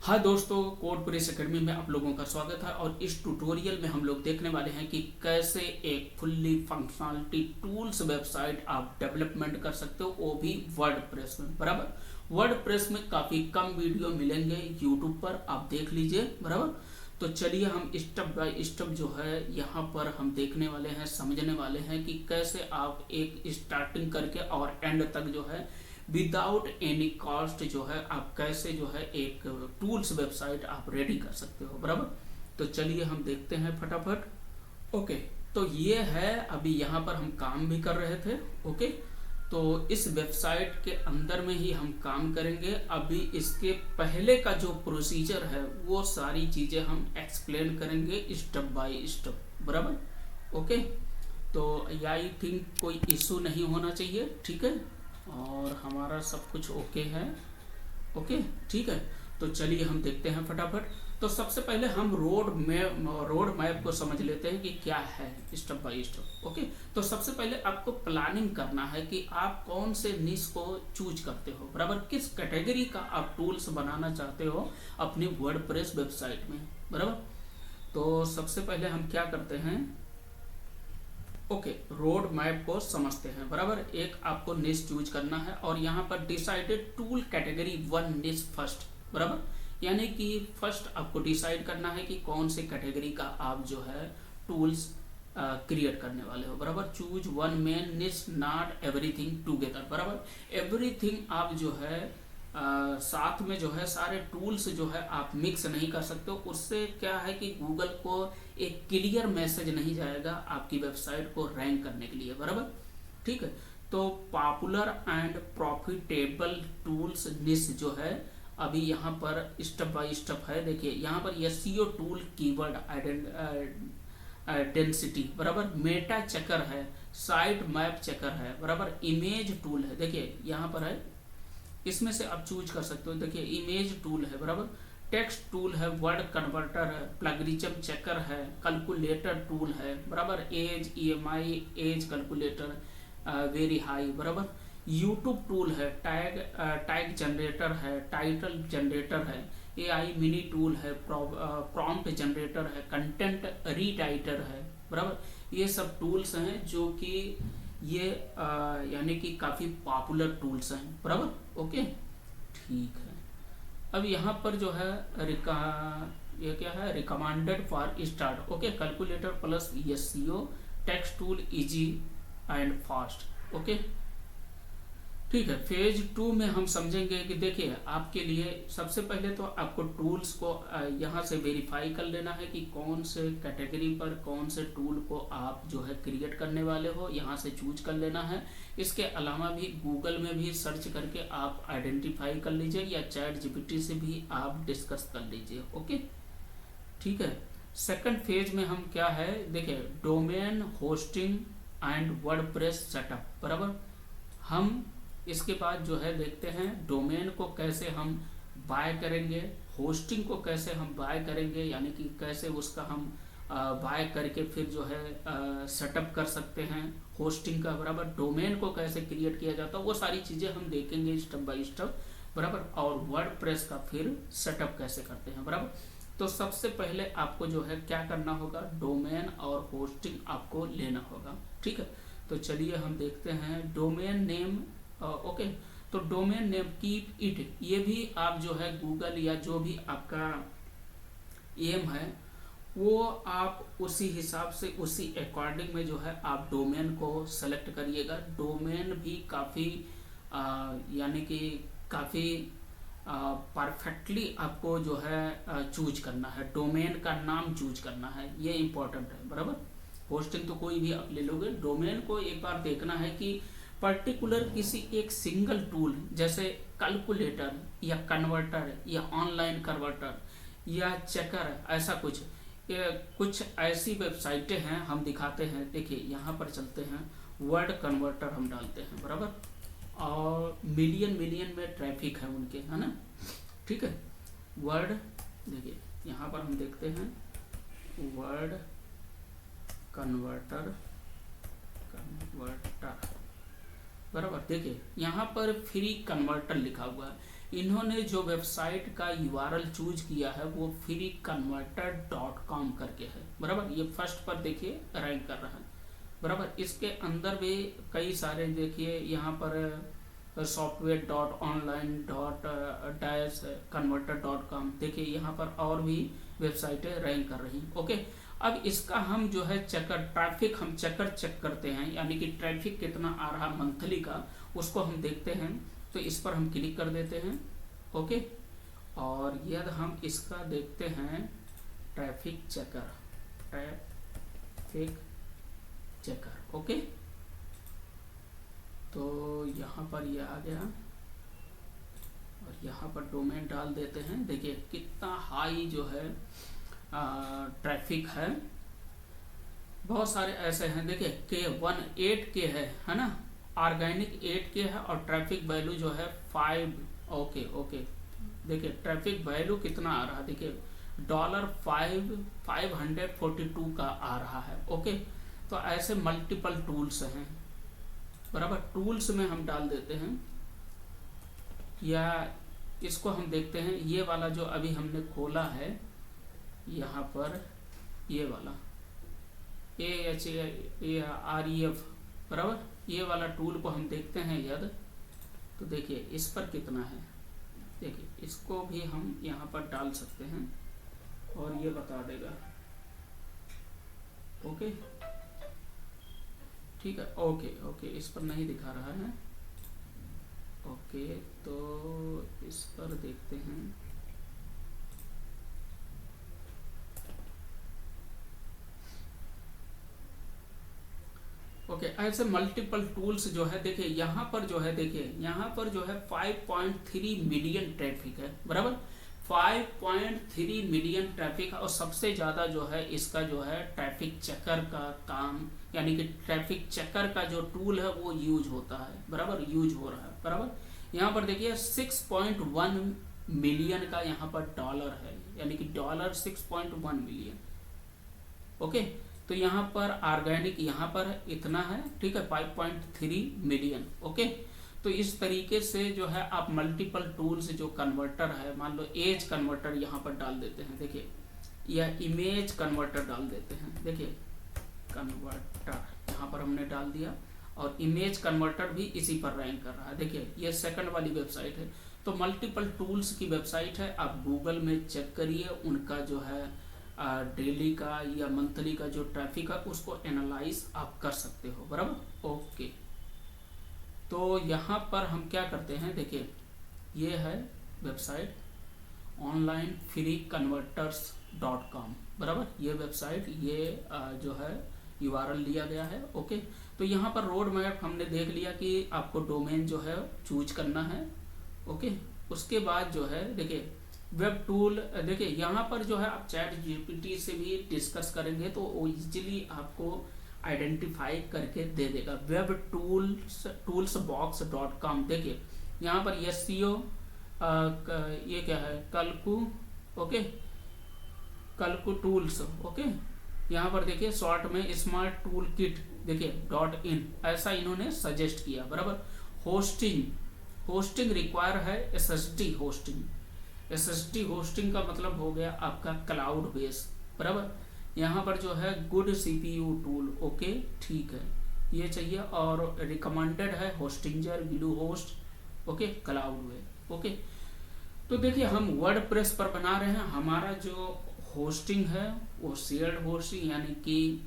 हाँ दोस्तों, code press academy में आप लोगों का स्वागत है। और इस ट्यूटोरियल में हम लोग देखने वाले हैं कि कैसे एक फुल्ली फंक्शनलिटी टूल्स वेबसाइट आप डेवलपमेंट कर सकते हो, वो भी वर्डप्रेस में। बराबर, वर्डप्रेस में काफ़ी कम वीडियो मिलेंगे यूट्यूब पर, आप देख लीजिए। बराबर, तो चलिए हम स्टेप बाय स्टेप जो है यहाँ पर हम देखने वाले हैं, समझने वाले हैं कि कैसे आप एक स्टार्टिंग करके और एंड तक जो है विदाउट एनी कॉस्ट जो है आप कैसे जो है एक टूल्स वेबसाइट आप रेडी कर सकते हो। बराबर, तो चलिए हम देखते हैं फटाफट। ओके, तो ये है, अभी यहाँ पर हम काम भी कर रहे थे। ओके, तो इस वेबसाइट के अंदर में ही हम काम करेंगे। अभी इसके पहले का जो प्रोसीजर है वो सारी चीज़ें हम एक्सप्लेन करेंगे स्टेप बाय स्टेप। बराबर, ओके, तो आई थिंक कोई इशू नहीं होना चाहिए। ठीक है, और हमारा सब कुछ ओके है। ओके, ठीक है, तो चलिए हम देखते हैं फटाफट। तो सबसे पहले हम रोड मैप को समझ लेते हैं कि क्या है स्टेप बाय स्टेप। ओके, तो सबसे पहले आपको प्लानिंग करना है कि आप कौन से निश को चूज करते हो। बराबर, किस कैटेगरी का आप टूल्स बनाना चाहते हो अपनी वर्डप्रेस वेबसाइट में। बराबर, तो सबसे पहले हम क्या करते हैं, ओके, रोड मैप को समझते हैं। बराबर, एक आपको निश चूज करना है और यहाँ पर डिसाइडेड टूल कैटेगरी वन निश फर्स्ट। बराबर, यानी कि फर्स्ट आपको डिसाइड करना है कि कौन से कैटेगरी का आप जो है टूल्स क्रिएट करने वाले हो। बराबर, चूज वन मेन निश नॉट एवरीथिंग टुगेदर। बराबर, एवरीथिंग आप जो है साथ में जो है सारे टूल्स जो है आप मिक्स नहीं कर सकते हो। उससे क्या है कि गूगल को एक क्लियर मैसेज नहीं जाएगा आपकी वेबसाइट को रैंक करने के लिए। बराबर, ठीक है, तो पॉपुलर एंड प्रॉफिटेबल टूल्स निश जो है अभी यहाँ पर स्टेप बाय स्टेप है। देखिए यहाँ पर एसईओ टूल, कीवर्ड डेंसिटी, बराबर, मेटा चेकर है, साइट मैप चेकर है, बराबर, इमेज टूल है। देखिए यहाँ पर है, इसमें से आप चूज कर सकते हो। देखिए इमेज टूल है, बराबर, टेक्स्ट टूल है, वर्ड कन्वर्टर है, प्लगरिज्म चेकर है, कैलकुलेटर टूल है, बराबर, as EMI as calculator very high, बराबर, यूट्यूब टूल है, टैग जनरेटर है, टाइटल जनरेटर है, एआई मिनी टूल है, प्रॉम्प्ट जनरेटर है, कंटेंट रीटाइटर है। बराबर, ये सब टूल्स हैं जो कि ये यानी कि काफ़ी पॉपुलर टूल्स हैं। बराबर, ओके, ठीक है। अब यहाँ पर जो है ये क्या है, recommended for start. Okay, calculator plus SEO, text tool easy and fast. Okay, ठीक है। फेज 2 में हम समझेंगे कि देखिए आपके लिए सबसे पहले तो आपको टूल्स को यहाँ से वेरीफाई कर लेना है कि कौन से कैटेगरी पर कौन से टूल को आप जो है क्रिएट करने वाले हो, यहाँ से चूज कर लेना है। इसके अलावा भी गूगल में भी सर्च करके आप आइडेंटिफाई कर लीजिए या चैट जीपीटी से भी आप डिस्कस कर लीजिए। ओके, ठीक है। सेकंड फेज में हम क्या है, देखिए domain hosting and WordPress setup. बराबर, हम इसके बाद जो है देखते हैं डोमेन को कैसे हम बाय करेंगे, होस्टिंग को कैसे हम बाय करेंगे, यानी कि कैसे उसका हम बाय करके फिर जो है सेटअप कर सकते हैं होस्टिंग का। बराबर, डोमेन को कैसे क्रिएट किया जाता है वो सारी चीज़ें हम देखेंगे स्टेप बाय स्टेप। बराबर, और वर्डप्रेस का फिर सेटअप कैसे करते हैं। बराबर, तो सबसे पहले आपको जो है क्या करना होगा, डोमेन और होस्टिंग आपको लेना होगा। ठीक है, तो चलिए हम देखते हैं डोमेन नेम। ओके, तो डोमेन नेम कीप इट, ये भी आप जो है गूगल या जो भी आपका एम है वो आप उसी हिसाब से उसी अकॉर्डिंग में जो है आप डोमेन को सेलेक्ट करिएगा। डोमेन भी काफ़ी यानी कि काफ़ी परफेक्टली आपको जो है चूज करना है, डोमेन का नाम चूज करना है, ये इंपॉर्टेंट है। बराबर, होस्टिंग तो कोई भी आप ले लोगे, डोमेन को एक बार देखना है कि पर्टिकुलर किसी एक सिंगल टूल जैसे कैलकुलेटर या कन्वर्टर या ऑनलाइन कन्वर्टर या चेकर, ऐसा कुछ ऐसी वेबसाइटें हैं हम दिखाते हैं। देखिए यहाँ पर चलते हैं, वर्ड कन्वर्टर हम डालते हैं। बराबर, और मिलियन में ट्रैफिक है उनके, है ना। ठीक है, वर्ड, देखिए यहाँ पर हम देखते हैं वर्ड कन्वर्टर। बराबर, देखिए यहाँ पर फ्री कन्वर्टर लिखा हुआ है, इन्होंने जो वेबसाइट का यूआरएल चूज किया है वो freeconverter.com करके है, बराबर। ये फर्स्ट पर देखिए रैंक कर रहा है, बराबर। इसके अंदर भी कई सारे देखिए यहाँ पर software.online.converter.com देखिए यहाँ पर और भी वेबसाइटें रैंक कर रही। ओके, अब इसका हम जो है ट्रैफिक हम चेक करते हैं, यानी कि ट्रैफिक कितना आ रहा मंथली का, उसको हम देखते हैं। तो इस पर हम क्लिक कर देते हैं। ओके, और यदि हम इसका देखते हैं ट्रैफिक चेकर। ओके, तो यहाँ पर ये आ गया और यहाँ पर डोमेन डाल देते हैं। देखिए कितना हाई जो है ट्रैफिक है। बहुत सारे ऐसे हैं, देखिए K18K है ना, ऑर्गेनिक 8K है और ट्रैफिक वैल्यू जो है 5। ओके, देखिए ट्रैफिक वैल्यू कितना आ रहा है, देखिए $542 का आ रहा है। ओके, तो ऐसे मल्टीपल टूल्स हैं, बराबर। टूल्स में हम डाल देते हैं, या इसको हम देखते हैं। ये वाला जो अभी हमने खोला है यहाँ पर, ये वाला AHREF, बराबर, ये वाला टूल को हम देखते हैं यदि, तो देखिए इस पर कितना है। देखिए इसको भी हम यहाँ पर डाल सकते हैं और ये बता देगा। ओके, ठीक है। ओके, इस पर नहीं दिखा रहा है। ओके, तो इस पर देखते हैं। ओके, ऐसे मल्टीपल टूल्स जो है, देखिए यहाँ पर जो है, देखिए यहाँ पर जो है 5.3 मिलियन ट्रैफिक है, बराबर। 5.3 मिलियन ट्रैफिक है और सबसे ज़्यादा जो है इसका जो है ट्रैफिक चेकर का काम, यानी कि ट्रैफिक चेकर का जो टूल है वो यूज होता है, बराबर, यूज हो रहा है, बराबर। यहाँ पर देखिए 6.1 मिलियन का यहाँ पर डॉलर है, यानी कि $6.1 मिलियन। ओके, तो यहाँ पर ऑर्गेनिक यहाँ पर इतना है, ठीक है, 5.3 मिलियन। ओके, तो इस तरीके से जो है आप मल्टीपल टूल्स जो कन्वर्टर है, मान लो एज कन्वर्टर यहाँ पर डाल देते हैं, देखिए, या इमेज कन्वर्टर डाल देते हैं। देखिए कन्वर्टर यहाँ पर हमने डाल दिया और इमेज कन्वर्टर भी इसी पर रैंक कर रहा है। देखिए ये सेकंड वाली वेबसाइट है। तो मल्टीपल टूल्स की वेबसाइट है, आप गूगल में चेक करिए, उनका जो है डेली का या मंथली का जो ट्रैफिक है उसको एनालाइज आप कर सकते हो, बराबर। ओके, तो यहाँ पर हम क्या करते हैं, देखिए ये है वेबसाइट ऑनलाइन freeconverters.com, बराबर। ये वेबसाइट, ये जो है यूआरएल लिया गया है। ओके, तो यहाँ पर रोड मैप हमने देख लिया कि आपको डोमेन जो है चूज करना है। ओके, उसके बाद जो है देखिए वेब टूल, देखिए यहाँ पर जो है आप चैट जीपीटी से भी डिस्कस करेंगे तो वो इजीली आपको आइडेंटिफाई करके दे देगा। वेब toolsbox.com, देखिए यहाँ पर SEO ये क्या है, कलकू टूल्स। ओके, यहाँ पर देखिए शॉर्ट में स्मार्ट टूल किट, देखिए .in ऐसा इन्होंने सजेस्ट किया, बराबर। होस्टिंग रिक्वायर है SSD होस्टिंग का मतलब हो गया आपका क्लाउड बेस, बराबर। यहाँ पर जो है गुड CPU टूल, ओके, ठीक है, ये चाहिए। और रिकमेंडेड है होस्टिंजर, ब्लूहोस्ट, ओके, क्लाउडवेयर। ओके, तो देखिए हम वर्डप्रेस पर बना रहे हैं। हमारा जो होस्टिंग है वो शेयर्ड होस्टिंग, यानी कि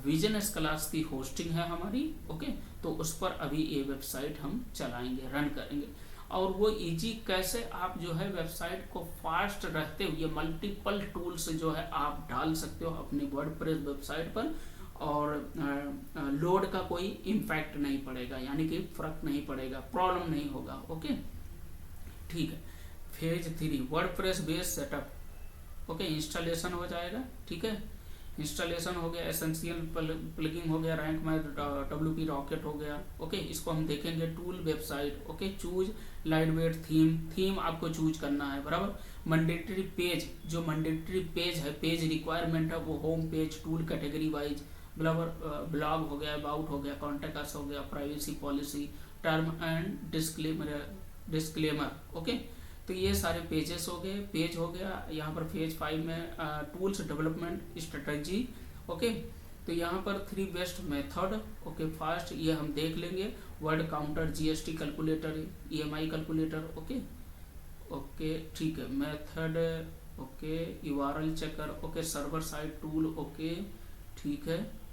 बिजनेस क्लास की होस्टिंग है हमारी। ओके, तो उस पर अभी ये वेबसाइट हम चलाएंगे, रन करेंगे। और वो इजी कैसे आप जो है वेबसाइट को फास्ट रहते हुए मल्टीपल टूल्स जो है आप डाल सकते हो अपनी वर्डप्रेस वेबसाइट पर, और लोड का कोई इम्पैक्ट नहीं पड़ेगा, यानी कि फर्क नहीं पड़ेगा, प्रॉब्लम नहीं होगा। ओके, ठीक है। Phase 3 WordPress base setup. Okay, installation हो जाएगा, ठीक है, इंस्टॉलेशन हो गया, एसेंशियल प्लगिंग हो गया, रैंक में WP रॉकेट हो गया। ओके, इसको हम देखेंगे। Tool website, okay, choose lightweight theme आपको चूज करना है, बराबर। मैंडेटरी पेज, जो मैंडेटरी पेज है, पेज रिक्वायरमेंट है, वो home page, tool category wise, बराबर। ब्लॉग हो गया, अबाउट हो गया, कॉन्टेक्ट अस हो गया, privacy policy, term and disclaimer. Okay, तो ये सारे पेजेस हो गए, पेज हो गया। यहाँ पर फेज 5 में टूल्स डेवलपमेंट स्ट्रेटजी। ओके, तो यहाँ पर 3 बेस्ट मेथड। ओके, फर्स्ट ये हम देख लेंगे, word counter, GST calculator, EMI calculator. Okay okay ठीक है, method okay, URL checker okay, server side tool okay ठीक है।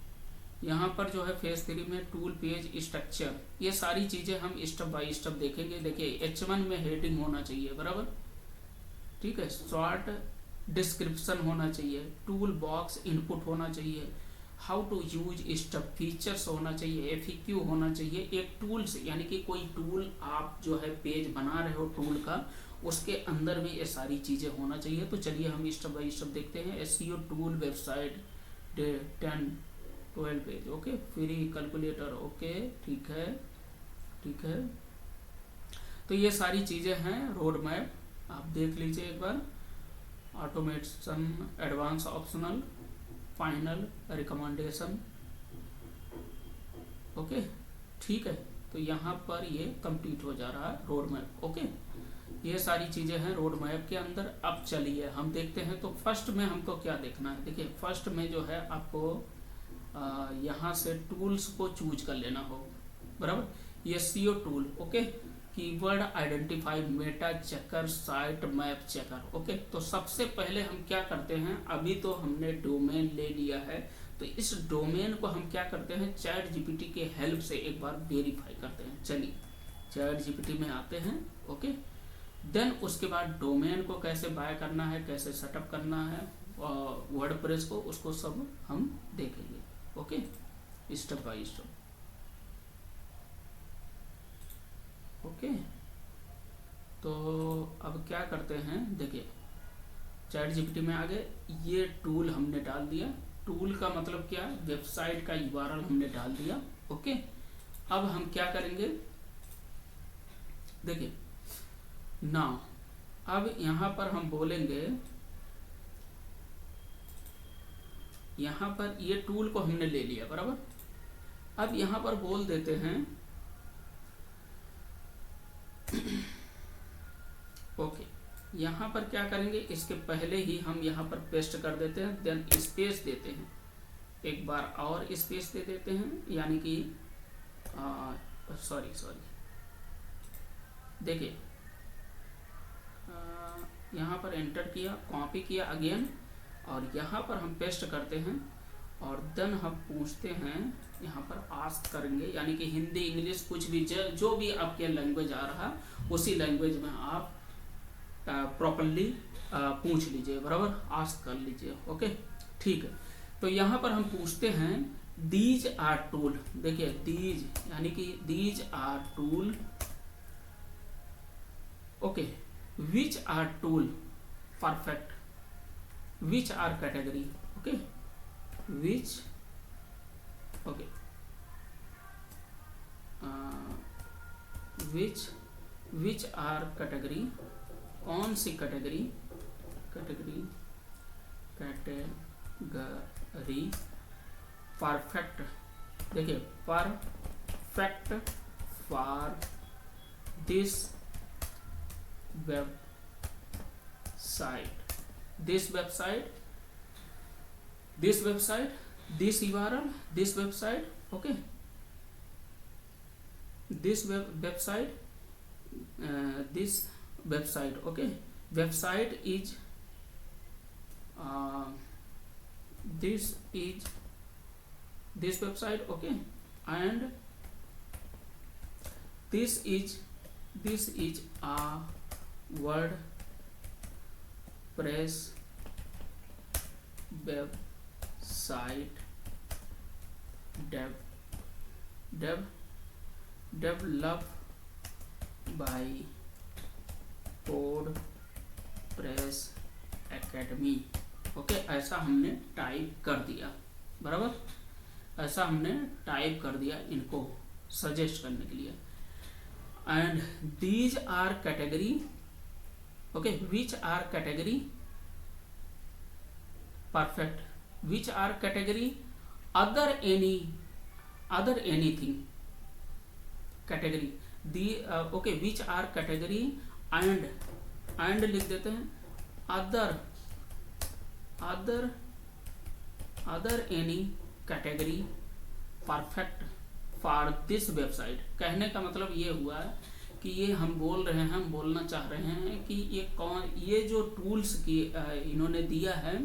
यहाँ पर जो है फेज 3 में टूल पेज स्ट्रक्चर, ये सारी चीज़ें हम स्टेप बाय स्टेप देखेंगे। देखिए H1 में हेडिंग होना चाहिए, बराबर, ठीक है, शॉर्ट डिस्क्रिप्शन होना चाहिए, टूल बॉक्स इनपुट होना चाहिए, how to use step features होना चाहिए, एफएक्यू होना चाहिए, एक टूल्स यानी कि कोई टूल आप जो है पेज बना रहे हो टूल का, उसके अंदर में ये सारी चीज़ें होना चाहिए। तो चलिए हम स्टेप बाय स्टेप देखते हैं। SEO tool, website, 10-12 page okay, free calculator okay ठीक है ठीक है। तो ये सारी चीज़ें हैं, रोड मैप आप देख लीजिए एक बार। Automation, advance, optional, final, recommendation okay ठीक है। तो यहाँ पर ये कंप्लीट हो जा रहा है रोड मैप। ओके, ये सारी चीज़ें हैं रोड मैप के अंदर। अब चलिए हम देखते हैं। तो फर्स्ट में हमको क्या देखना है, देखिए फर्स्ट में जो है आपको यहाँ से टूल्स को चूज कर लेना हो, बराबर। ये CO tool okay, keyword identify, Meta checker, site map checker okay. तो सबसे पहले हम क्या करते हैं, अभी तो हमने डोमेन ले लिया है, तो इस डोमेन को हम क्या करते हैं, चैट जीपीटी के हेल्प से एक बार वेरीफाई करते हैं। चलिए चैट जीपीटी में आते हैं ओके। देन उसके बाद डोमेन को कैसे बाय करना है, कैसे सेटअप करना है, वर्डप्रेस को, उसको सब हम देखेंगे okay, step by step okay. तो अब क्या करते हैं, देखिए चैट जीपीटी में आ गए, ये टूल हमने डाल दिया। टूल का मतलब क्या है, वेबसाइट का यूआरएल हमने डाल दिया ओके। अब हम क्या करेंगे, देखिए नाउ अब यहाँ पर हम बोलेंगे, यहाँ पर ये टूल को हमने ले लिया, बराबर। अब यहाँ पर बोल देते हैं ओके, यहाँ पर क्या करेंगे, इसके पहले ही हम यहाँ पर पेस्ट कर देते हैं, देन स्पेस देते हैं, एक बार और स्पेस दे देते हैं, यानी कि सॉरी देखिए यहाँ पर एंटर किया, कॉपी किया अगेन, और यहाँ पर हम पेस्ट करते हैं, और देन हम पूछते हैं, यहाँ पर आस्क करेंगे, यानी कि हिंदी, इंग्लिश, कुछ भी जो भी आपके लैंग्वेज आ रहा उसी लैंग्वेज में आप प्रॉपरली पूछ लीजिए, बराबर, आस्क कर लीजिए ओके ठीक है। तो यहाँ पर हम पूछते हैं दीज आर टूल, देखिए दीज यानी कि these are tool okay, which are tool perfect, which are category okay, which okay which are category, कौन सी कैटेगरी परफेक्ट, देखिए perfect for this website, this URL, this website okay, this website okay, website is this website okay, and this is a WordPress website developed by WordPress Academy okay. ऐसा हमने type कर दिया, बराबर, ऐसा हमने type कर दिया इनको सजेस्ट करने के लिए। And these are category okay, which are category perfect, which are category other anything category, the okay, which are category and and लिख देते हैं other other other any category perfect for this website. कहने का मतलब ये हुआ है कि ये हम बोल रहे हैं, हम बोलना चाह रहे हैं कि ये जो टूल्स की इन्होंने दिया है,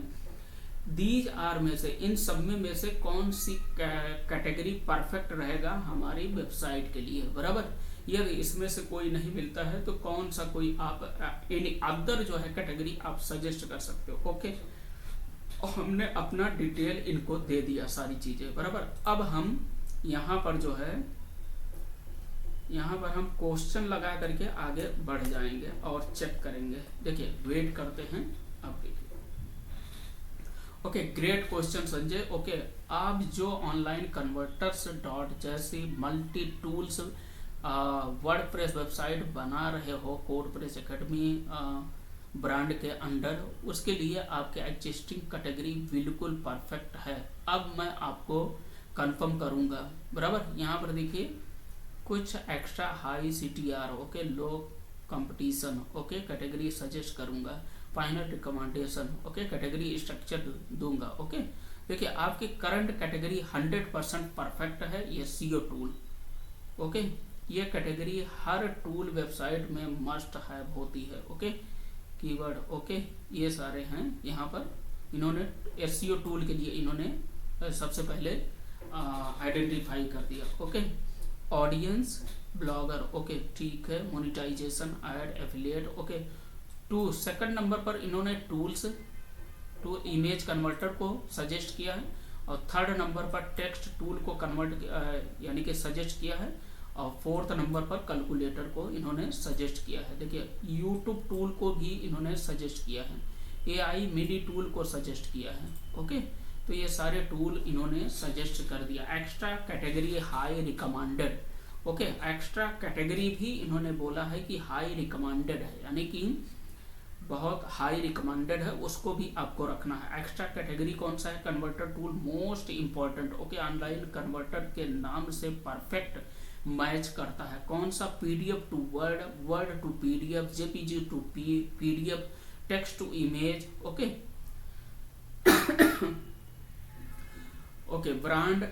दीज आर में से, इन सब में से कौन सी कैटेगरी परफेक्ट रहेगा हमारी वेबसाइट के लिए, बराबर। यदि इसमें से कोई नहीं मिलता है तो कौन सा कोई आप एनी अदर जो है कैटेगरी आप सजेस्ट कर सकते हो। ओके, और हमने अपना डिटेल इनको दे दिया सारी चीजें, बराबर। अब हम यहाँ पर जो है, यहाँ पर हम क्वेश्चन लगा करके आगे बढ़ जाएंगे और चेक करेंगे। देखिए वेट करते हैं, अब देखिए। Okay, great question Sanjay. Okay, आप जो ऑनलाइन कन्वर्टर्स डॉट जैसी मल्टी टूल्स वर्डप्रेस वेबसाइट बना रहे हो कोडप्रेस एकेडमी ब्रांड के अंडर, उसके लिए आपके एग्जिस्टिंग कैटेगरी बिल्कुल परफेक्ट है। अब मैं आपको कंफर्म करूंगा, बराबर। यहाँ पर देखिए कुछ एक्स्ट्रा हाई CTR, ओके, लो कंपटीशन, ओके, कैटेगरी सजेस्ट करूंगा, final recommendation, okay, category structure दूंगा। ओके, देखिए आपकी करंट कैटेगरी 100% परफेक्ट है, ये SEO टूल। ओके, ये कैटेगरी हर टूल वेबसाइट में मस्ट है होती है। ओके, कीवर्ड, ओके, ये सारे हैं यहाँ पर। इन्होंने SEO टूल के लिए इन्होंने सबसे पहले आइडेंटिफाई कर दिया। ओके, ऑडियंस, ब्लॉगर, ओके, ठीक है, monetisation, ad, affiliate, okay. Second number पर इन्होंने टूल्स टू इमेज कन्वर्टर को सजेस्ट किया है, और थर्ड नंबर पर टेक्स्ट टूल को कन्वर्ट यानी कि सजेस्ट किया है, और फोर्थ नंबर पर कैलकुलेटर को इन्होंने सजेस्ट किया है। देखिए यूट्यूब टूल को भी इन्होंने सजेस्ट किया है, AI मिडी टूल को सजेस्ट किया है। ओके, तो ये सारे टूल इन्होंने सजेस्ट कर दिया। Extra category high recommended, okay, extra category भी इन्होंने बोला है कि हाई रिकमेंडेड है, यानी कि बहुत हाई रिकमेंडेड है, उसको भी आपको रखना है। एक्स्ट्रा कैटेगरी कौन सा है? Converter tool, most important, okay, online converter के नाम से परफेक्ट मैच करता है। कौन सा? PDF to word, word to PDF, JPG to PDF, text to image, okay. Okay, brand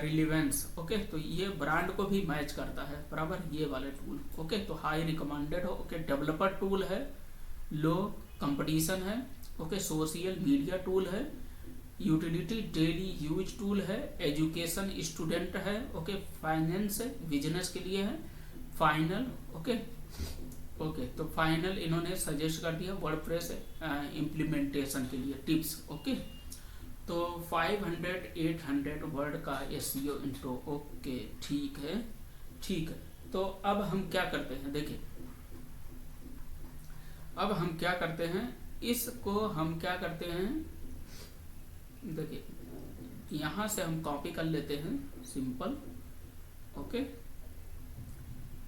relevance, okay, तो ये ब्रांड को भी मैच करता है, बराबर, ये वाले टूल। ओके, तो हाई रिकमेंडेड हो। ओके, डेवलपर टूल है, लो कंपटीशन है, ओके, सोशल मीडिया टूल है, यूटिलिटी डेली यूज टूल है, एजुकेशन स्टूडेंट है, ओके, फाइनेंस है, बिजनेस के लिए है, फाइनल, ओके। ओके, तो फाइनल इन्होंने सजेस्ट कर दिया वर्डप्रेस इम्प्लीमेंटेशन के लिए टिप्स। ओके, तो 500-800 वर्ड का SEO इंट्रो, ओके, ठीक है, ठीक है। तो अब हम क्या करते हैं, देखिए अब हम क्या करते हैं, इसको हम क्या करते हैं, देखिए यहाँ से हम कॉपी कर लेते हैं, सिंपल, ओके,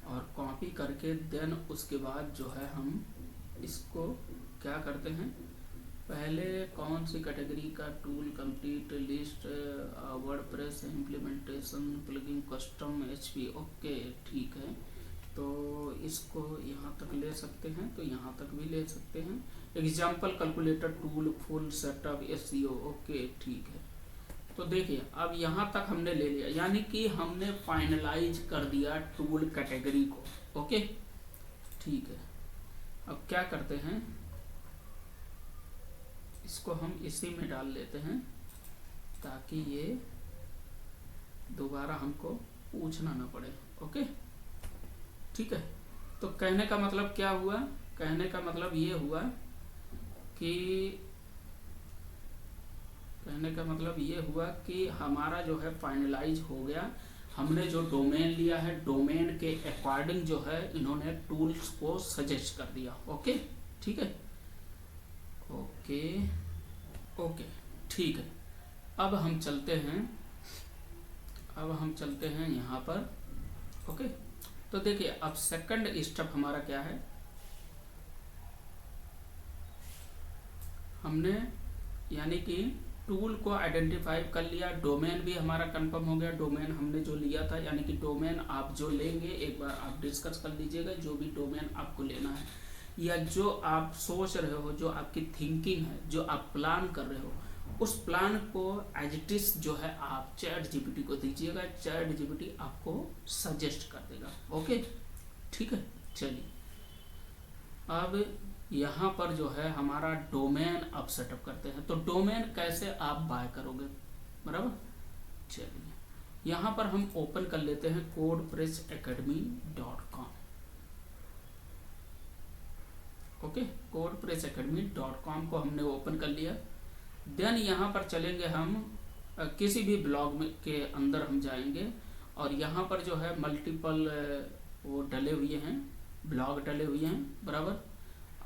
और कॉपी करके देन उसके बाद जो है हम इसको क्या करते हैं, पहले कौन सी कैटेगरी का tool, complete list, WordPress implementation, plugin, custom, HP, okay, ठीक है। तो इसको यहाँ तक ले सकते हैं, तो यहाँ तक भी ले सकते हैं। Example calculator tool, full setup, SEO, okay, ठीक है। तो देखिए अब यहाँ तक हमने ले लिया, यानी कि हमने फाइनलाइज कर दिया टूल कैटेगरी को। ओके, ठीक है। अब क्या करते हैं, इसको हम इसी में डाल लेते हैं ताकि ये दोबारा हमको पूछना ना पड़े। ओके, ठीक है। तो कहने का मतलब क्या हुआ, कहने का मतलब ये हुआ कि हमारा जो है फाइनलाइज हो गया। हमने जो डोमेन लिया है, डोमेन के अकॉर्डिंग जो है इन्होंने टूल्स को सजेस्ट कर दिया। ओके, ठीक है, ओके, ओके, ठीक है। अब हम चलते हैं यहाँ पर। ओके, तो देखिए अब सेकंड स्टेप हमारा क्या है, हमने यानी कि टूल को आइडेंटिफाई कर लिया, डोमेन भी हमारा कंफर्म हो गया। डोमेन हमने जो लिया था, यानी कि डोमेन आप जो लेंगे एक बार आप डिस्कस कर लीजिएगा, जो भी डोमेन आपको लेना है। या जो आप सोच रहे हो, जो आपकी थिंकिंग है, जो आप प्लान कर रहे हो, उस प्लान को एज इट इज जो है आप चैट जीपीटी को दीजिएगा, चैट जीपीटी आपको सजेस्ट कर देगा। ओके, ठीक है। चलिए अब यहाँ पर जो है हमारा डोमेन अब सेटअप करते हैं। तो डोमेन कैसे आप बाय करोगे, बराबर। चलिए यहाँ पर हम ओपन कर लेते हैं codepressacademy.com। ओके, codepressacademy.com को हमने ओपन कर लिया। देन यहाँ पर चलेंगे हम किसी भी ब्लॉग में के अंदर हम जाएंगे और यहाँ पर जो है मल्टीपल वो डले हुए हैं, ब्लॉग डले हुए हैं, बराबर।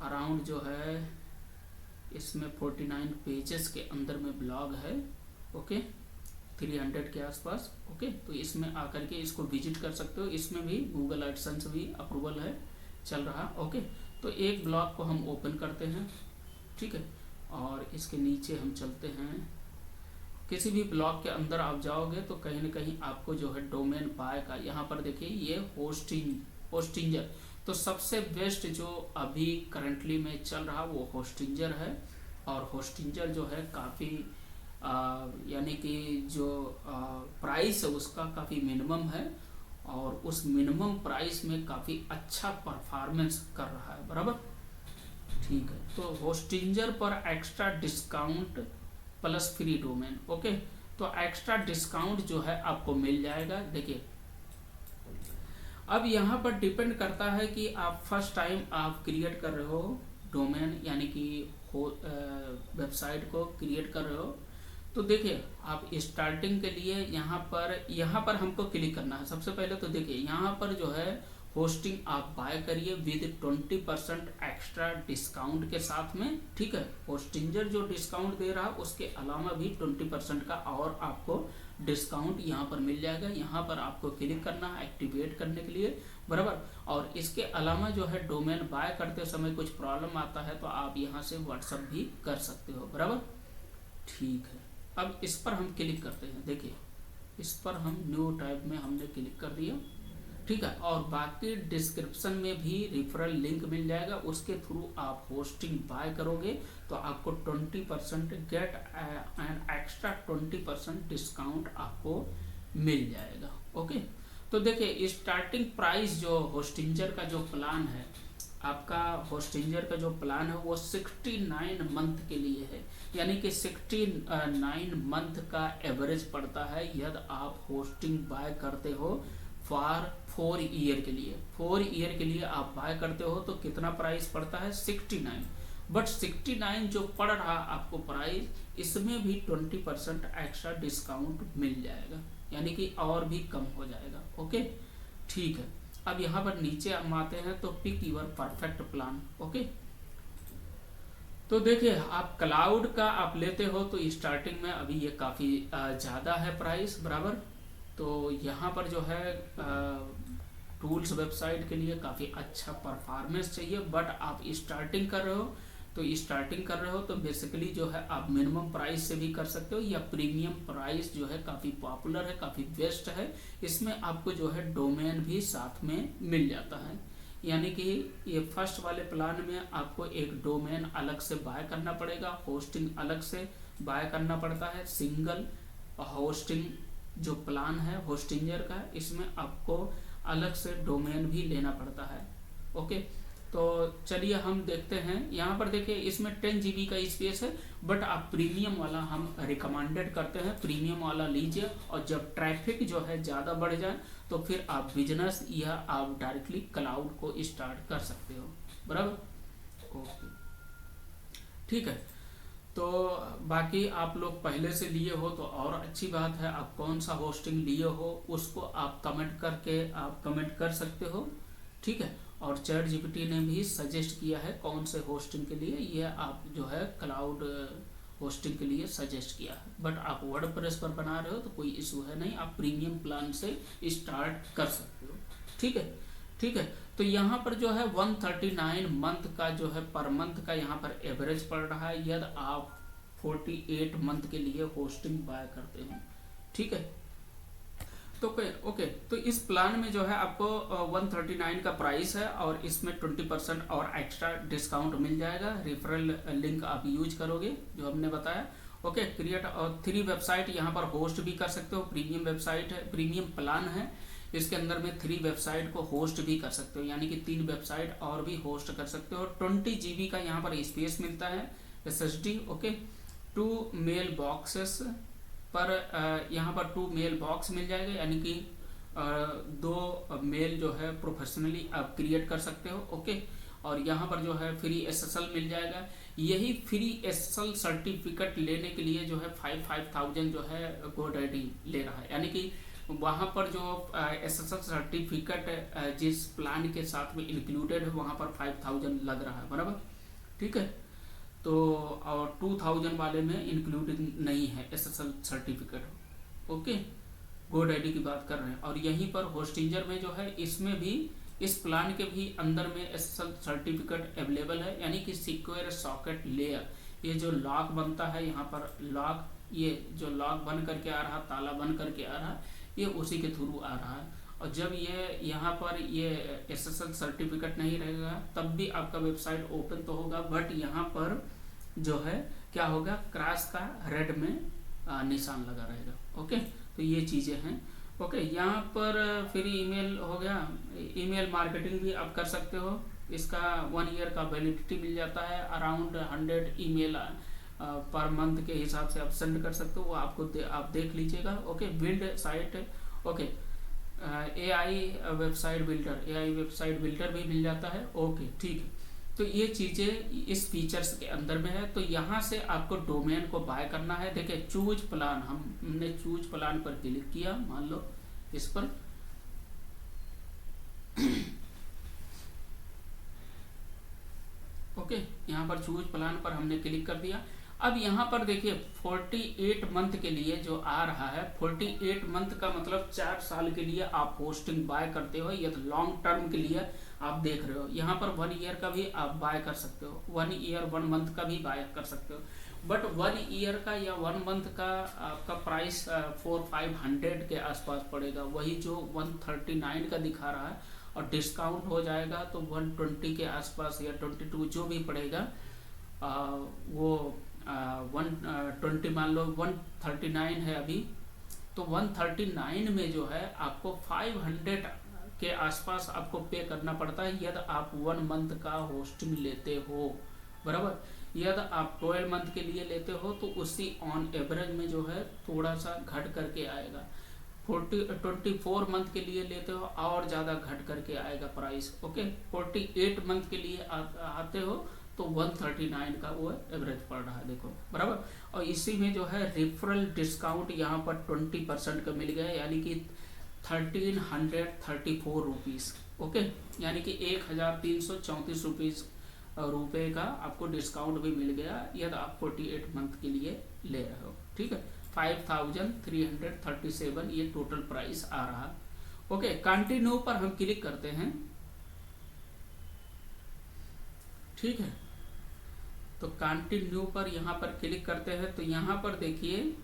अराउंड जो है इसमें 49 पेजेस के अंदर में ब्लॉग है। ओके, 300 के आसपास। ओके, तो इसमें आकर के इसको विजिट कर सकते हो। इसमें भी गूगल एडसेंस भी अप्रूवल है, चल रहा। ओके, तो एक ब्लॉग को हम ओपन करते हैं, ठीक है। और इसके नीचे हम चलते हैं। किसी भी ब्लॉग के अंदर आप जाओगे तो कहीं ना कहीं आपको जो है डोमेन बाय का, यहाँ पर देखिए ये होस्टिंजर। तो सबसे बेस्ट जो अभी करंटली में चल रहा वो होस्टिंजर है। और होस्टिंजर जो है काफ़ी यानी कि जो प्राइस है उसका काफ़ी मिनिमम है और उस मिनिमम प्राइस में काफ़ी अच्छा परफॉर्मेंस कर रहा है, बराबर। ठीक है, तो होस्टिंजर पर extra discount plus free domain. Okay, तो एक्स्ट्रा डिस्काउंट जो है आपको मिल जाएगा। देखिए अब यहाँ पर डिपेंड करता है कि आप फर्स्ट टाइम आप क्रिएट कर रहे हो डोमेन, यानी कि वेबसाइट को क्रिएट कर रहे हो। तो देखिए आप स्टार्टिंग के लिए यहाँ पर हमको क्लिक करना है। सबसे पहले तो देखिए यहाँ पर जो है होस्टिंग आप बाय करिए विद 20% एक्स्ट्रा डिस्काउंट के साथ में, ठीक है। होस्टिंजर जो डिस्काउंट दे रहा है उसके अलावा भी 20% का और आपको डिस्काउंट यहाँ पर मिल जाएगा। यहाँ पर आपको क्लिक करना है एक्टिवेट करने के लिए, बराबर। और इसके अलावा जो है डोमेन बाय करते समय कुछ प्रॉब्लम आता है तो आप यहाँ से व्हाट्सअप भी कर सकते हो, बराबर। ठीक है, अब इस पर हम क्लिक करते हैं। देखिए इस पर हम न्यू टाइप में हमने क्लिक कर दिया, ठीक है। और बाकी डिस्क्रिप्शन में भी रेफरल लिंक मिल जाएगा, उसके थ्रू आप होस्टिंग बाय करोगे तो आपको 20% गेट एंड एक्स्ट्रा 20% डिस्काउंट आपको मिल जाएगा। ओके, तो देखिए स्टार्टिंग प्राइस जो होस्टिंजर का जो प्लान है, आपका होस्टिंजर का जो प्लान है वो 69 मंथ के लिए है, यानी कि 69 मंथ का एवरेज पड़ता है यदि आप होस्टिंग बाय करते हो फॉर 4 ईयर के लिए। 4 ईयर के लिए आप बाय करते हो तो कितना प्राइस पड़ता है 69। बट 69 जो पड़ रहा आपको प्राइस, इसमें भी 20% एक्स्ट्रा डिस्काउंट मिल जाएगा, यानी कि और भी कम हो जाएगा। ओके, ठीक है। अब यहाँ पर नीचे हम आते हैं तो pick your perfect plan. Okay, तो देखिए आप क्लाउड का आप लेते हो तो स्टार्टिंग में अभी ये काफ़ी ज़्यादा है प्राइस, बराबर। तो यहाँ पर जो है टूल्स वेबसाइट के लिए काफ़ी अच्छा परफॉर्मेंस चाहिए, बट आप स्टार्टिंग कर रहे हो तो बेसिकली जो है आप मिनिमम प्राइस से भी कर सकते हो, या प्रीमियम प्राइस जो है काफ़ी पॉपुलर है, काफ़ी बेस्ट है। इसमें आपको जो है डोमेन भी साथ में मिल जाता है, यानी कि ये फर्स्ट वाले प्लान में आपको एक डोमेन अलग से बाय करना पड़ेगा, होस्टिंग अलग से बाय करना पड़ता है। सिंगल होस्टिंग जो प्लान है होस्टिंजर का, इसमें आपको अलग से डोमेन भी लेना पड़ता है। ओके, तो चलिए हम देखते हैं। यहाँ पर देखिए इसमें 10 GB का स्पेस है, बट आप प्रीमियम वाला हम रिकमेंडेड करते हैं, प्रीमियम वाला लीजिए। और जब ट्रैफिक जो है ज़्यादा बढ़ जाए तो फिर आप बिजनेस या आप डायरेक्टली क्लाउड को स्टार्ट कर सकते हो, बराबर। ओके, ठीक है। तो बाकी आप लोग पहले से लिए हो तो और अच्छी बात है, आप कौन सा होस्टिंग लिए हो उसको आप कमेंट करके आप कमेंट कर सकते हो, ठीक है। और चैट जीपीटी ने भी सजेस्ट किया है कौन से होस्टिंग के लिए, ये आप जो है क्लाउड होस्टिंग के लिए सजेस्ट किया है। बट आप वर्डप्रेस पर बना रहे हो तो कोई इशू है नहीं, आप प्रीमियम प्लान से स्टार्ट कर सकते हो, ठीक है, ठीक है। तो यहाँ पर जो है 139 मंथ का जो है पर मंथ का यहाँ पर एवरेज पड़ रहा है यदि आप 48 मंथ के लिए होस्टिंग बाय करते हो, ठीक है। ओके, तो इस प्लान में जो है आपको 139 का प्राइस है और इसमें 20% और एक्स्ट्रा डिस्काउंट मिल जाएगा। रेफरल लिंक आप यूज करोगे जो हमने बताया। ओके, क्रिएट और 3 वेबसाइट यहाँ पर होस्ट भी कर सकते हो। प्रीमियम वेबसाइट है, प्रीमियम प्लान है, इसके अंदर में 3 वेबसाइट को होस्ट भी कर सकते हो, यानी कि 3 वेबसाइट और भी होस्ट कर सकते हो। 20 GB का यहाँ पर स्पेस मिलता है, SSD। ओके, 2 मेल बॉक्सेस पर यहाँ पर 2 मेल बॉक्स मिल जाएगा, यानी कि 2 मेल जो है प्रोफेशनली आप क्रिएट कर सकते हो। ओके, और यहाँ पर जो है फ्री SSL मिल जाएगा। यही फ्री SSL सर्टिफिकेट लेने के लिए जो है 5,000 जो है GoDaddy ले रहा है, यानी कि वहाँ पर जो SSL सर्टिफिकेट जिस प्लान के साथ में इंक्लूडेड है वहाँ पर 5,000 लग रहा है, बराबर। ठीक है, तो और 2,000 वाले में इंक्लूडेड नहीं है SSL सर्टिफिकेट। ओके, GoDaddy की बात कर रहे हैं। और यहीं पर होस्टिंजर में जो है इसमें भी, इस प्लान के भी अंदर में SSL सर्टिफिकेट अवेलेबल है, यानी कि सिक्योर सॉकेट लेयर, ये जो लॉक बनता है यहाँ पर लॉक, ये जो लॉक बन करके आ रहा, ताला बन करके आ रहा, ये उसी के थ्रू आ रहा है। और जब ये यहाँ पर ये SSL सर्टिफिकेट नहीं रहेगा तब भी आपका वेबसाइट ओपन तो होगा, बट यहाँ पर जो है क्या होगा, क्रॉस का रेड में निशान लगा रहेगा। ओके, तो ये चीज़ें हैं। ओके, यहाँ पर फ्री ईमेल हो गया, ईमेल मार्केटिंग भी आप कर सकते हो। इसका 1 ईयर का वैलिडिटी मिल जाता है, अराउंड 100 ईमेल पर मंथ के हिसाब से आप सेंड कर सकते हो, वो आपको आप देख लीजिएगा। Okay, build site, okay, AI website builder भी मिल जाता है। ओके, ठीक है, तो ये चीज़ें इस फीचर्स के अंदर में है। तो यहाँ से आपको डोमेन को बाय करना है। देखिए, चूज प्लान, हमने चूज प्लान पर क्लिक किया, मान लो इस पर ओके, यहाँ पर चूज प्लान पर हमने क्लिक कर दिया। अब यहाँ पर देखिए 48 मंथ के लिए जो आ रहा है, 48 मंथ का मतलब 4 साल के लिए आप होस्टिंग बाय करते हो, या तो लॉन्ग टर्म के लिए आप देख रहे हो। यहाँ पर 1 ईयर का भी आप बाय कर सकते हो, 1 ईयर 1 मंथ का भी बाय कर सकते हो। बट 1 ईयर का या 1 मंथ का आपका प्राइस 400-500 के आसपास पड़ेगा, वही जो 139 का दिखा रहा है, और डिस्काउंट हो जाएगा तो 120 के आसपास या 22 जो भी पड़ेगा, वो 120 मान लो 139 है अभी, तो 139 में जो है आपको 500 के आसपास आपको पे करना पड़ता है यदि आप 1 मंथ का होस्टिंग लेते हो, बराबर। यदि आप 12 मंथ के लिए लेते हो तो उसी ऑन एवरेज में जो है थोड़ा सा घट करके आएगा। 24 मंथ के लिए लेते हो और ज़्यादा घट करके आएगा प्राइस। ओके, 48 मंथ के लिए आते हो तो 139 का वो एवरेज पड़ रहा है, देखो, बराबर। और इसी में जो है रेफरल डिस्काउंट यहाँ पर 20% का मिल गया, यानी कि 1334 रुपीज़। ओके, यानी कि 1334 रुपये का आपको डिस्काउंट भी मिल गया यदि आप 48 मंथ के लिए ले रहे हो। ठीक है, 5337 ये टोटल प्राइस आ रहा। ओके, कंटिन्यू पर हम क्लिक करते हैं। ठीक है, तो कंटिन्यू पर यहाँ पर क्लिक करते हैं तो यहाँ पर देखिए,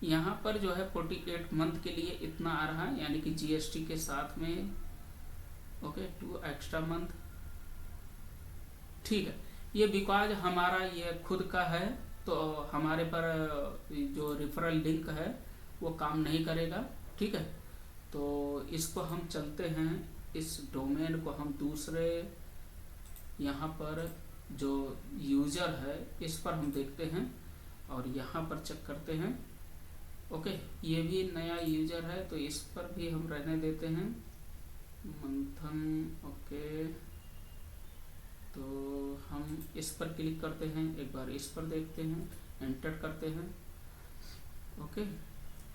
यहाँ पर जो है 48 मंथ के लिए इतना आ रहा है, यानी कि GST के साथ में। Okay, 2 extra month. ठीक है, ये बिकॉज हमारा ये खुद का है तो हमारे पर जो रेफरल लिंक है वो काम नहीं करेगा। ठीक है, तो इसको हम चलते हैं, इस डोमेन को हम दूसरे यहाँ पर जो यूज़र है इस पर हम देखते हैं और यहाँ पर चेक करते हैं। ओके, ये भी नया यूज़र है तो इस पर भी हम रहने देते हैं, मंथन। ओके, तो हम इस पर क्लिक करते हैं, एक बार इस पर देखते हैं, एंटर करते हैं। ओके,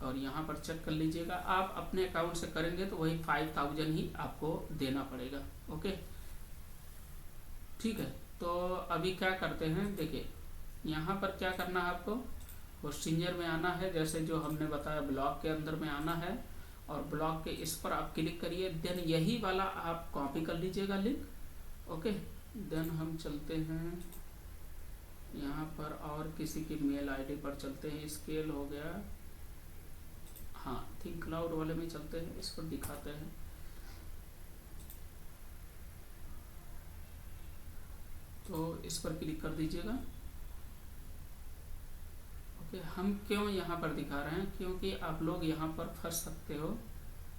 और यहाँ पर चेक कर लीजिएगा, आप अपने अकाउंट से करेंगे तो वही 5000 ही आपको देना पड़ेगा। ओके, ठीक है, तो अभी क्या करते हैं, देखिए यहाँ पर क्या करना है, आपको होस्टिंजर में आना है, जैसे जो हमने बताया ब्लॉग के अंदर में आना है, और ब्लॉग के इस पर आप क्लिक करिए, देन यही वाला आप कॉपी कर लीजिएगा लिंक। ओके, देन हम चलते हैं यहाँ पर और किसी की मेल आईडी पर चलते हैं, स्केल हो गया, हाँ थिंक क्लाउड वाले में चलते हैं, इस पर दिखाते हैं। तो इस पर क्लिक कर दीजिएगा। ओके, हम क्यों यहाँ पर दिखा रहे हैं, क्योंकि आप लोग यहाँ पर फंस सकते हो,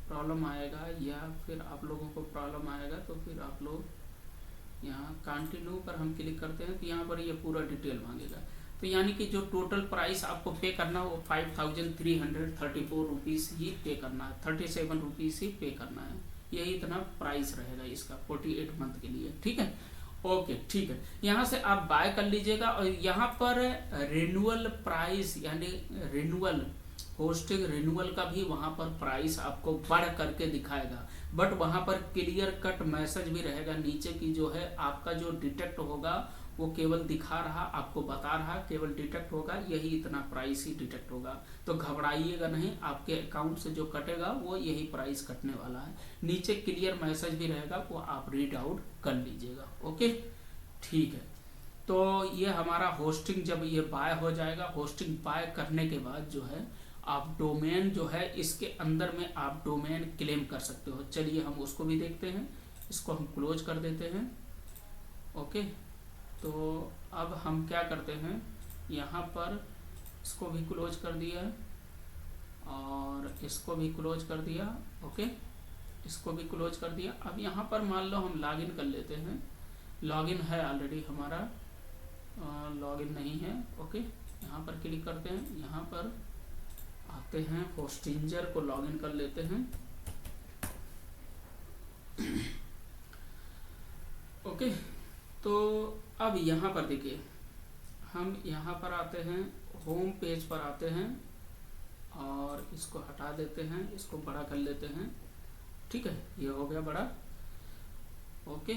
प्रॉब्लम आएगा, या फिर आप लोगों को प्रॉब्लम आएगा, तो फिर आप लोग यहाँ कंटिन्यू पर हम क्लिक करते हैं तो यहाँ पर ये पूरा डिटेल मांगेगा। तो यानी कि जो टोटल प्राइस आपको पे करना है वो 5334 रुपीज़ ही पे करना है, 37 रुपीज़ ही पे करना है, यही इतना प्राइस रहेगा इसका 48 मंथ के लिए। ठीक है, ओके ठीक है। यहाँ से आप बाय कर लीजिएगा और यहाँ पर रिन्यूअल प्राइस यानी रिन्यूअल होस्टिंग रिन्यूअल का भी वहाँ पर प्राइस आपको बढ़ करके दिखाएगा, बट वहाँ पर क्लियर कट मैसेज भी रहेगा नीचे की जो है आपका जो डिटेक्ट होगा वो केवल दिखा रहा, आपको बता रहा केवल डिटेक्ट होगा, यही इतना प्राइस ही डिटेक्ट होगा। तो घबराइएगा नहीं, आपके अकाउंट से जो कटेगा वो यही प्राइस कटने वाला है। नीचे क्लियर मैसेज भी रहेगा, वो आप रीड आउट कर लीजिएगा। ओके ठीक है। तो ये हमारा होस्टिंग जब ये बाय हो जाएगा, होस्टिंग बाय करने के बाद जो है आप डोमेन जो है इसके अंदर में आप डोमेन क्लेम कर सकते हो। चलिए हम उसको भी देखते हैं, इसको हम क्लोज कर देते हैं। ओके, तो अब हम क्या करते हैं, यहाँ पर इसको भी क्लोज कर दिया और इसको भी क्लोज कर दिया। ओके, इसको भी क्लोज कर दिया। अब यहाँ पर मान लो हम लॉगिन कर लेते हैं, लॉगिन है ऑलरेडी हमारा, लॉगिन नहीं है। ओके, यहाँ पर क्लिक करते हैं, यहाँ पर आते हैं, होस्टिंजर को लॉगिन कर लेते हैं। ओके, तो अब यहाँ पर देखिए, हम यहाँ पर आते हैं, होम पेज पर आते हैं और इसको हटा देते हैं, इसको बड़ा कर लेते हैं। ठीक है, ये हो गया बड़ा। ओके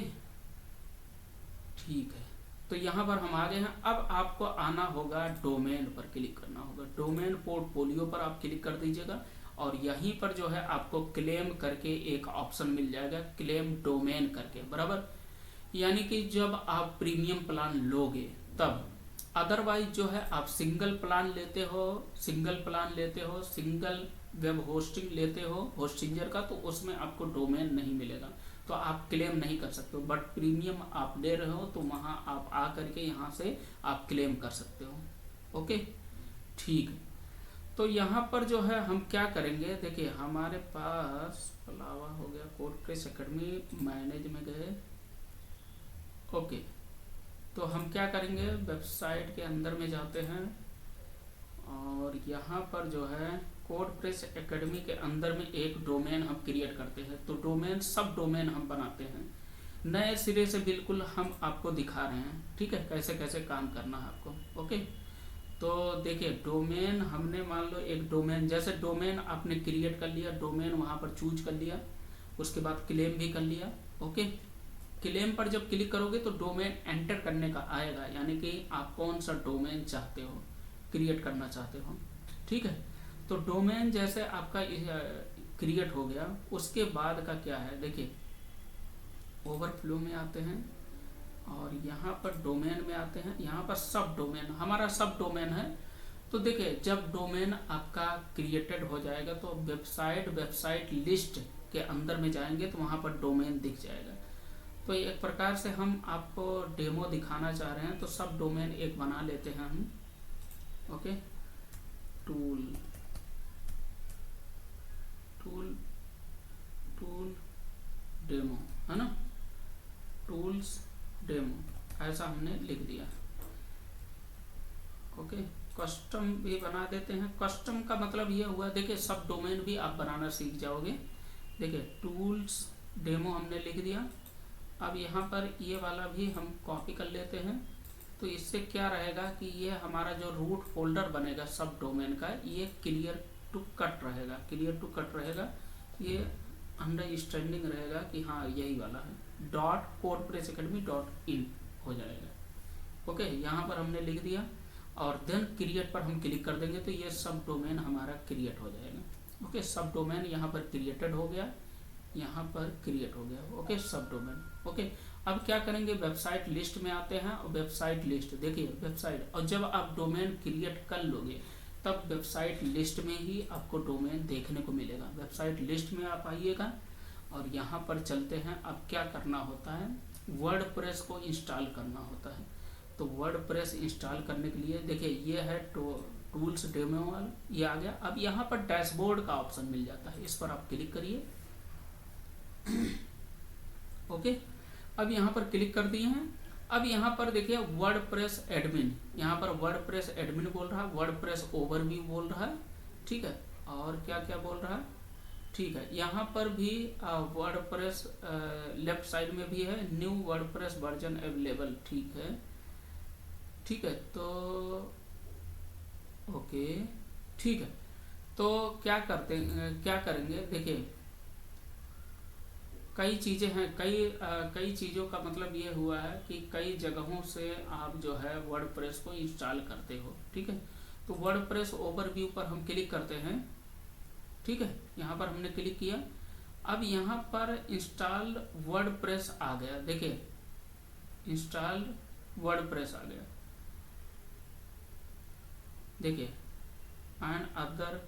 ठीक है, तो यहाँ पर हम आ गए हैं। अब आपको आना होगा डोमेन पर क्लिक करना होगा, डोमेन पोर्टफोलियो पर आप क्लिक कर दीजिएगा और यहीं पर जो है आपको क्लेम करके एक ऑप्शन मिल जाएगा, क्लेम डोमेन करके, बराबर। यानी कि जब आप प्रीमियम प्लान लोगे तब, अदरवाइज जो है आप सिंगल प्लान लेते हो, सिंगल वेब होस्टिंग लेते हो होस्टिंजर का, तो उसमें आपको डोमेन नहीं मिलेगा, तो आप क्लेम नहीं कर सकते हो। बट प्रीमियम आप ले रहे हो तो वहाँ आप आ करके यहाँ से आप क्लेम कर सकते हो। ओके ठीक है, तो यहाँ पर जो है हम क्या करेंगे, देखिए हमारे पास अलावा हो गया कोडप्रेस एकेडमी, मैनेज में गए। ओके, तो हम क्या करेंगे, वेबसाइट के अंदर में जाते हैं और यहाँ पर जो है कोडप्रेस एकेडमी के अंदर में एक डोमेन हम क्रिएट करते हैं। तो डोमेन सब डोमेन हम बनाते हैं नए सिरे से, बिल्कुल हम आपको दिखा रहे हैं। ठीक है, कैसे कैसे काम करना है आपको। ओके, तो देखिए डोमेन हमने मान लो एक डोमेन, जैसे डोमेन आपने क्रिएट कर लिया, डोमेन वहाँ पर चूज कर लिया, उसके बाद क्लेम भी कर लिया। ओके, क्लेम पर जब क्लिक करोगे तो डोमेन एंटर करने का आएगा, यानी कि आप कौन सा डोमेन चाहते हो, क्रिएट करना चाहते हो। ठीक है, तो डोमेन जैसे आपका क्रिएट हो गया, उसके बाद का क्या है, देखिए ओवरफ्लो में आते हैं और यहाँ पर डोमेन में आते हैं, यहाँ पर सब डोमेन, हमारा सब डोमेन है। तो देखिए जब डोमेन आपका क्रिएटेड हो जाएगा तो वेबसाइट लिस्ट के अंदर में जाएंगे तो वहाँ पर डोमेन दिख जाएगा। तो एक प्रकार से हम आपको डेमो दिखाना चाह रहे हैं, तो सब डोमेन एक बना लेते हैं हम। ओके, टूल डेमो है ना, टूल्स डेमो ऐसा हमने लिख दिया। ओके, कस्टम भी बना देते हैं। कस्टम का मतलब ये हुआ, देखिए सब डोमेन भी आप बनाना सीख जाओगे। देखिए टूल्स डेमो हमने लिख दिया। अब यहाँ पर ये वाला भी हम कॉपी कर लेते हैं, तो इससे क्या रहेगा कि ये हमारा जो रूट फोल्डर बनेगा सब डोमेन का, ये क्लियर टू कट रहेगा, ये अंडरस्टैंडिंग रहेगा कि हाँ यही वाला है, .codepressacademy.in हो जाएगा। ओके, यहाँ पर हमने लिख दिया और देन क्रिएट पर हम क्लिक कर देंगे तो ये सब डोमेन हमारा क्रिएट हो जाएगा। ओके, सब डोमेन यहाँ पर क्रिएटेड हो गया, यहाँ पर क्रिएट हो गया। ओके, सब डोमेन। ओके, अब क्या करेंगे, वेबसाइट लिस्ट में आते हैं और वेबसाइट लिस्ट, देखिए वेबसाइट, और जब आप डोमेन क्रिएट कर लोगे तब वेबसाइट लिस्ट में ही आपको डोमेन देखने को मिलेगा। वेबसाइट लिस्ट में आप आइएगा और यहाँ पर चलते हैं। अब क्या करना होता है, वर्डप्रेस को इंस्टॉल करना होता है। तो वर्डप्रेस इंस्टॉल करने के लिए देखिए ये है टूल्स डेमो वाला, ये आ गया। अब यहाँ पर डैशबोर्ड का ऑप्शन मिल जाता है, इस पर आप क्लिक करिए। ओके, अब यहाँ पर क्लिक कर दिए हैं। अब यहाँ पर देखिए वर्डप्रेस एडमिन, यहाँ पर वर्डप्रेस एडमिन बोल रहा है, वर्डप्रेस ओवरव्यू बोल रहा है, ठीक है। और क्या क्या बोल रहा है, ठीक है। यहाँ पर भी वर्डप्रेस लेफ्ट साइड में भी है, न्यू वर्डप्रेस वर्जन अवेलेबल, ठीक है, ठीक है। तो ओके, ठीक है। तो क्या करेंगे, देखिए कई चीज़ें हैं, कई चीज़ों का मतलब ये हुआ है कि कई जगहों से आप जो है वर्डप्रेस को इंस्टॉल करते हो, ठीक है। तो वर्डप्रेस ओवरव्यू पर हम क्लिक करते हैं, ठीक है। यहाँ पर हमने क्लिक किया। अब यहाँ पर इंस्टॉल वर्डप्रेस आ गया, देखिए इंस्टॉल वर्डप्रेस आ गया, देखिए एंड अदर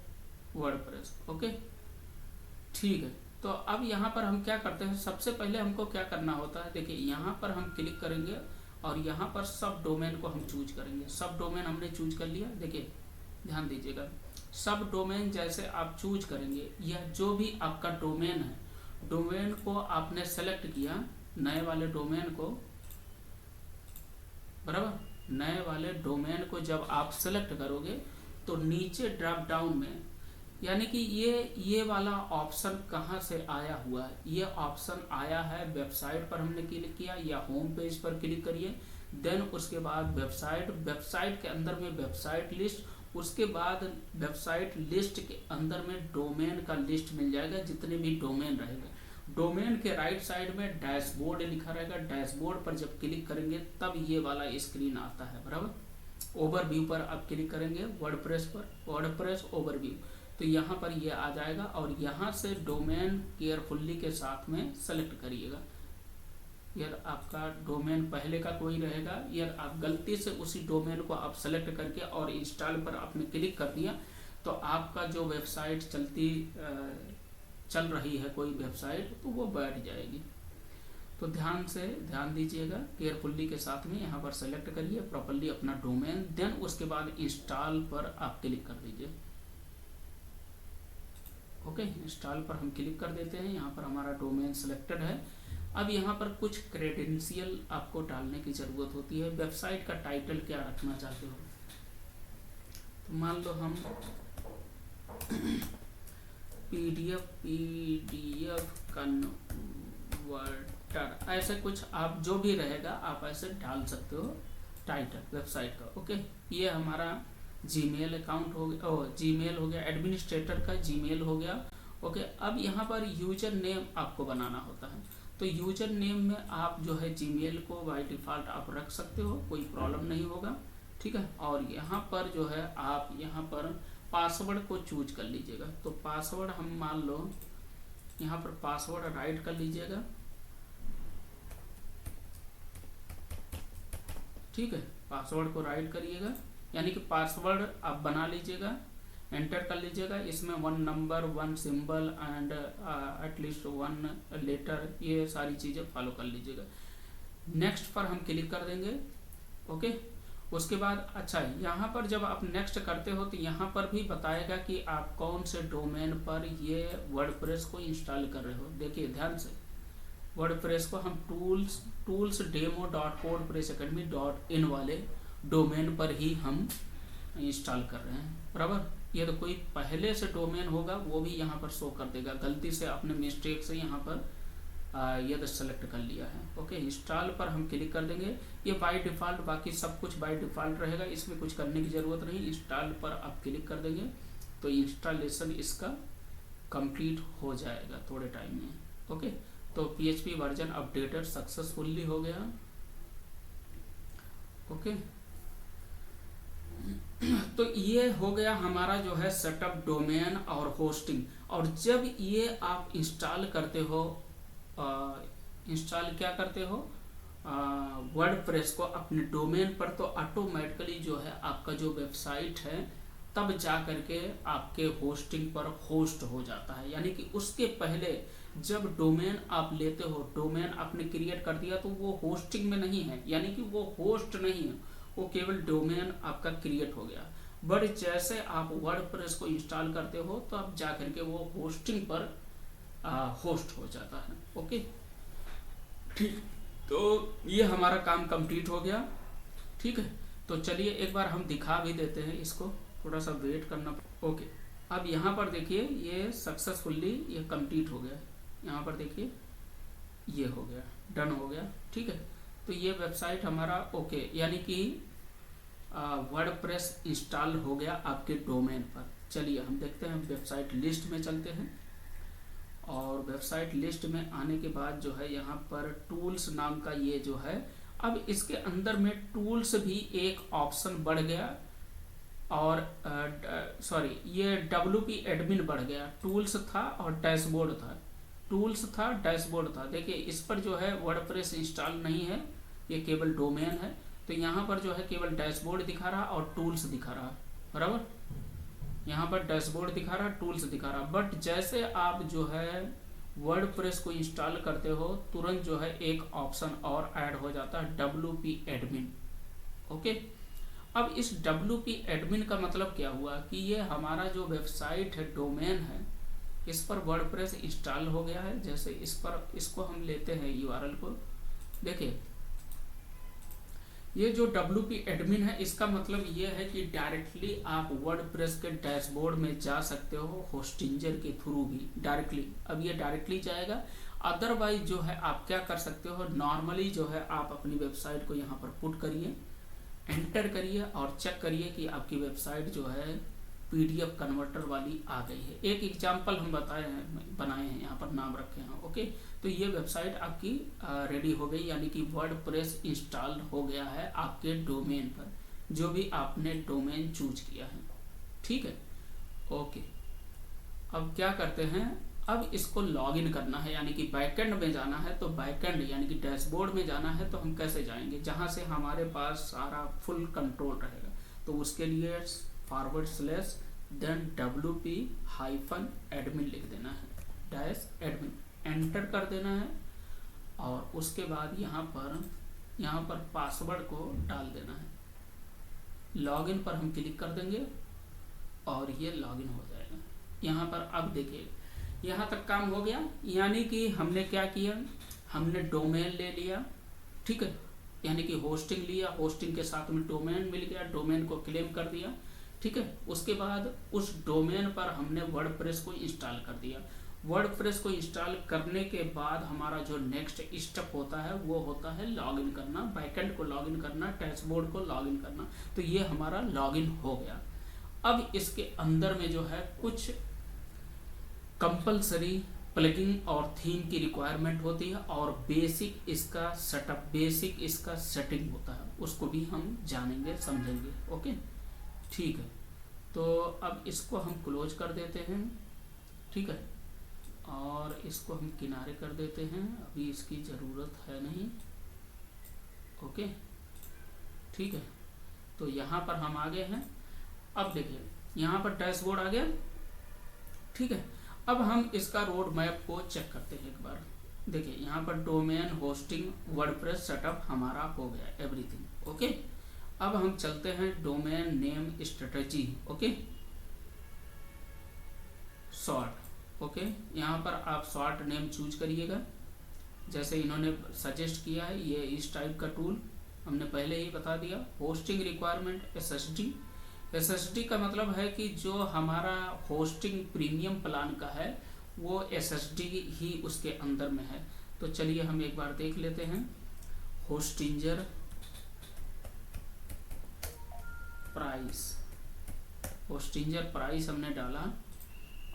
वर्डप्रेस, ओके, ठीक है। तो अब यहाँ पर हम क्या करते हैं, सबसे पहले हमको क्या करना होता है, देखिए यहाँ पर हम क्लिक करेंगे और यहाँ पर सब डोमेन को हम चूज करेंगे। सब डोमेन हमने चूज कर लिया, देखिए ध्यान दीजिएगा। सब डोमेन जैसे आप चूज करेंगे, यह जो भी आपका डोमेन है, डोमेन को आपने सेलेक्ट किया, नए वाले डोमेन को, बराबर, नए वाले डोमेन को जब आप सेलेक्ट करोगे तो नीचे ड्रॉप डाउन में, यानी कि ये वाला ऑप्शन कहाँ से आया हुआ है, ये ऑप्शन आया है वेबसाइट पर हमने क्लिक किया या होम पेज पर क्लिक करिए, देन उसके बाद वेबसाइट के अंदर में वेबसाइट लिस्ट, उसके बाद वेबसाइट लिस्ट के अंदर में डोमेन का लिस्ट मिल जाएगा, जितने भी डोमेन रहेगा। डोमेन के राइट साइड में डैशबोर्ड लिखा रहेगा, डैशबोर्ड पर जब क्लिक करेंगे तब ये वाला स्क्रीन आता है, बराबर। ओवरव्यू पर आप क्लिक करेंगे, वर्डप्रेस पर, वर्डप्रेस ओवरव्यू, तो यहाँ पर ये आ जाएगा और यहाँ से डोमेन केयरफुल्ली के साथ में सेलेक्ट करिएगा। यदि आपका डोमेन पहले का कोई रहेगा, यदि आप गलती से उसी डोमेन को आप सेलेक्ट करके और इंस्टॉल पर आपने क्लिक कर दिया तो आपका जो वेबसाइट चल रही है कोई वेबसाइट, तो वो बैठ जाएगी। तो ध्यान दीजिएगा, केयरफुल्ली के साथ में यहाँ पर सेलेक्ट करिए प्रॉपर्ली अपना डोमेन, देन उसके बाद इंस्टॉल पर आप क्लिक कर दीजिए। ओके, इंस्टॉल पर हम क्लिक कर देते हैं, यहाँ पर हमारा डोमेन सिलेक्टेड है। अब यहाँ पर कुछ क्रेडेंशियल आपको डालने की ज़रूरत होती है। वेबसाइट का टाइटल क्या रखना चाहते हो, तो मान लो हम पीडीएफ कन्वर्टर, ऐसे कुछ आप जो भी रहेगा आप ऐसे डाल सकते हो टाइटल वेबसाइट का। ओके, ये हमारा जीमेल अकाउंट हो गया, जीमेल हो गया, एडमिनिस्ट्रेटर का जीमेल हो गया। ओके, अब यहाँ पर यूजर नेम आपको बनाना होता है। तो यूजर नेम में आप जो है जीमेल को बाय डिफ़ॉल्ट आप रख सकते हो, कोई प्रॉब्लम नहीं होगा, ठीक है। और यहाँ पर जो है आप यहाँ पर पासवर्ड को चूज कर लीजिएगा। तो पासवर्ड हम मान लो यहाँ पर पासवर्ड राइट कर लीजिएगा, ठीक है। पासवर्ड को राइट करिएगा, यानी कि पासवर्ड आप बना लीजिएगा, एंटर कर लीजिएगा। इसमें 1 number, 1 symbol and at least 1 letter, ये सारी चीज़ें फॉलो कर लीजिएगा। नेक्स्ट पर हम क्लिक कर देंगे। ओके, उसके बाद अच्छा, यहाँ पर जब आप नेक्स्ट करते हो तो यहाँ पर भी बताएगा कि आप कौन से डोमेन पर ये वर्डप्रेस को इंस्टॉल कर रहे हो। देखिए ध्यान से, वर्डप्रेस को हम टूल्स demo.wordpressacademy.in वाले डोमेन पर ही हम इंस्टॉल कर रहे हैं, बराबर। ये तो कोई पहले से डोमेन होगा वो भी यहाँ पर शो कर देगा, गलती से आपने मिस्टेक से यहाँ पर ये तो सेलेक्ट कर लिया है। ओके, इंस्टॉल पर हम क्लिक कर देंगे। ये बाय डिफ़ॉल्ट, बाकी सब कुछ बाय डिफ़ॉल्ट रहेगा, इसमें कुछ करने की ज़रूरत नहीं। इंस्टॉल पर आप क्लिक कर देंगे तो इंस्टॉलेशन इसका कंप्लीट हो जाएगा थोड़े टाइम में। ओके, तो PHP वर्जन अपडेटेड सक्सेसफुली हो गया। ओके, तो ये हो गया हमारा जो है सेटअप, डोमेन और होस्टिंग। और जब ये आप इंस्टॉल करते हो, इंस्टॉल क्या करते हो वर्डप्रेस को अपने डोमेन पर, तो ऑटोमेटिकली जो है आपका जो वेबसाइट है तब जा करके आपके होस्टिंग पर होस्ट हो जाता है। यानी कि उसके पहले जब डोमेन आप लेते हो, डोमेन आपने क्रिएट कर दिया तो वो होस्टिंग में नहीं है, यानी कि वो होस्ट नहीं है, वो केवल डोमेन आपका क्रिएट हो गया। बट जैसे आप वर्डप्रेस को इंस्टॉल करते हो तो अब जा करके वो होस्टिंग पर होस्ट हो जाता है। ओके, ठीक, तो ये हमारा काम कंप्लीट हो गया। ठीक है, तो चलिए एक बार हम दिखा भी देते हैं इसको, थोड़ा सा वेट करना। ओके, अब यहाँ पर देखिए ये सक्सेसफुली ये कंप्लीट हो गया। यहाँ पर देखिए ये हो गया, डन हो गया। ठीक है, तो ये वेबसाइट हमारा ओके, यानी कि वर्डप्रेस इंस्टॉल हो गया आपके डोमेन पर। चलिए हम देखते हैं, वेबसाइट लिस्ट में चलते हैं और वेबसाइट लिस्ट में आने के बाद जो है यहाँ पर टूल्स नाम का ये जो है, अब इसके अंदर में टूल्स भी एक ऑप्शन बढ़ गया और सॉरी ये WP एडमिन बढ़ गया। टूल्स था और डैशबोर्ड था, टूल्स था डैशबोर्ड था। देखिए इस पर जो है वर्डप्रेस इंस्टॉल नहीं है, ये केवल डोमेन है, तो यहाँ पर जो है केवल डैशबोर्ड दिखा रहा और टूल्स दिखा रहा, बराबर। यहाँ पर डैशबोर्ड दिखा रहा, टूल्स दिखा रहा। बट जैसे आप जो है वर्डप्रेस को इंस्टॉल करते हो तुरंत जो है एक ऑप्शन और ऐड हो जाता है, WP एडमिन। ओके, अब इस WP एडमिन का मतलब क्या हुआ कि ये हमारा जो वेबसाइट है, डोमेन है, इस पर वर्डप्रेस इंस्टॉल हो गया है। जैसे इस पर इसको हम लेते हैं URL को, देखिए ये जो WP एडमिन है इसका मतलब ये है कि डायरेक्टली आप वर्डप्रेस के डैशबोर्ड में जा सकते हो होस्टिंजर के थ्रू भी डायरेक्टली। अब ये डायरेक्टली जाएगा, अदरवाइज जो है आप क्या कर सकते हो, नॉर्मली जो है आप अपनी वेबसाइट को यहाँ पर पुट करिए, एंटर करिए और चेक करिए कि आपकी वेबसाइट जो है PDF कन्वर्टर वाली आ गई है। एक एग्जांपल हम बनाए हैं, यहाँ पर नाम रखे हैं। ओके, तो ये वेबसाइट आपकी रेडी हो गई, यानी कि वर्डप्रेस इंस्टॉल हो गया है आपके डोमेन पर, जो भी आपने डोमेन चूज किया है। ठीक है, ओके, अब क्या करते हैं, अब इसको लॉगिन करना है, यानी कि बैकएंड में जाना है। तो बैकएंड यानी कि डैशबोर्ड में जाना है, तो हम कैसे जाएंगे, जहां से हमारे पास सारा फुल कंट्रोल रहेगा। तो उसके लिए / देन WP-एडमिन लिख देना है, -एडमिन एंटर कर देना है और उसके बाद यहाँ पर पासवर्ड को डाल देना है। लॉगिन पर हम क्लिक कर देंगे और ये लॉगिन हो जाएगा। यहाँ पर अब देखिए यहाँ तक काम हो गया, यानी कि हमने क्या किया, हमने डोमेन ले लिया। ठीक है, यानी कि होस्टिंग लिया, होस्टिंग के साथ में डोमेन मिल गया, डोमेन को क्लेम कर दिया। ठीक है, उसके बाद उस डोमेन पर हमने वर्डप्रेस को इंस्टॉल कर दिया। वर्डप्रेस को इंस्टॉल करने के बाद हमारा जो नेक्स्ट स्टेप होता है वो होता है लॉगिन करना, बैकएंड को लॉगिन करना, डैशबोर्ड को लॉगिन करना। तो ये हमारा लॉगिन हो गया। अब इसके अंदर में जो है कुछ कंपलसरी प्लगइन और थीम की रिक्वायरमेंट होती है और बेसिक इसका सेटअप, बेसिक इसका सेटिंग होता है, उसको भी हम जानेंगे समझेंगे। ओके, ठीक है, तो अब इसको हम क्लोज कर देते हैं। ठीक है, और इसको हम किनारे कर देते हैं, अभी इसकी ज़रूरत है नहीं। ओके, ठीक है, तो यहाँ पर हम आ गए हैं। अब देखिए यहाँ पर डैशबोर्ड आ गया। ठीक है, अब हम इसका रोड मैप को चेक करते हैं एक बार। देखिए यहाँ पर डोमेन, होस्टिंग, वर्डप्रेस सेटअप हमारा हो गया, एवरीथिंग। ओके, अब हम चलते हैं domain name strategy. Okay, short. Okay, यहाँ पर आप शॉर्ट नेम चूज करिएगा, जैसे इन्होंने सजेस्ट किया है। ये इस टाइप का टूल हमने पहले ही बता दिया। होस्टिंग रिक्वायरमेंट SSD का मतलब है कि जो हमारा होस्टिंग प्रीमियम प्लान का है वो SSD ही उसके अंदर में है। तो चलिए हम एक बार देख लेते हैं। होस्टिंजर प्राइस हमने डाला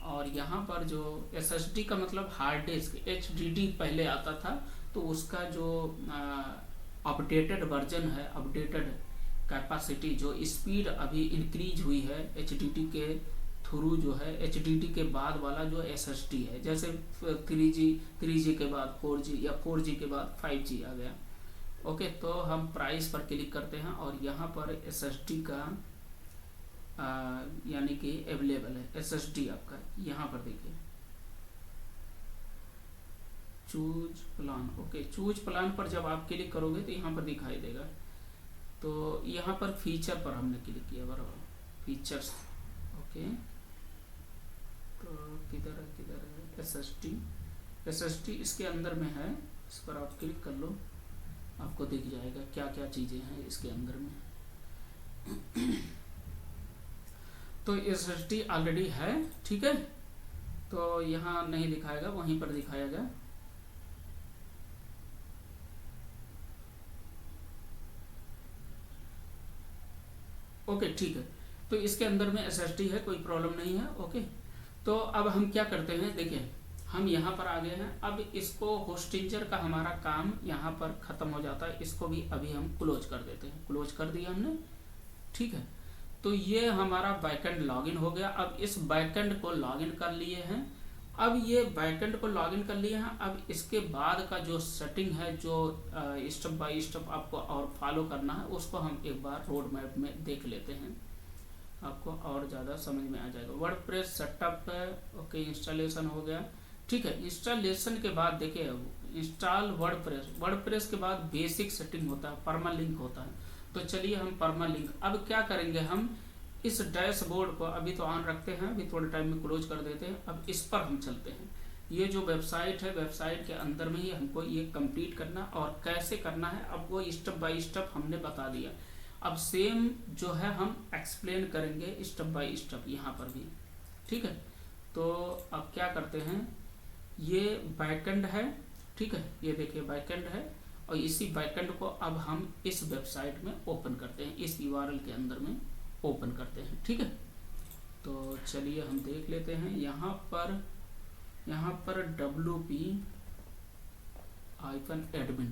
और यहाँ पर जो SSD का मतलब हार्ड डिस्क, HDD पहले आता था, तो उसका जो अपडेटेड वर्जन है, अपडेटेड कैपेसिटी, जो स्पीड अभी इंक्रीज हुई है HDD के थ्रू, जो है HDD के बाद वाला जो SSD है, जैसे 3G के बाद 4G या 4G के बाद 5G आ गया। ओके, तो हम प्राइस पर क्लिक करते हैं और यहाँ पर SSD का यानी कि अवेलेबल है। SSD आपका यहाँ पर देखिए, choose plan. Okay, choose plan पर जब आप क्लिक करोगे तो यहाँ पर दिखाई देगा। तो यहाँ पर फीचर पर हमने क्लिक किया, बराबर, फीचर्स। ओके, तो किधर है SSD इसके अंदर में है, इस पर आप क्लिक कर लो, आपको दिख जाएगा क्या क्या चीज़ें हैं इसके अंदर में। तो SSD ऑलरेडी है, ठीक है, तो यहाँ नहीं दिखाएगा, वहीं पर दिखाएगा। ओके, ठीक है, तो इसके अंदर में SSD है, कोई प्रॉब्लम नहीं है। ओके, तो अब हम क्या करते हैं, देखिए हम यहाँ पर आ गए हैं। अब इसको होस्टिंजर का हमारा काम यहाँ पर ख़त्म हो जाता है, इसको भी अभी हम क्लोज कर देते हैं। क्लोज कर दिया हमने, ठीक है। तो ये हमारा बैकएंड लॉगिन हो गया। अब इस बैकएंड को लॉगिन कर लिए हैं। अब ये बैकएंड को लॉगिन कर लिए हैं। अब इसके बाद का जो सेटिंग है, जो स्टेप बाय स्टेप आपको और फॉलो करना है, उसको हम एक बार रोड मैप में देख लेते हैं, आपको और ज़्यादा समझ में आ जाएगा। वर्डप्रेस सेटअप है, ओके, इंस्टॉलेशन हो गया, ठीक है। इंस्टॉलेशन के बाद देखिए, इंस्टॉल वर्डप्रेस के बाद बेसिक सेटिंग होता है, परमालिंक होता है। तो चलिए हम परमालिंक अब क्या करेंगे, हम इस डैशबोर्ड को अभी तो ऑन रखते हैं, अभी थोड़े टाइम में क्लोज कर देते हैं। अब इस पर हम चलते हैं। ये जो वेबसाइट है, वेबसाइट के अंदर में ही हमको ये कंप्लीट करना, और कैसे करना है अब वो स्टेप बाय स्टेप हमने बता दिया। अब सेम जो है हम एक्सप्लेन करेंगे स्टेप बाय स्टेप यहाँ पर भी, ठीक है। तो अब क्या करते हैं, ये बैकएंड है, ठीक है, ये देखिए बैकएंड है, और इसी बैकएंड को अब हम इस वेबसाइट में ओपन करते हैं, इस URL के अंदर में ओपन करते हैं, ठीक है। तो चलिए हम देख लेते हैं। यहाँ पर wp-admin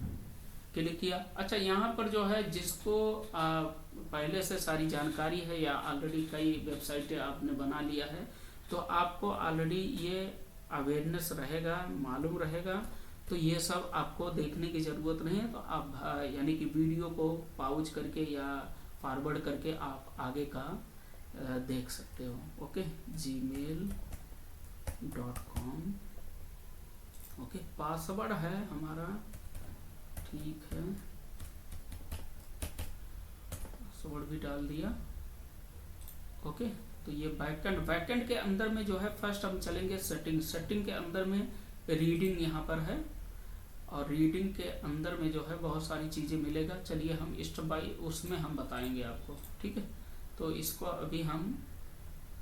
क्लिक किया। अच्छा, यहाँ पर जो है जिसको पहले से सारी जानकारी है या ऑलरेडी कई वेबसाइटें आपने बना लिया है, तो आपको ऑलरेडी ये अवेयरनेस रहेगा, मालूम रहेगा। तो ये सब आपको देखने की ज़रूरत नहीं है। तो आप यानी कि वीडियो को पॉज करके या फॉरवर्ड करके आप आगे का देख सकते हो। ओके, gmail.com, ओके, पासवर्ड है हमारा, ठीक है, पासवर्ड भी डाल दिया। ओके, तो ये बैकएंड के अंदर में जो है, फर्स्ट हम चलेंगे सेटिंग के अंदर में रीडिंग यहाँ पर है, और रीडिंग के अंदर में जो है बहुत सारी चीज़ें मिलेगा। चलिए हम स्टेप बाय उसमें हम बताएंगे आपको, ठीक है। तो इसको अभी हम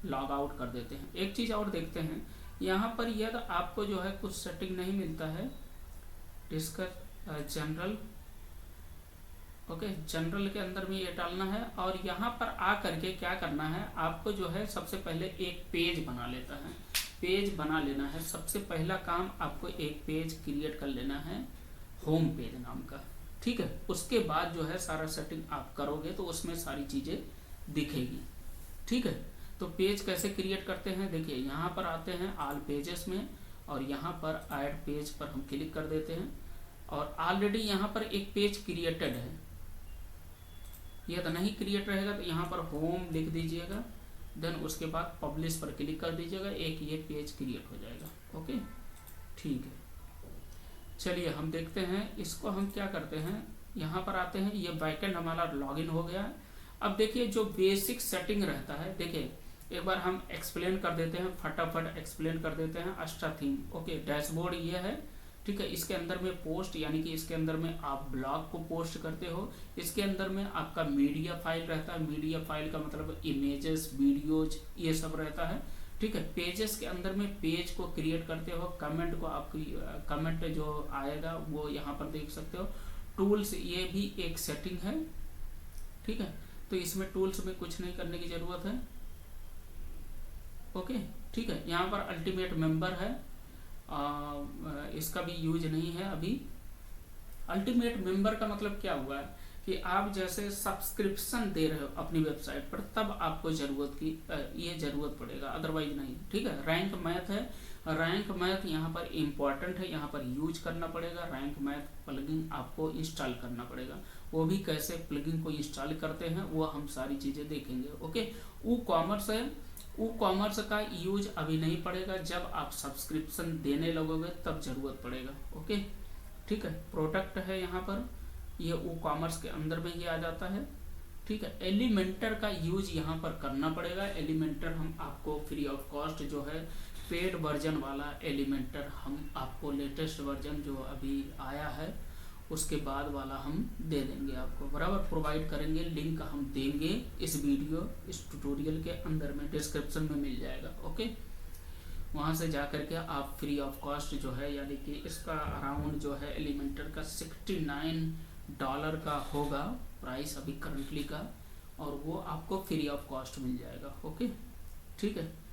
लॉग आउट कर देते हैं। एक चीज़ और देखते हैं, यहाँ पर यदि आपको जो है कुछ सेटिंग नहीं मिलता है, डिस्कस जनरल, ओके, जनरल के अंदर में ये डालना है। और यहाँ पर आ करके क्या करना है, आपको जो है सबसे पहले एक पेज बना लेना है। सबसे पहला काम आपको एक पेज क्रिएट कर लेना है, होम पेज नाम का, ठीक है। उसके बाद जो है सारा सेटिंग आप करोगे तो उसमें सारी चीज़ें दिखेगी, ठीक है। तो पेज कैसे क्रिएट करते हैं, देखिए यहाँ पर आते हैं ऑल पेजेस में, और यहाँ पर ऐड पेज पर हम क्लिक कर देते हैं, और ऑलरेडी यहाँ पर एक पेज क्रिएटेड है। यह तो नहीं क्रिएट रहेगा तो यहाँ पर होम लिख दीजिएगा, देन उसके बाद पब्लिश पर क्लिक कर दीजिएगा, एक ये पेज क्रिएट हो जाएगा। ओके, ठीक है। चलिए हम देखते हैं इसको, हम क्या करते हैं, यहाँ पर आते हैं, ये बैकएंड हमारा लॉगिन हो गया। अब देखिए जो बेसिक सेटिंग रहता है, देखिए एक बार हम एक्सप्लेन कर देते हैं, फटाफट एक्सप्लेन कर देते हैं। अस्टा थीम, ओके, डैशबोर्ड ये है, ठीक है। इसके अंदर में पोस्ट, यानी कि इसके अंदर में आप ब्लॉग को पोस्ट करते हो। इसके अंदर में आपका मीडिया फाइल रहता है, मीडिया फाइल का मतलब इमेजेस, वीडियोज, ये सब रहता है, ठीक है। पेजेस के अंदर में पेज को क्रिएट करते हो, कमेंट को आपकी कमेंट जो आएगा वो यहाँ पर देख सकते हो। टूल्स, ये भी एक सेटिंग है, ठीक है। तो इसमें टूल्स में कुछ नहीं करने की ज़रूरत है, ओके, ठीक है। यहाँ पर अल्टीमेट मेंबर है, इसका भी यूज नहीं है अभी। अल्टीमेट मेंबर का मतलब क्या हुआ है कि आप जैसे सब्सक्रिप्शन दे रहे हो अपनी वेबसाइट पर, तब आपको ये ज़रूरत पड़ेगा, अदरवाइज नहीं, ठीक है। रैंक मैथ है, रैंक मैथ यहाँ पर इम्पॉर्टेंट है, यहाँ पर यूज करना पड़ेगा। रैंक मैथ प्लगइन आपको इंस्टॉल करना पड़ेगा, वो भी कैसे प्लगइन को इंस्टॉल करते हैं वो हम सारी चीज़ें देखेंगे। ओके, कॉमर्स है, कॉमर्स का यूज अभी नहीं पड़ेगा, जब आप सब्सक्रिप्शन देने लगोगे तब जरूरत पड़ेगा। ओके, ठीक है। प्रोडक्ट है यहाँ पर, ये कॉमर्स के अंदर में ही आ जाता है। ठीक है, एलिमेंटर का यूज यहाँ पर करना पड़ेगा। एलिमेंटर हम आपको फ्री ऑफ कॉस्ट जो है पेड वर्जन वाला एलिमेंटर हम आपको लेटेस्ट वर्जन जो अभी आया है उसके बाद वाला हम दे देंगे आपको, बराबर प्रोवाइड करेंगे। लिंक हम देंगे इस वीडियो इस ट्यूटोरियल के अंदर में, डिस्क्रिप्शन में मिल जाएगा। ओके, वहाँ से जा करके आप फ्री ऑफ कॉस्ट जो है, यानी कि इसका अराउंड जो है एलिमेंटर का $69 का होगा प्राइस अभी करंटली का, और वो आपको फ्री ऑफ कॉस्ट मिल जाएगा। ओके, ठीक है।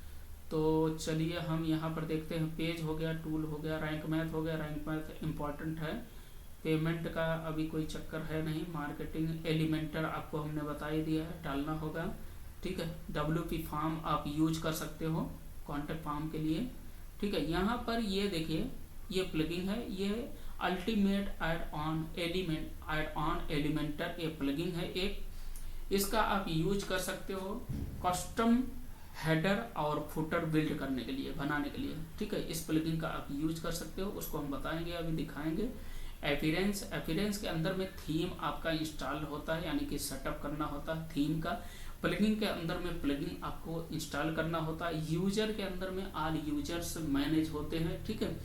तो चलिए हम यहाँ पर देखते हैं, पेज हो गया, टूल हो गया, रैंक मैथ हो गया। रैंक मैथ इम्पॉर्टेंट है, पेमेंट का अभी कोई चक्कर है नहीं। मार्केटिंग एलिमेंटर आपको हमने बता ही दिया है, डालना होगा। ठीक है, WP फॉर्म आप यूज कर सकते हो कॉन्टेक्ट फॉर्म के लिए। ठीक है, यहाँ पर ये देखिए, ये प्लगइन है, ये अल्टीमेट ऐड ऑन एलिमेंटर ये प्लगइन है एक, इसका आप यूज कर सकते हो कस्टम हेडर और फुटर बिल्ड करने के लिए, बनाने के लिए। ठीक है, इस प्लगइन का आप यूज कर सकते हो, उसको हम बताएंगे, अभी दिखाएंगे। एपिरेंस के अंदर में थीम आपका इंस्टॉल होता है, यानी कि सेटअप करना होता है थीम का। प्लगइन के अंदर में प्लगइन आपको इंस्टॉल करना होता है। यूजर के अंदर में ऑल यूजर्स मैनेज होते हैं। ठीक है,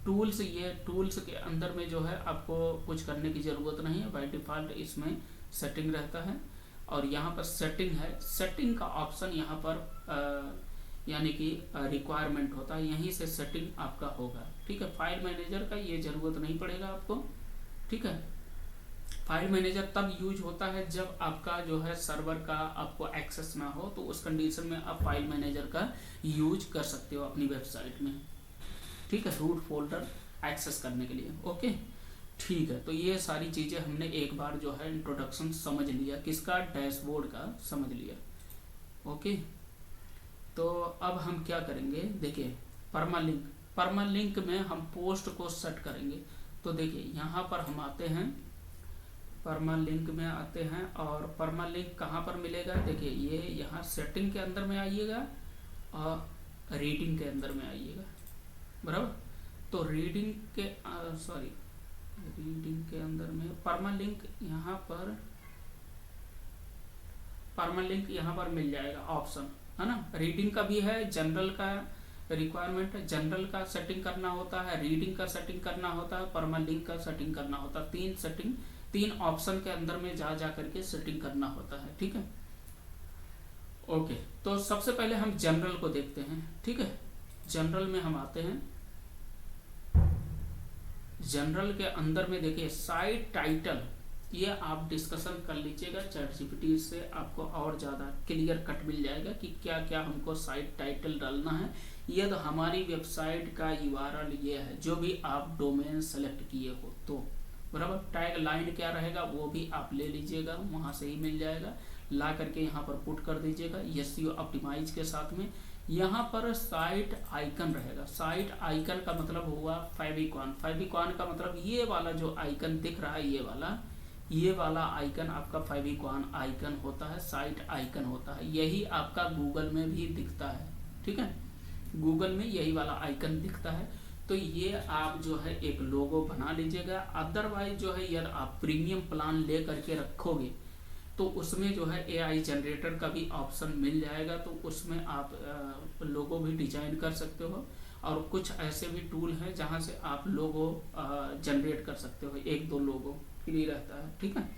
टूल्स, ये टूल्स के अंदर में जो है आपको कुछ करने की ज़रूरत नहीं है, बाय डिफ़ॉल्ट इसमें सेटिंग रहता है। और यहाँ पर सेटिंग है, सेटिंग का ऑप्शन यहाँ पर यानी कि रिक्वायरमेंट होता है, यहीं से सेटिंग आपका होगा। ठीक है, फाइल मैनेजर का ये ज़रूरत नहीं पड़ेगा आपको। ठीक है, फाइल मैनेजर तब यूज होता है जब आपका जो है सर्वर का आपको एक्सेस ना हो, तो उस कंडीशन में आप फाइल मैनेजर का यूज कर सकते हो अपनी वेबसाइट में। ठीक है, रूट फोल्डर एक्सेस करने के लिए। ओके, ठीक है। तो ये सारी चीज़ें हमने एक बार जो है इंट्रोडक्शन समझ लिया, किसका, डैशबोर्ड का समझ लिया। ओके, तो अब हम क्या करेंगे, देखिए परमालिंक में हम पोस्ट को सेट करेंगे। तो देखिए यहाँ पर हम आते हैं, परमालिंक में आते हैं, और परमालिंक कहाँ पर मिलेगा, देखिए ये यहाँ सेटिंग के अंदर में आइएगा और रीडिंग के अंदर में आइएगा, बराबर। तो रीडिंग के अंदर में परमालिंक यहाँ पर मिल जाएगा ऑप्शन, है ना। रीडिंग का भी है, जनरल का रिक्वायरमेंट है, जनरल का सेटिंग करना होता है, रीडिंग का सेटिंग करना होता है, परमालिंक का सेटिंग करना होता है। तीन ऑप्शन के अंदर में जा करके सेटिंग करना होता है। ठीक है, ओके। तो सबसे पहले हम जनरल को देखते हैं। ठीक है, जनरल में हम आते हैं। जनरल के अंदर में देखिए साइट टाइटल, ये आप डिस्कशन कर लीजिएगा ChatGPT से, आपको और ज़्यादा क्लियर कट मिल जाएगा कि क्या क्या हमको साइट टाइटल डालना है। ये तो हमारी वेबसाइट का URL ये है, जो भी आप डोमेन सेलेक्ट किए हो तो, बराबर। टैग लाइन क्या रहेगा वो भी आप ले लीजिएगा, वहाँ से ही मिल जाएगा, ला करके यहाँ पर पुट कर दीजिएगा SEO ऑप्टिमाइज के साथ में। यहाँ पर साइट आइकन रहेगा, साइट आइकन का मतलब हुआ फेविकॉन का मतलब ये वाला जो आइकन दिख रहा है, ये वाला आइकन आपका फेविकॉन आइकन होता है, साइट आइकन होता है। यही आपका गूगल में भी दिखता है। ठीक है, गूगल में यही वाला आइकन दिखता है। तो ये आप जो है एक लोगो बना लीजिएगा। अदरवाइज जो है यार आप प्रीमियम प्लान ले करके रखोगे तो उसमें जो है AI जनरेटर का भी ऑप्शन मिल जाएगा, तो उसमें आप लोगो भी डिजाइन कर सकते हो। और कुछ ऐसे भी टूल हैं जहां से आप लोगो जनरेट कर सकते हो, 1-2 लोगो फ्री रहता है। ठीक है,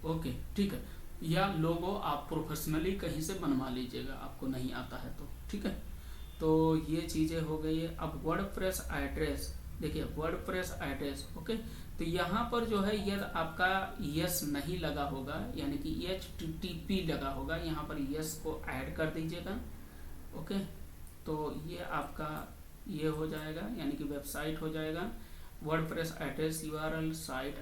ओके, ठीक है। या लोगो आप प्रोफेशनली कहीं से बनवा लीजिएगा, आपको नहीं आता है तो। ठीक है, तो ये चीज़ें हो गई है। अब वर्डप्रेस एड्रेस, देखिए वर्डप्रेस एड्रेस। ओके, तो यहाँ पर जो है यदि आपका यस नहीं लगा होगा, यानी कि HTTP लगा होगा, यहाँ पर यस को ऐड कर दीजिएगा। ओके, तो ये आपका ये हो जाएगा, यानी कि वेबसाइट हो जाएगा। WordPress address URL, site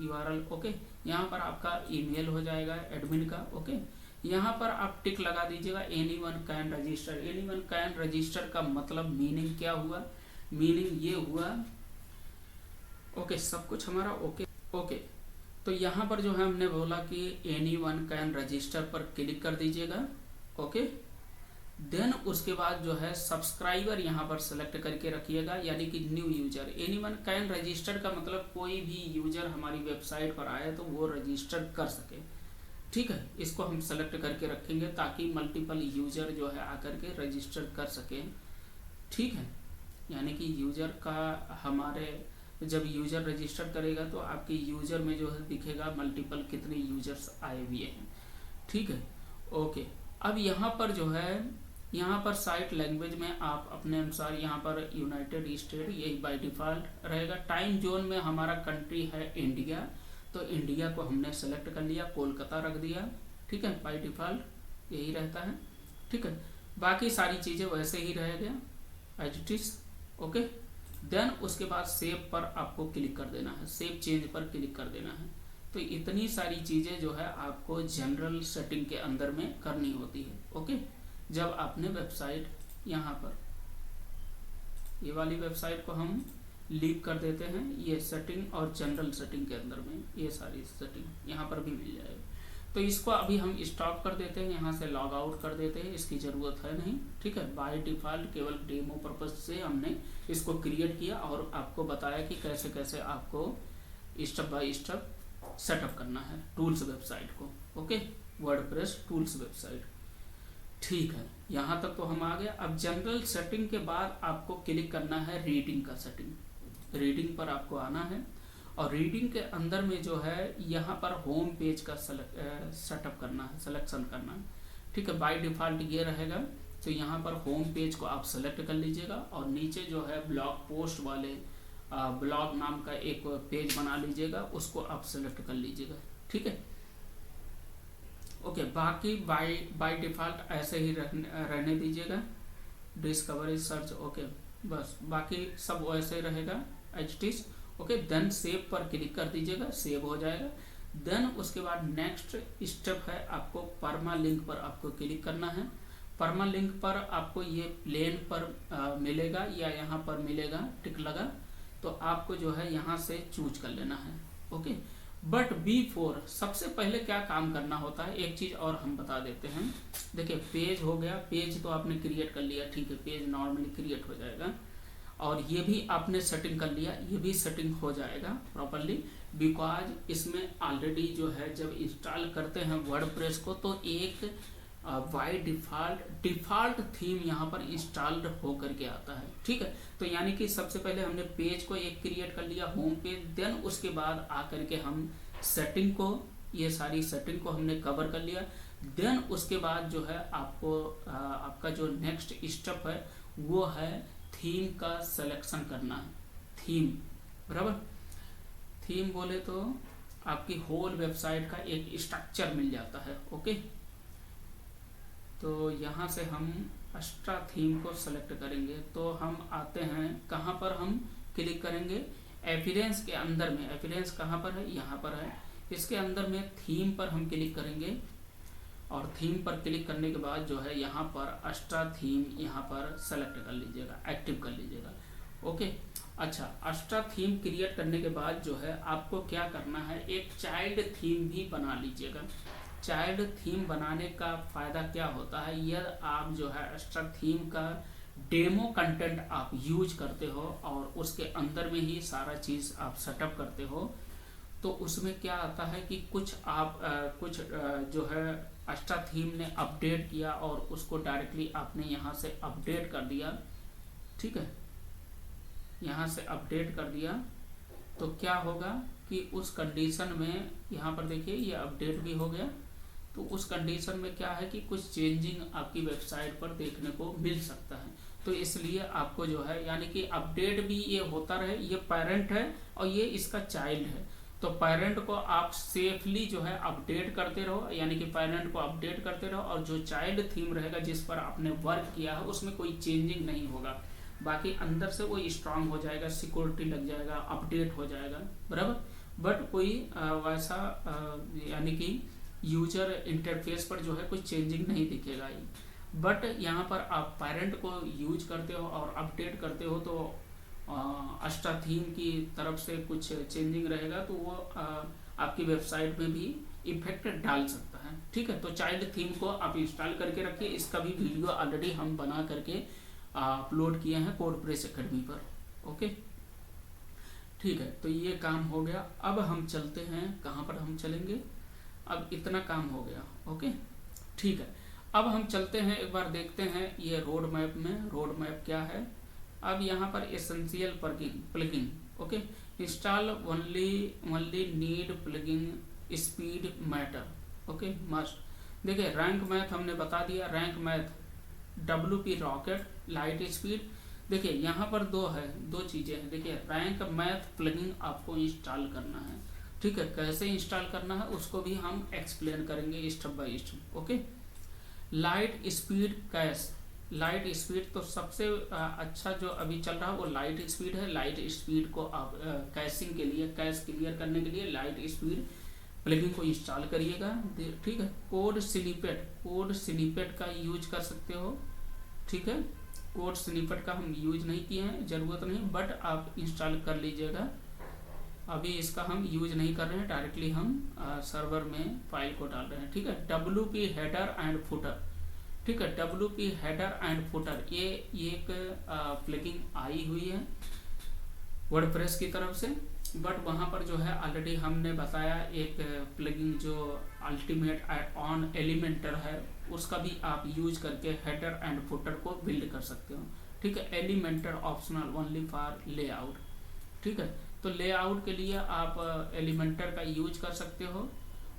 URL। Okay, यहाँ पर आपका ईमेल हो जाएगा एडमिन का। ओके, यहाँ पर आप टिक लगा दीजिएगा anyone can register। anyone can register का मतलब मीनिंग क्या हुआ, मीनिंग ये हुआ। ओके, सब कुछ हमारा ओके। ओके, तो यहाँ पर जो है हमने बोला कि एनीवन कैन रजिस्टर पर क्लिक कर दीजिएगा। ओके, देन उसके बाद जो है सब्सक्राइबर यहाँ पर सेलेक्ट करके रखिएगा, यानी कि new user. Anyone can register का मतलब कोई भी यूजर हमारी वेबसाइट पर आए तो वो रजिस्टर कर सके। ठीक है, इसको हम सेलेक्ट करके रखेंगे ताकि मल्टीपल यूजर जो है आकर के रजिस्टर कर सके। ठीक है, यानी कि यूजर का हमारे जब यूजर रजिस्टर करेगा तो आपके यूजर में जो है दिखेगा मल्टीपल कितने यूजर्स आए हुए हैं। ठीक है, ओके। अब यहाँ पर जो है यहाँ पर साइट लैंग्वेज में आप अपने अनुसार यहाँ पर यूनाइटेड स्टेट यही बाय डिफ़ॉल्ट रहेगा। टाइम जोन में हमारा कंट्री है इंडिया, तो इंडिया को हमने सेलेक्ट कर लिया, कोलकाता रख दिया। ठीक है, बाय डिफ़ॉल्ट यही रहता है। ठीक है, बाकी सारी चीज़ें वैसे ही रहेगा as it is. Okay, then उसके बाद सेव पर आपको क्लिक कर देना है, सेव चेंज पर क्लिक कर देना है। तो इतनी सारी चीज़ें जो है आपको जनरल सेटिंग के अंदर में करनी होती है। ओके, जब आपने वेबसाइट यहाँ पर ये वाली वेबसाइट को हम लीव कर देते हैं, ये सेटिंग और जनरल सेटिंग के अंदर में ये सारी सेटिंग यहाँ पर भी मिल जाएगी। तो इसको अभी हम स्टॉप कर देते हैं, यहाँ से लॉग आउट कर देते हैं, इसकी ज़रूरत है नहीं। ठीक है, बाय डिफ़ॉल्ट केवल डेमो पर्पज से हमने इसको क्रिएट किया और आपको बताया कि कैसे कैसे आपको स्टेप बाय स्टेप सेटअप करना है टूल्स वेबसाइट को। Okay, WordPress tools website. ठीक है, यहाँ तक तो हम आ गए। अब जनरल सेटिंग के बाद आपको क्लिक करना है रीडिंग का सेटिंग। रीडिंग पर आपको आना है और रीडिंग के अंदर में जो है यहाँ पर होम पेज का सेटअप करना है, सिलेक्शन करना है। ठीक है, बाय डिफ़ॉल्ट ये रहेगा। तो यहाँ पर होम पेज को आप सेलेक्ट कर लीजिएगा और नीचे जो है ब्लॉग पोस्ट वाले ब्लॉग नाम का एक पेज बना लीजिएगा, उसको आप सेलेक्ट कर लीजिएगा। ठीक है, ओके। बाकी बाय डिफ़ॉल्ट ऐसे ही रहने दीजिएगा, डिस्कवरी सर्च। ओके, बस बाकी सब वैसे रहेगा as it is. Okay, then save पर क्लिक कर दीजिएगा, सेव हो जाएगा। देन उसके बाद नेक्स्ट स्टेप है आपको परमा लिंक पर आपको क्लिक करना है। परमा लिंक पर आपको ये प्लेन पर मिलेगा या यहाँ पर मिलेगा टिक लगा, तो आपको जो है यहाँ से चूज कर लेना है। ओके, बट बिफोर सबसे पहले क्या काम करना होता है, एक चीज़ और हम बता देते हैं। देखिए, पेज हो गया, पेज तो आपने क्रिएट कर लिया। ठीक है, पेज नॉर्मली क्रिएट हो जाएगा और ये भी आपने सेटिंग कर लिया, ये भी सेटिंग हो जाएगा प्रॉपरली, बिकॉज इसमें ऑलरेडी जो है जब इंस्टॉल करते हैं वर्डप्रेस को तो एक बाय डिफ़ॉल्ट थीम यहाँ पर इंस्टॉल्ड हो करके आता है। ठीक है, तो यानी कि सबसे पहले हमने पेज को एक क्रिएट कर लिया, होम पेज। देन उसके बाद आकर के हम सेटिंग को, ये सारी सेटिंग को हमने कवर कर लिया। देन उसके बाद जो है आपको आपका जो नेक्स्ट स्टेप है वो है थीम का सिलेक्शन करना है। थीम बराबर, थीम बोले तो आपकी होल वेबसाइट का एक स्ट्रक्चर मिल जाता है। ओके, तो यहाँ से हम एक्स्ट्रा थीम को सेलेक्ट करेंगे। तो हम आते हैं कहाँ पर, हम क्लिक करेंगे एफिरेंस के अंदर में। एफिरेंस कहाँ पर है, यहाँ पर है। इसके अंदर में थीम पर हम क्लिक करेंगे और थीम पर क्लिक करने के बाद जो है यहाँ पर एक्स्ट्रा थीम यहाँ पर सेलेक्ट कर लीजिएगा, एक्टिव कर लीजिएगा। ओके, अच्छा, एक्स्ट्रा थीम क्रिएट करने के बाद जो है आपको क्या करना है, एक चाइल्ड थीम भी बना लीजिएगा। चाइल्ड थीम बनाने का फ़ायदा क्या होता है, यह आप जो है एक्स्ट्रा थीम का डेमो कंटेंट आप यूज करते हो और उसके अंदर में ही सारा चीज़ आप सेटअप करते हो, तो उसमें क्या आता है कि कुछ आप जो है एक्स्ट्रा थीम ने अपडेट किया और उसको डायरेक्टली आपने यहाँ से अपडेट कर दिया। ठीक है, यहाँ से अपडेट कर दिया तो क्या होगा कि उस कंडीशन में यहाँ पर देखिए ये अपडेट भी हो गया। तो उस कंडीशन में क्या है कि कुछ चेंजिंग आपकी वेबसाइट पर देखने को मिल सकता है। तो इसलिए आपको जो है यानी कि अपडेट भी ये होता रहे। ये पेरेंट है और ये इसका चाइल्ड है, तो पेरेंट को आप सेफली जो है अपडेट करते रहो, यानी कि पेरेंट को अपडेट करते रहो और जो चाइल्ड थीम रहेगा जिस पर आपने वर्क किया है उसमें कोई चेंजिंग नहीं होगा। बाकी अंदर से वो स्ट्रांग हो जाएगा, सिक्योरिटी लग जाएगा, अपडेट हो जाएगा बराबर। बट कोई वैसा यानी कि यूजर इंटरफेस पर जो है कोई चेंजिंग नहीं दिखेगा। बट यहाँ पर आप पेरेंट को यूज करते हो और अपडेट करते हो तो अस्टा थीम की तरफ से कुछ चेंजिंग रहेगा तो वो आपकी वेबसाइट में भी इफेक्ट डाल सकता है। ठीक है, तो चाइल्ड थीम को आप इंस्टॉल करके रखिए। इसका भी वीडियो ऑलरेडी हम बना करके अपलोड किए हैं कोडप्रेस एकेडमी पर। ओके, ठीक है, तो ये काम हो गया। अब हम चलते हैं, कहाँ पर हम चलेंगे, अब इतना काम हो गया। ओके, ठीक है, अब हम चलते हैं, एक बार देखते हैं ये रोड मैप में। रोड मैप क्या है, अब यहाँ पर essential plugin. Okay, install only need plugin speed matter. Okay, must. देखिए रैंक मैथ हमने बता दिया, rank math WP rocket light speed. देखिए यहाँ पर दो चीज़ें हैं। देखिए रैंक मैथ प्लगइन आपको इंस्टॉल करना है। ठीक है, कैसे इंस्टॉल करना है उसको भी हम एक्सप्लेन करेंगे step by step. Okay, light speed cash. Light speed तो सबसे अच्छा जो अभी चल रहा है वो लाइट स्पीड है। लाइट स्पीड को आप कैशिंग के लिए, कैश क्लियर करने के लिए लाइट स्पीड प्लगइन को इंस्टॉल करिएगा। ठीक है, कोड स्निपेट का यूज कर सकते हो। ठीक है, कोड स्निपेट का हम यूज नहीं किए हैं, ज़रूरत नहीं, बट आप इंस्टॉल कर लीजिएगा। अभी इसका हम यूज नहीं कर रहे हैं, डायरेक्टली हम सर्वर में फाइल को डाल रहे हैं। ठीक है, WP हेडर एंड फुटर। ठीक है, WP हेडर एंड फुटर ये एक प्लगइन आई हुई है वर्डप्रेस की तरफ से, बट वहाँ पर जो है ऑलरेडी हमने बताया एक प्लगइन जो अल्टीमेट ऑन एलिमेंटर है, उसका भी आप यूज करके हेडर एंड फुटर को बिल्ड कर सकते हो। ठीक है, Elementor optional only for layout. ठीक है, तो लेआउट के लिए आप एलिमेंटर का यूज कर सकते हो,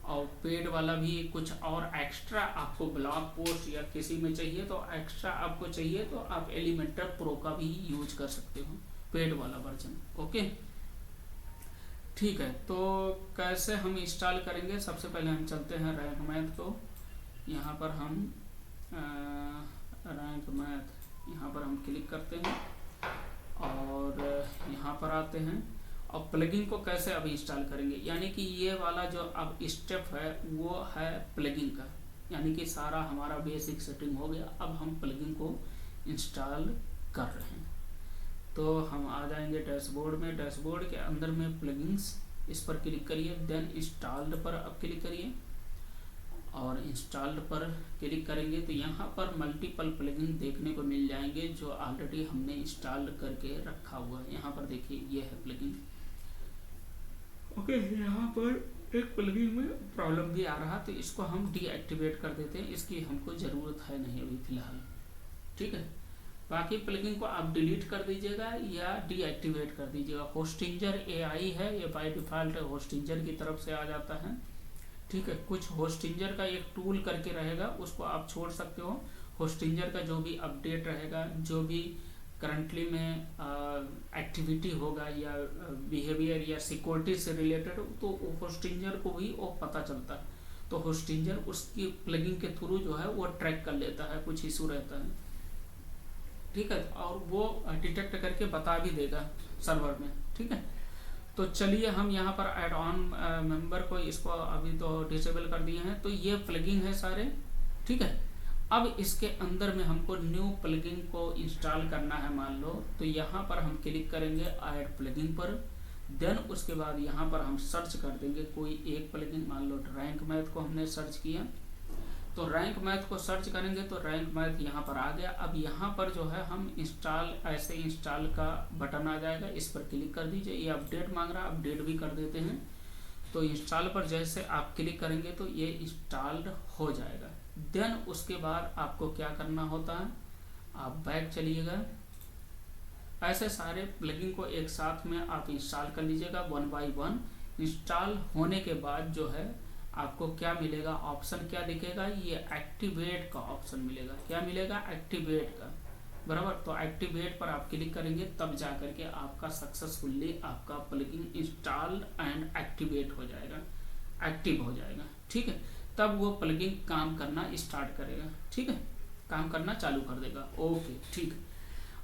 और पेड वाला भी कुछ और एक्स्ट्रा आपको ब्लॉग पोस्ट या किसी में चाहिए तो एक्स्ट्रा आपको चाहिए तो आप एलिमेंटर प्रो का भी यूज कर सकते हो, पेड वाला वर्जन। ओके, ठीक है, तो कैसे हम इंस्टॉल करेंगे, सबसे पहले हम चलते हैं रैंक मैथ को। यहाँ पर हम रैंक मैथ यहाँ पर हम क्लिक करते हैं और यहाँ पर आते हैं और प्लगइन को कैसे अब इंस्टॉल करेंगे, यानी कि ये वाला जो अब स्टेप है वो है प्लगइन का, यानी कि सारा हमारा बेसिक सेटिंग हो गया। अब हम प्लगइन को इंस्टॉल कर रहे हैं, तो हम आ जाएंगे डैशबोर्ड में। डैशबोर्ड के अंदर में प्लगइन्स, इस पर क्लिक करिए, देन इंस्टॉल्ड पर अब क्लिक करिए और इंस्टॉल्ड पर क्लिक करेंगे तो यहाँ पर मल्टीपल प्लगइन देखने को मिल जाएंगे जो ऑलरेडी हमने इंस्टॉल करके रखा हुआ है। यहाँ पर देखिए ये है प्लगइन। ओके, यहाँ पर एक प्लगइन में प्रॉब्लम भी आ रहा तो इसको हम डीएक्टिवेट कर देते हैं, इसकी हमको ज़रूरत है नहीं अभी फिलहाल। ठीक है, बाकी प्लगइन को आप डिलीट कर दीजिएगा या डीएक्टिवेट कर दीजिएगा। होस्टिंजर AI है, ये बाय डिफ़ॉल्ट होस्टिंजर की तरफ से आ जाता है। ठीक है, कुछ होस्टिंजर का एक टूल करके रहेगा, उसको आप छोड़ सकते हो। होस्टिंजर का जो भी अपडेट रहेगा, जो भी करंटली में एक्टिविटी होगा या बिहेवियर या सिक्योरिटी से रिलेटेड, तो होस्टिंजर को भी वो पता चलता है। तो होस्टिंजर उसकी प्लगइन के थ्रू जो है वो ट्रैक कर लेता है, कुछ इशू रहता है। ठीक है, और वो डिटेक्ट करके बता भी देगा सर्वर में। ठीक है, तो चलिए हम यहाँ पर ऐड ऑन मेंबर को, इसको अभी तो डिसेबल कर दिए हैं, तो ये प्लगइन है सारे। ठीक है, अब इसके अंदर में हमको न्यू प्लगइन को इंस्टॉल करना है मान लो, तो यहाँ पर हम क्लिक करेंगे ऐड प्लगइन पर। देन उसके बाद यहाँ पर हम सर्च कर देंगे कोई एक प्लगइन, मान लो रैंक मैथ को हमने सर्च किया, तो रैंक मैथ को सर्च करेंगे तो रैंक मैथ यहाँ पर आ गया। अब यहाँ पर जो है हम इंस्टॉल, ऐसे इंस्टॉल का बटन आ जाएगा, इस पर क्लिक कर दीजिए। ये अपडेट मांग रहा है, अपडेट भी कर देते हैं। तो इंस्टॉल पर जैसे आप क्लिक करेंगे तो ये इंस्टॉल्ड हो जाएगा। देन उसके बाद आपको क्या करना होता है, आप बैक चलिएगा, ऐसे सारे प्लगइन को एक साथ में आप इंस्टॉल कर लीजिएगा 1 बाय 1। इंस्टॉल होने के बाद जो है आपको क्या मिलेगा, ऑप्शन क्या दिखेगा, ये एक्टिवेट का ऑप्शन मिलेगा। क्या मिलेगा, एक्टिवेट का, बराबर। तो एक्टिवेट पर आप क्लिक करेंगे तब जा करके आपका सक्सेसफुली आपका प्लगइन इंस्टॉल्ड एंड एक्टिवेट हो जाएगा, एक्टिव हो जाएगा। ठीक है, तब वो प्लगइन काम करना स्टार्ट करेगा। ठीक है, काम करना चालू कर देगा। ओके, ठीक है।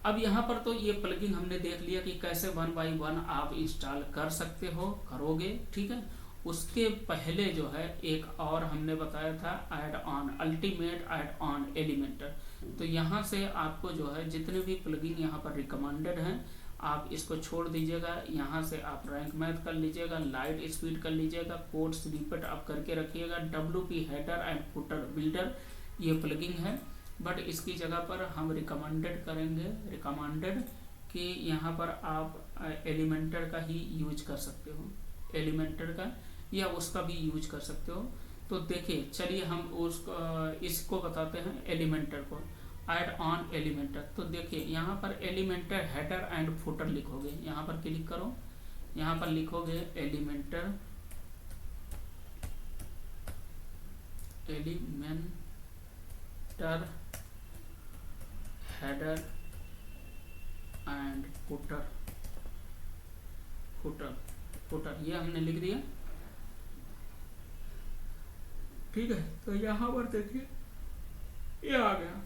अब यहाँ पर तो ये प्लगइन हमने देख लिया कि कैसे 1 बाय 1 आप इंस्टॉल कर सकते हो, करोगे। ठीक है, उसके पहले जो है एक और हमने बताया था add on, ultimate add on Elementor. तो यहाँ से आपको जो है जितने भी प्लगइन यहाँ पर रिकमेंडेड हैं आप इसको छोड़ दीजिएगा, यहाँ से आप रैंक मैथ कर लीजिएगा, लाइट स्पीड कर लीजिएगा, कोड स्निपेट आप करके रखिएगा। WP header and footer builder ये प्लगइन है, बट इसकी जगह पर हम रिकमेंडेड करेंगे, रिकमेंडेड कि यहाँ पर आप एलिमेंटर का ही यूज कर सकते हो, एलिमेंटर का या उसका भी यूज कर सकते हो। तो देखिए चलिए हम इसको बताते हैं एलिमेंटर को, ऐड ऑन एलिमेंटर। तो देखिए यहाँ पर एलिमेंटर हेडर एंड फुटर लिखोगे, यहाँ पर क्लिक करो, यहाँ पर लिखोगे एलिमेंटर हेडर एंड फुटर ये हमने लिख दिया, ठीक है। तो यहाँ पर देखिए ये आ गया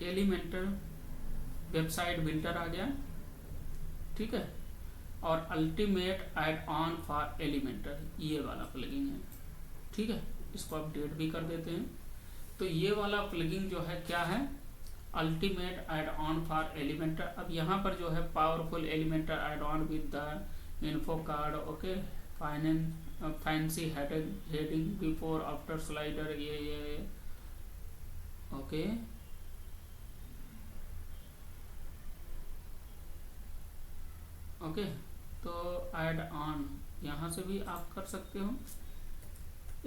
एलिमेंटर वेबसाइट बिल्डर आ गया, ठीक है। और ultimate add on for Elementor ये वाला प्लगइन है, ठीक है। इसको अपडेट भी कर देते हैं। तो ये वाला प्लगइन जो है क्या है, ultimate add on for Elementor. अब यहाँ पर जो है powerful Elementor add on with the info card, okay, fancy heading before after slider, ये ओके। ओके तो ऐड ऑन यहाँ से भी आप कर सकते हो,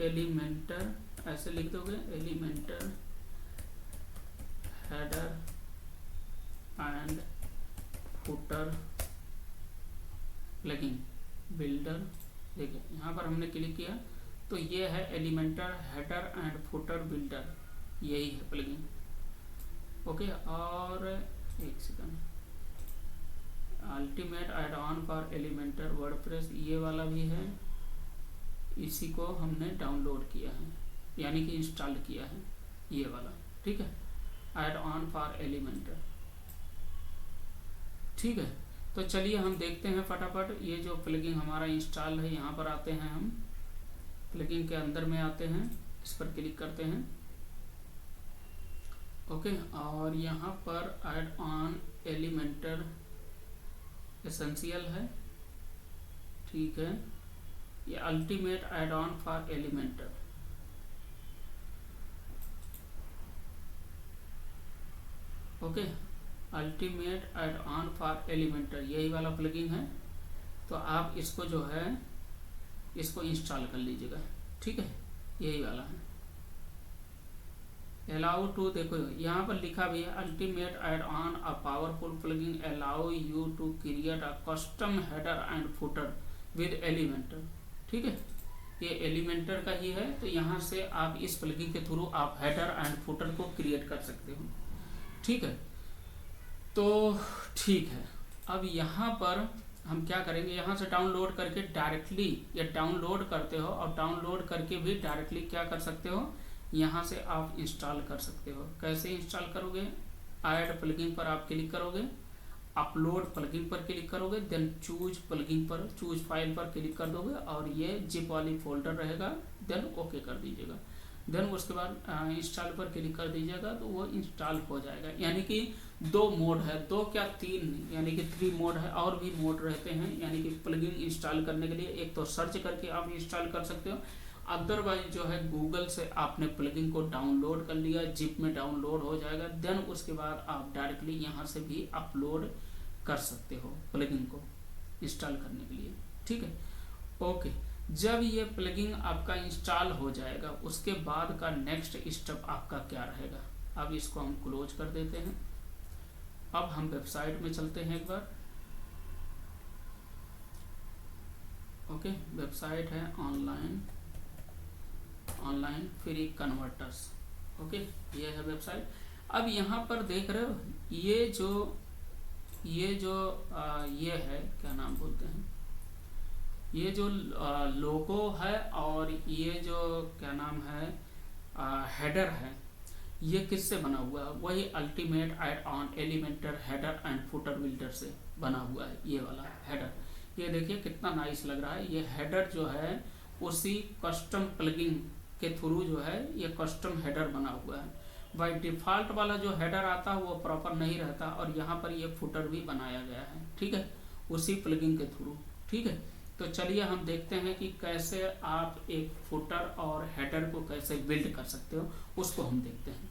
एलिमेंटर ऐसे लिख दोगे, Elementor header and footer plugin builder. देखिए यहाँ पर हमने क्लिक किया तो ये है Elementor header and footer builder, यही है प्लगइन, ओके। और एक second, ultimate add on for Elementor WordPress ये वाला भी है, इसी को हमने डाउनलोड किया है यानी कि इंस्टॉल किया है ये वाला, ठीक है, ऐड ऑन फॉर एलिमेंटर, ठीक है। तो चलिए हम देखते हैं फटाफट ये जो प्लगइन हमारा इंस्टॉल है, यहाँ पर आते हैं हम प्लगइन के अंदर में आते हैं, इस पर क्लिक करते हैं, ओके। और यहाँ पर ऐड ऑन एलिमेंटर एसेंशियल है, ठीक है। ये ultimate add on for Elementor, okay, ultimate add on for Elementor यही वाला प्लगइन है। तो आप इसको जो है इसको इंस्टॉल कर लीजिएगा, ठीक है, यही वाला है। अलाउ टू, देखो यहाँ पर लिखा भी है ultimate add on a powerful plugin allow you to create a custom header and footer with Elementor, ठीक है। ये एलिमेंटर का ही है, तो यहाँ से आप इस प्लगइन के थ्रू आप हेडर एंड फुटर को क्रिएट कर सकते हो, ठीक है। तो ठीक है, अब यहाँ पर हम क्या करेंगे, यहाँ से डाउनलोड करके डायरेक्टली या डाउनलोड करते हो और डाउनलोड करके भी डायरेक्टली क्या कर सकते हो, यहाँ से आप इंस्टॉल कर सकते हो। कैसे इंस्टॉल करोगे, ऐड प्लगइन पर आप क्लिक करोगे, अपलोड प्लगइन पर क्लिक करोगे, देन चूज प्लगइन पर, चूज फाइल पर क्लिक कर दोगे और ये जिप वाली फोल्डर रहेगा, देन ओके कर दीजिएगा। देन उसके बाद इंस्टॉल पर क्लिक कर दीजिएगा तो वो इंस्टॉल हो जाएगा। यानी कि 2 मोड है, 2 क्या 3, यानी कि 3 मोड है, और भी मोड रहते हैं यानी कि प्लगइन इंस्टॉल करने के लिए। एक तो सर्च करके आप इंस्टॉल कर सकते हो, अदरवाइज जो है गूगल से आपने प्लगइन को डाउनलोड कर लिया, जिप में डाउनलोड हो जाएगा, देन उसके बाद आप डायरेक्टली यहाँ से भी अपलोड कर सकते हो प्लगइन को इंस्टॉल करने के लिए, ठीक है, ओके। जब ये प्लगइन आपका इंस्टॉल हो जाएगा उसके बाद का नेक्स्ट स्टेप आपका क्या रहेगा। अब इसको हम क्लोज कर देते हैं। अब हम वेबसाइट में चलते हैं एक बार, ओके। वेबसाइट है ऑनलाइन फ्री कन्वर्टर्स, ओके, ये है वेबसाइट। अब यहाँ पर देख रहे हो ये जो ये है, क्या नाम बोलते हैं, ये जो लोगो है और ये जो क्या नाम है हेडर है, ये किससे बना हुआ है, वही ultimate add on Elementor header and footer builder से बना हुआ है। ये वाला हेडर ये देखिए कितना नाइस लग रहा है। ये हेडर जो है उसी कस्टम प्लगइन के थ्रू जो है ये कस्टम हेडर बना हुआ है। बाय डिफ़ॉल्ट वाला जो हेडर आता है वो प्रॉपर नहीं रहता, और यहाँ पर ये फुटर भी बनाया गया है, ठीक है, उसी प्लगइन के थ्रू, ठीक है। तो चलिए हम देखते हैं कि कैसे आप एक फुटर और हेडर को कैसे बिल्ड कर सकते हो, उसको हम देखते हैं,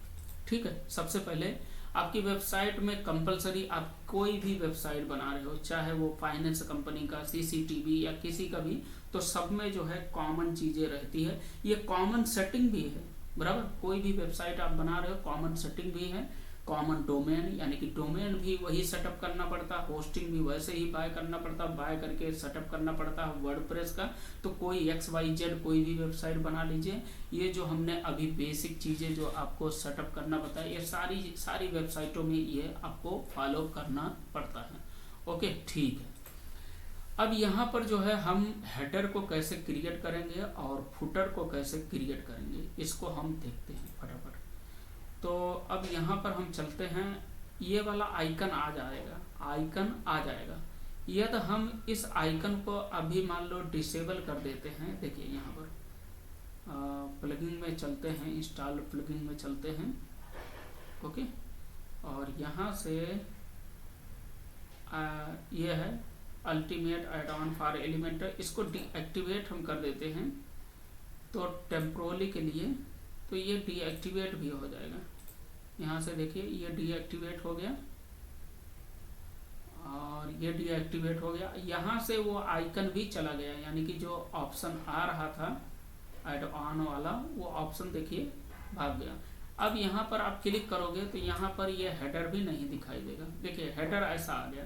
ठीक है। सबसे पहले आपकी वेबसाइट में कंपलसरी आप कोई भी वेबसाइट बना रहे हो, चाहे वो फाइनेंस कंपनी का, सीसीटीवी या किसी का भी, तो सब में जो है कॉमन चीज़ें रहती है, ये कॉमन सेटिंग भी है, बराबर। कोई भी वेबसाइट आप बना रहे हो कॉमन सेटिंग भी है, कॉमन डोमेन, यानी कि डोमेन भी वही सेटअप करना पड़ता है, होस्टिंग भी वैसे ही बाय करना पड़ता है, बाय करके सेटअप करना पड़ता है वर्डप्रेस का। तो कोई XYZ कोई भी वेबसाइट बना लीजिए, ये जो हमने अभी बेसिक चीज़ें जो आपको सेटअप करना बताया, ये सारी वेबसाइटों में ये आपको फॉलो करना पड़ता है, ओके, ठीक है। अब यहाँ पर जो है हम हेडर को कैसे क्रिएट करेंगे और फुटर को कैसे क्रिएट करेंगे, इसको हम देखते हैं फटाफट। तो अब यहाँ पर हम चलते हैं, ये वाला आइकन आ जाएगा, यदि हम इस आइकन को अभी मान लो डिसेबल कर देते हैं, देखिए यहाँ पर प्लगइन में चलते हैं, इंस्टॉल प्लगइन में चलते हैं, ओके, और यहाँ से ये है ultimate add on for Elementor, इसको डीएक्टिवेट हम कर देते हैं, तो टेम्पोरली के लिए, तो ये डीएक्टिवेट भी हो जाएगा। यहाँ से देखिए ये डीएक्टिवेट हो गया और ये डीएक्टिवेट हो गया, यहाँ से वो आइकन भी चला गया, यानी कि जो ऑप्शन आ रहा था ऐड ऑन वाला, वो ऑप्शन देखिए भाग गया। अब यहाँ पर आप क्लिक करोगे तो यहाँ पर ये हेडर भी नहीं दिखाई देगा, देखिए हेडर ऐसा आ गया,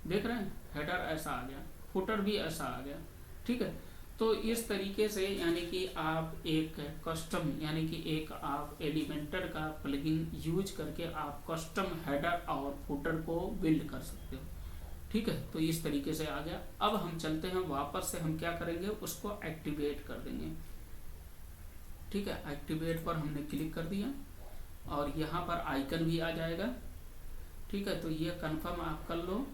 देख रहे हैं, हेडर ऐसा आ गया, फुटर भी ऐसा आ गया, ठीक है। तो इस तरीके से यानी कि आप एक कस्टम, यानी कि एक आप एलिमेंटर का प्लगइन यूज करके आप कस्टम हेडर और फुटर को बिल्ड कर सकते हो, ठीक है। तो इस तरीके से आ गया। अब हम चलते हैं वापस से, हम क्या करेंगे, उसको एक्टिवेट कर देंगे, ठीक है। एक्टिवेट पर हमने क्लिक कर दिया और यहाँ पर आइकन भी आ जाएगा, ठीक है। तो ये कंफर्म आप कर लो,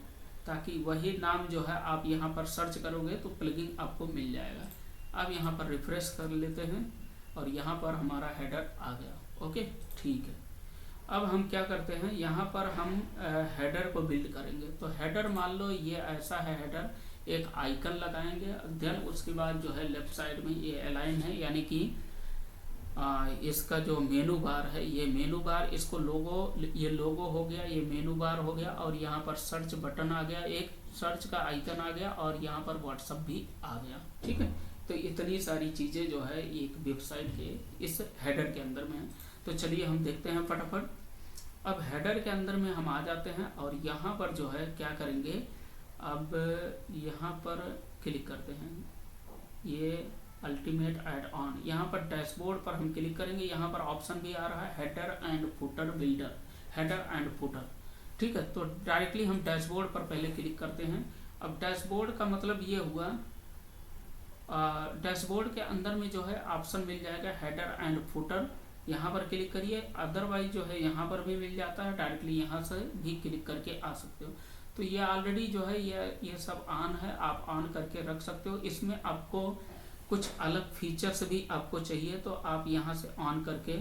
ताकि वही नाम जो है आप यहाँ पर सर्च करोगे तो प्लगइन आपको मिल जाएगा। अब यहाँ पर रिफ्रेश कर लेते हैं और यहाँ पर हमारा हेडर आ गया, ओके, ठीक है। अब हम क्या करते हैं, यहाँ पर हम हेडर को बिल्ड करेंगे। तो हेडर मान लो ये ऐसा है हेडर, एक आइकन लगाएंगे, देन उसके बाद जो है लेफ्ट साइड में ये अलाइन है, यानी कि इसका जो मेनू बार है, ये मेनू बार, इसको लोगो, ये लोगो हो गया, ये मेनू बार हो गया, और यहाँ पर सर्च बटन आ गया, एक सर्च का आइकन आ गया, और यहाँ पर व्हाट्सअप भी आ गया, ठीक है। तो इतनी सारी चीज़ें जो है एक वेबसाइट के इस हेडर के अंदर में है। तो चलिए हम देखते हैं फटाफट। अब हेडर के अंदर में हम आ जाते हैं और यहाँ पर जो है क्या करेंगे, अब यहाँ पर क्लिक करते हैं, ये अल्टीमेट ऐड ऑन, यहाँ पर डैशबोर्ड पर हम क्लिक करेंगे, यहाँ पर ऑप्शन भी आ रहा है header and footer builder, header and footer, ठीक है। तो डायरेक्टली हम डैशबोर्ड पर पहले क्लिक करते हैं। अब डैशबोर्ड का मतलब ये हुआ, डैशबोर्ड के अंदर में जो है ऑप्शन मिल जाएगा हेडर एंड फुटर, यहाँ पर क्लिक करिए, अदरवाइज जो है यहाँ पर भी मिल जाता है, डायरेक्टली यहाँ से भी क्लिक करके आ सकते हो। तो ये ऑलरेडी जो है ये सब ऑन है, आप ऑन करके रख सकते हो। इसमें आपको कुछ अलग फीचर्स भी आपको चाहिए तो आप यहाँ से ऑन करके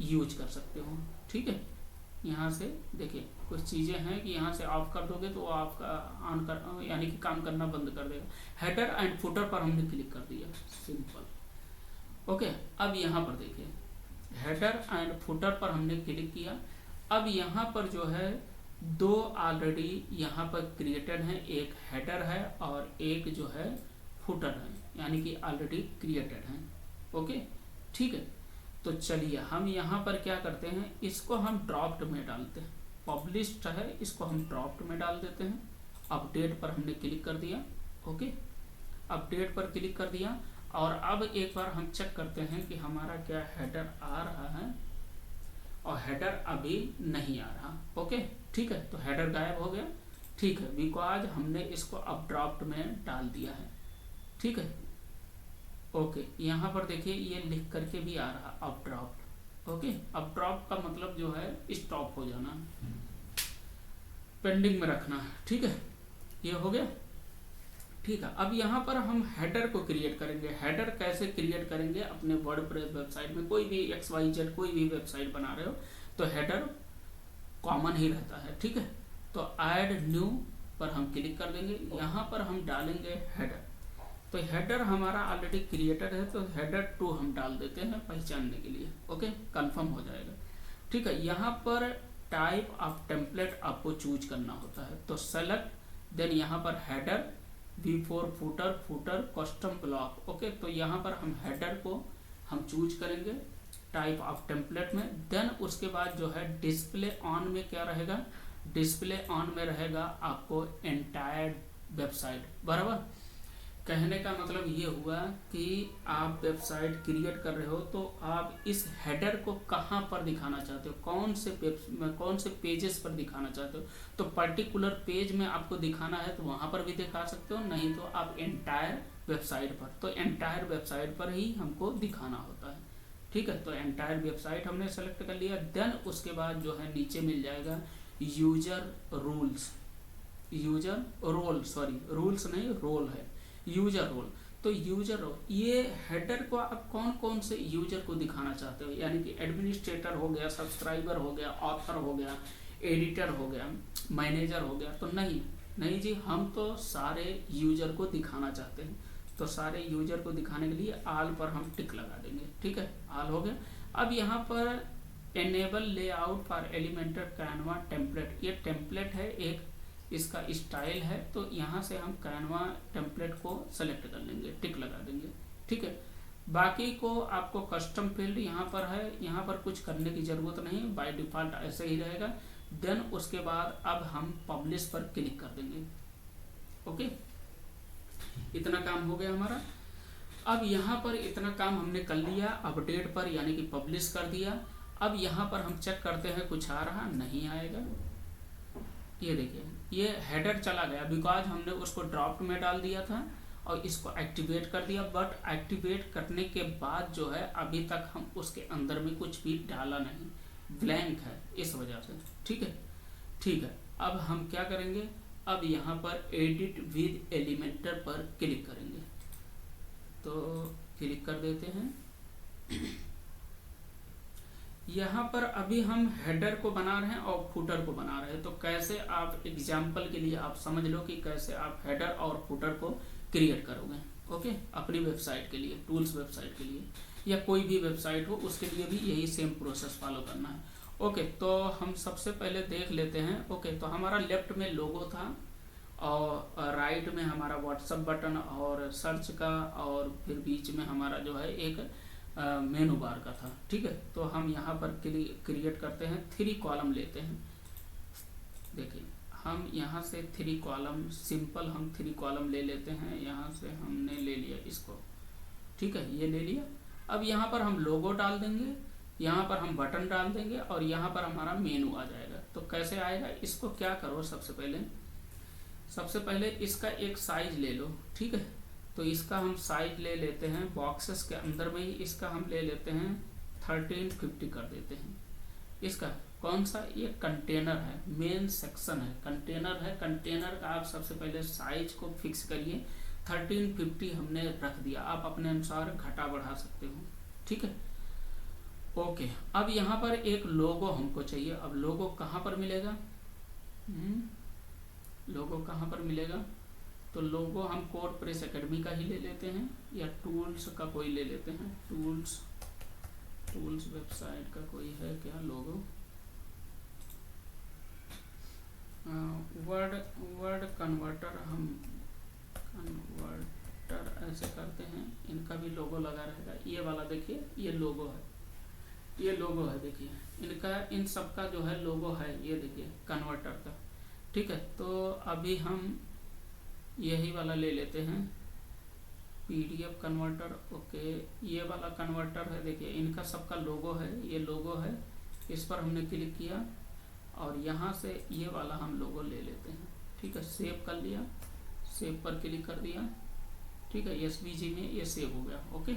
यूज कर सकते हो, ठीक है। यहाँ से देखिए कुछ चीज़ें हैं कि यहाँ से ऑफ कर दोगे तो आपका ऑन कर, यानी कि काम करना बंद कर देगा। हेडर एंड फुटर पर हमने क्लिक कर दिया, सिंपल, ओके। अब यहाँ पर देखिए हेडर एंड फुटर पर हमने क्लिक किया। अब यहाँ पर जो है दो ऑलरेडी यहाँ पर क्रिएटेड हैं, एक हेडर है और एक जो है फुटर है, यानी कि ऑलरेडी क्रिएटेड हैं, ओके, ठीक है। तो चलिए हम यहाँ पर क्या करते हैं, इसको हम ड्रॉप्ड में डालते हैं, पब्लिश्ड है, इसको हम ड्रॉप्ड में डाल देते हैं। अपडेट पर हमने क्लिक कर दिया, ओके, अपडेट पर क्लिक कर दिया। और अब एक बार हम चेक करते हैं कि हमारा क्या हेडर आ रहा है, और हेडर अभी नहीं आ रहा, ओके, ठीक है। तो हेडर गायब हो गया, ठीक है, बिकॉज हमने इसको अब ड्रॉप्ड में डाल दिया है, ठीक है, ओके। यहाँ पर देखिए ये लिख करके भी आ रहा अब ड्रॉप्ड, ओके। अब ड्रॉप का मतलब जो है स्टॉप हो जाना, पेंडिंग में रखना है, ठीक है, ये हो गया, ठीक है। अब यहाँ पर हम हेडर को क्रिएट करेंगे। हेडर कैसे क्रिएट करेंगे अपने वर्डप्रेस वेबसाइट में, कोई भी XYZ कोई भी वेबसाइट बना रहे हो तो हेडर कॉमन ही रहता है, ठीक है। तो ऐड न्यू पर हम क्लिक कर देंगे, यहाँ पर हम डालेंगे हेडर। तो हेडर हमारा ऑलरेडी क्रिएटेड है, तो हेडर 2 हम डाल देते हैं पहचानने के लिए, ओके, कंफर्म हो जाएगा, ठीक है। यहाँ पर टाइप ऑफ टेम्पलेट आपको चूज करना होता है, तो सेलेक्ट, देन यहाँ पर header, before footer, footer, custom block, okay. तो यहाँ पर हम हेडर को हम चूज करेंगे टाइप ऑफ टेम्पलेट में। देन उसके बाद जो है डिस्प्ले ऑन में क्या रहेगा, डिस्प्ले ऑन में रहेगा आपको एंटायर वेबसाइट, बराबर। कहने का मतलब ये हुआ कि आप वेबसाइट क्रिएट कर रहे हो तो आप इस हेडर को कहाँ पर दिखाना चाहते हो, कौन से पेजेस पर दिखाना चाहते हो। तो पर्टिकुलर पेज में आपको दिखाना है तो वहाँ पर भी दिखा सकते हो, नहीं तो आप एंटायर वेबसाइट पर, तो एंटायर वेबसाइट पर ही हमको दिखाना होता है, ठीक है। तो एंटायर वेबसाइट हमने सेलेक्ट कर लिया। देन उसके बाद जो है नीचे मिल जाएगा user rules, user role, sorry rules नहीं रोल है, यूजर रोल। तो यूजर रोल, ये हेडर को आप कौन कौन से यूजर को दिखाना चाहते हो, यानी कि एडमिनिस्ट्रेटर हो गया, सब्सक्राइबर हो गया, ऑथर हो गया, एडिटर हो गया, मैनेजर हो गया। तो नहीं जी, हम तो सारे यूजर को दिखाना चाहते हैं, तो सारे यूजर को दिखाने के लिए आल पर हम टिक लगा देंगे, ठीक है, आल हो गया। अब यहाँ पर enable layout for Elementor Canva template, ये टेम्पलेट है एक, इसका स्टाइल है, तो यहाँ से हम कैनवा टेम्पलेट को सेलेक्ट कर लेंगे, टिक लगा देंगे, ठीक है। बाकी को आपको कस्टम फील्ड यहाँ पर है, यहाँ पर कुछ करने की ज़रूरत नहीं, बाय डिफ़ॉल्ट ऐसे ही रहेगा। देन उसके बाद अब हम पब्लिश पर क्लिक कर देंगे, ओके। इतना काम हो गया हमारा। अब यहाँ पर इतना काम हमने कर लिया, अपडेट पर यानी कि पब्लिश कर दिया। अब यहाँ पर हम चेक करते हैं कुछ आ रहा, नहीं आएगा। ये देखिए ये हेडर चला गया, बिकॉज हमने उसको ड्रॉप में डाल दिया था और इसको एक्टिवेट कर दिया, बट एक्टिवेट करने के बाद जो है अभी तक हम उसके अंदर में कुछ भी डाला नहीं, ब्लैंक है इस वजह से, ठीक है, ठीक है। अब हम क्या करेंगे, अब यहाँ पर एडिट विद एलिमेंटर पर क्लिक करेंगे, तो क्लिक कर देते हैं। यहाँ पर अभी हम हेडर को बना रहे हैं और फुटर को बना रहे हैं, तो कैसे आप एग्जाम्पल के लिए आप समझ लो कि कैसे आप हेडर और फुटर को क्रिएट करोगे, ओके, अपनी वेबसाइट के लिए, टूल्स वेबसाइट के लिए या कोई भी वेबसाइट हो उसके लिए भी यही सेम प्रोसेस फॉलो करना है, ओके। तो हम सबसे पहले देख लेते हैं, ओके। तो हमारा लेफ्ट में लोगो था और राइट में हमारा व्हाट्सएप बटन और सर्च का, और फिर बीच में हमारा जो है एक मेनू बार का था, ठीक है। तो हम यहाँ पर क्रिएट करते हैं, 3 कॉलम लेते हैं। देखिए हम यहाँ से 3 कॉलम, सिंपल हम 3 कॉलम ले लेते हैं, यहाँ से हमने ले लिया इसको, ठीक है, ये ले लिया। अब यहाँ पर हम लोगो डाल देंगे, यहाँ पर हम बटन डाल देंगे और यहाँ पर हमारा मेनू आ जाएगा। तो कैसे आएगा, इसको क्या करो, सबसे पहले इसका एक साइज ले लो, ठीक है। तो इसका हम साइज ले लेते हैं, बॉक्सेस के अंदर में ही इसका हम ले लेते हैं 1350 कर देते हैं। इसका कौन सा, ये कंटेनर है, मेन सेक्शन है, कंटेनर है, कंटेनर का आप सबसे पहले साइज को फिक्स करिए, 1350 हमने रख दिया, आप अपने अनुसार घटा बढ़ा सकते हो, ठीक है, ओके। अब यहाँ पर एक लोगो हमको चाहिए। अब लोगो कहाँ पर मिलेगा, लोगो कहाँ पर मिलेगा, तो लोगो हम कोड प्रेस एकेडमी का ही ले लेते हैं या टूल्स का कोई ले लेते हैं, टूल्स वेबसाइट का कोई है क्या लोगो, वर्ड कन्वर्टर, हम कन्वर्टर ऐसे करते हैं, इनका भी लोगो लगा रहेगा। ये वाला देखिए, ये लोगो है, ये लोगो है, देखिए इनका, इन सब का जो है लोगो है, ये देखिए कन्वर्टर का, ठीक है। तो अभी हम यही वाला ले लेते हैं, PDF कन्वर्टर, ओके, ये वाला कन्वर्टर है, देखिए इनका सबका लोगो है, ये लोगो है, इस पर हमने क्लिक किया और यहाँ से ये वाला हम लोगो ले लेते हैं, ठीक है, सेव कर लिया, सेव पर क्लिक कर दिया, ठीक है, SVG में ये सेव हो गया, ओके,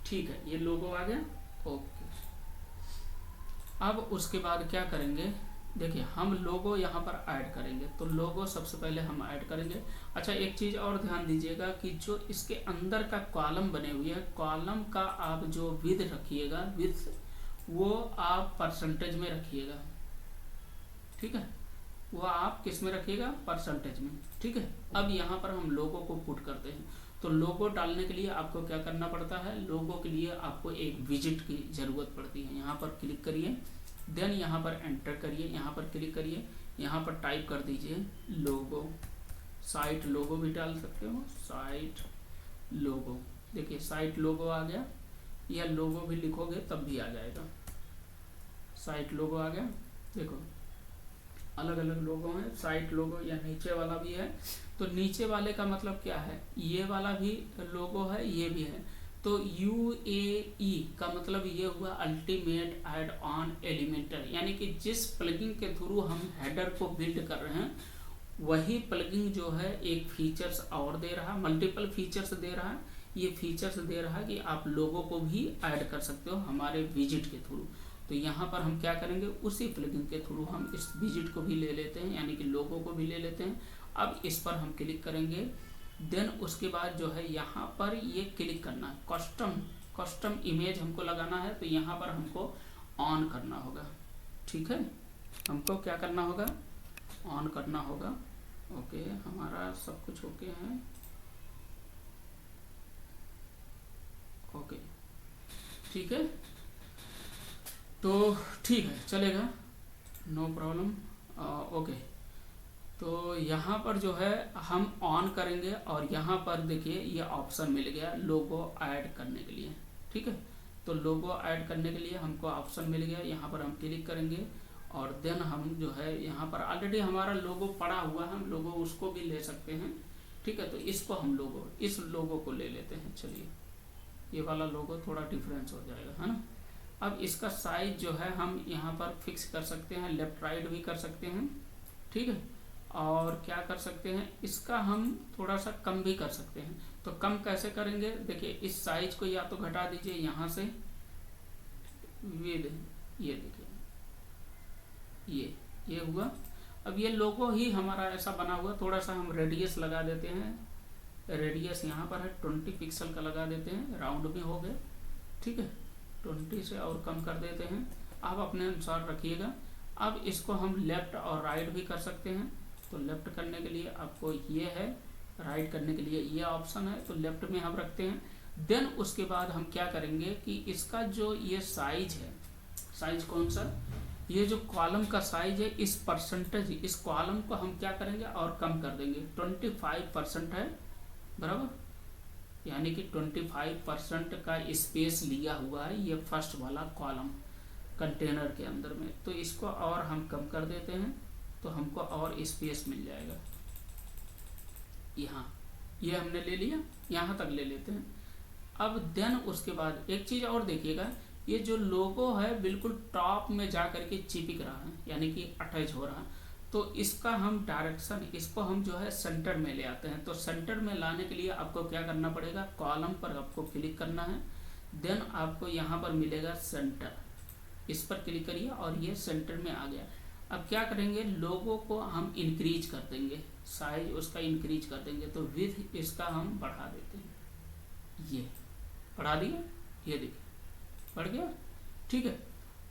ठीक है, ये लोगो आ गया, ओके। अब उसके बाद क्या करेंगे, देखिए हम लोगो यहाँ पर ऐड करेंगे, तो लोगो सबसे पहले हम ऐड करेंगे। अच्छा एक चीज़ और ध्यान दीजिएगा कि जो इसके अंदर का कॉलम बने हुए हैं, कॉलम का आप जो विड्थ रखिएगा, विड्थ वो आप परसेंटेज में रखिएगा, ठीक है, वो आप किस में रखिएगा, परसेंटेज में, ठीक है। अब यहाँ पर हम लोगो को पुट करते हैं, तो लोगो डालने के लिए आपको क्या करना पड़ता है, लोगो के लिए आपको एक विजिट की ज़रूरत पड़ती है। यहाँ पर क्लिक करिए, देन यहाँ पर एंटर करिए, यहाँ पर क्लिक करिए, यहाँ पर टाइप कर दीजिए लोगो, साइट लोगो भी डाल सकते हो, साइट लोगो, देखिए साइट लोगो आ गया, या लोगो भी लिखोगे तब भी आ जाएगा, साइट लोगो आ गया। देखो अलग अलग लोगो हैं, साइट लोगो या नीचे वाला भी है। तो नीचे वाले का मतलब क्या है, ये वाला भी लोगो है, ये भी है। तो UAE का मतलब ये हुआ अल्टीमेट ऐड ऑन एलिमेंटर, यानी कि जिस प्लगइन के थ्रू हम हेडर को बिल्ड कर रहे हैं वही प्लगइन जो है एक फीचर्स और दे रहा है, मल्टीपल फीचर्स दे रहा है। ये फीचर्स दे रहा है कि आप लोगों को भी ऐड कर सकते हो हमारे विजिट के थ्रू। तो यहाँ पर हम क्या करेंगे, उसी प्लगइन के थ्रू हम इस विजिट को भी ले लेते हैं, यानी कि लोगों को भी ले लेते हैं। अब इस पर हम क्लिक करेंगे, देन उसके बाद जो है यहाँ पर ये क्लिक करना है, कस्टम इमेज हमको लगाना है, तो यहाँ पर हमको ऑन करना होगा, ठीक है, हमको क्या करना होगा, ऑन करना होगा। ओके, हमारा सब कुछ ओके है, ओके ठीक है, तो ठीक है चलेगा, नो प्रॉब्लम, ओके। तो यहाँ पर जो है हम ऑन करेंगे और यहाँ पर देखिए ये ऑप्शन मिल गया लोगो ऐड करने के लिए, ठीक है। तो लोगो ऐड करने के लिए हमको ऑप्शन मिल गया, यहाँ पर हम क्लिक करेंगे और देन हम जो है यहाँ पर ऑलरेडी हमारा लोगो पड़ा हुआ है, हम लोगो उसको भी ले सकते हैं, ठीक है। तो इसको हम लोगो, इस लोगो को ले लेते हैं, चलिए ये वाला लोगो थोड़ा डिफरेंस हो जाएगा, है ना। अब इसका साइज जो है हम यहाँ पर फिक्स कर सकते हैं, लेफ्ट राइट भी कर सकते हैं, ठीक है। और क्या कर सकते हैं, इसका हम थोड़ा सा कम भी कर सकते हैं। तो कम कैसे करेंगे, देखिए इस साइज को या तो घटा दीजिए यहाँ से, विद, ये देखिए ये हुआ। अब ये लोगो ही हमारा ऐसा बना हुआ, थोड़ा सा हम रेडियस लगा देते हैं, रेडियस यहाँ पर है 20 पिक्सल का लगा देते हैं, राउंड में हो गए, ठीक है। 20 से और कम कर देते हैं, आप अपने अनुसार रखिएगा। अब इसको हम लेफ्ट और राइट भी कर सकते हैं। तो लेफ्ट करने के लिए आपको ये है, राइट करने के लिए ये ऑप्शन है, तो लेफ्ट में हम रखते हैं। देन उसके बाद हम क्या करेंगे कि इसका जो ये साइज है, साइज कौन सा, ये जो कॉलम का साइज है, इस परसेंटेज, इस कॉलम को हम क्या करेंगे और कम कर देंगे, 25% है बराबर, यानी कि 25% का स्पेस लिया हुआ है ये फर्स्ट वाला कॉलम कंटेनर के अंदर में। तो इसको और हम कम कर देते हैं, तो हमको और स्पेस मिल जाएगा। यहाँ ये हमने ले लिया, यहाँ तक ले लेते हैं। अब देन उसके बाद एक चीज़ और देखिएगा, ये जो लोगो है बिल्कुल टॉप में जा करके चिपक रहा है, यानी कि अटैच हो रहा है। तो इसका हम डायरेक्शन, इसको हम जो है सेंटर में ले आते हैं। तो सेंटर में लाने के लिए आपको क्या करना पड़ेगा, कॉलम पर आपको क्लिक करना है, देन आपको यहाँ पर मिलेगा सेंटर, इस पर क्लिक करिए और ये सेंटर में आ गया। अब क्या करेंगे, लोगो को हम इंक्रीज कर देंगे, साइज उसका इंक्रीज कर देंगे। तो विड्थ इसका हम बढ़ा देते हैं, ये बढ़ा दिया, ये देखिए बढ़ गया, ठीक है।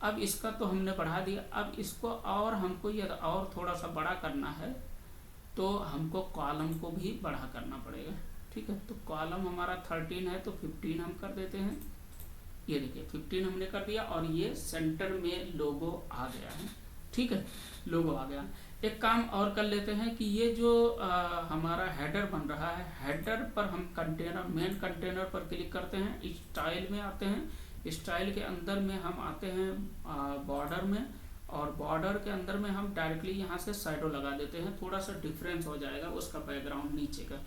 अब इसका तो हमने बढ़ा दिया, अब इसको और हमको ये और थोड़ा सा बड़ा करना है, तो हमको कॉलम को भी बड़ा करना पड़ेगा, ठीक है। तो कॉलम हमारा 13 है, तो 15 हम कर देते हैं, ये देखिए 15 हमने कर दिया और ये सेंटर में लोगो आ गया है, ठीक है, लोगो आ गया। एक काम और कर लेते हैं कि ये जो हमारा हेडर बन रहा है, हेडर पर हम कंटेनर, मेन कंटेनर पर क्लिक करते हैं, स्टाइल में आते हैं, स्टाइल के अंदर में हम आते हैं बॉर्डर में, और बॉर्डर के अंदर में हम डायरेक्टली यहाँ से शैडो लगा देते हैं, थोड़ा सा डिफरेंस हो जाएगा उसका बैकग्राउंड नीचे का,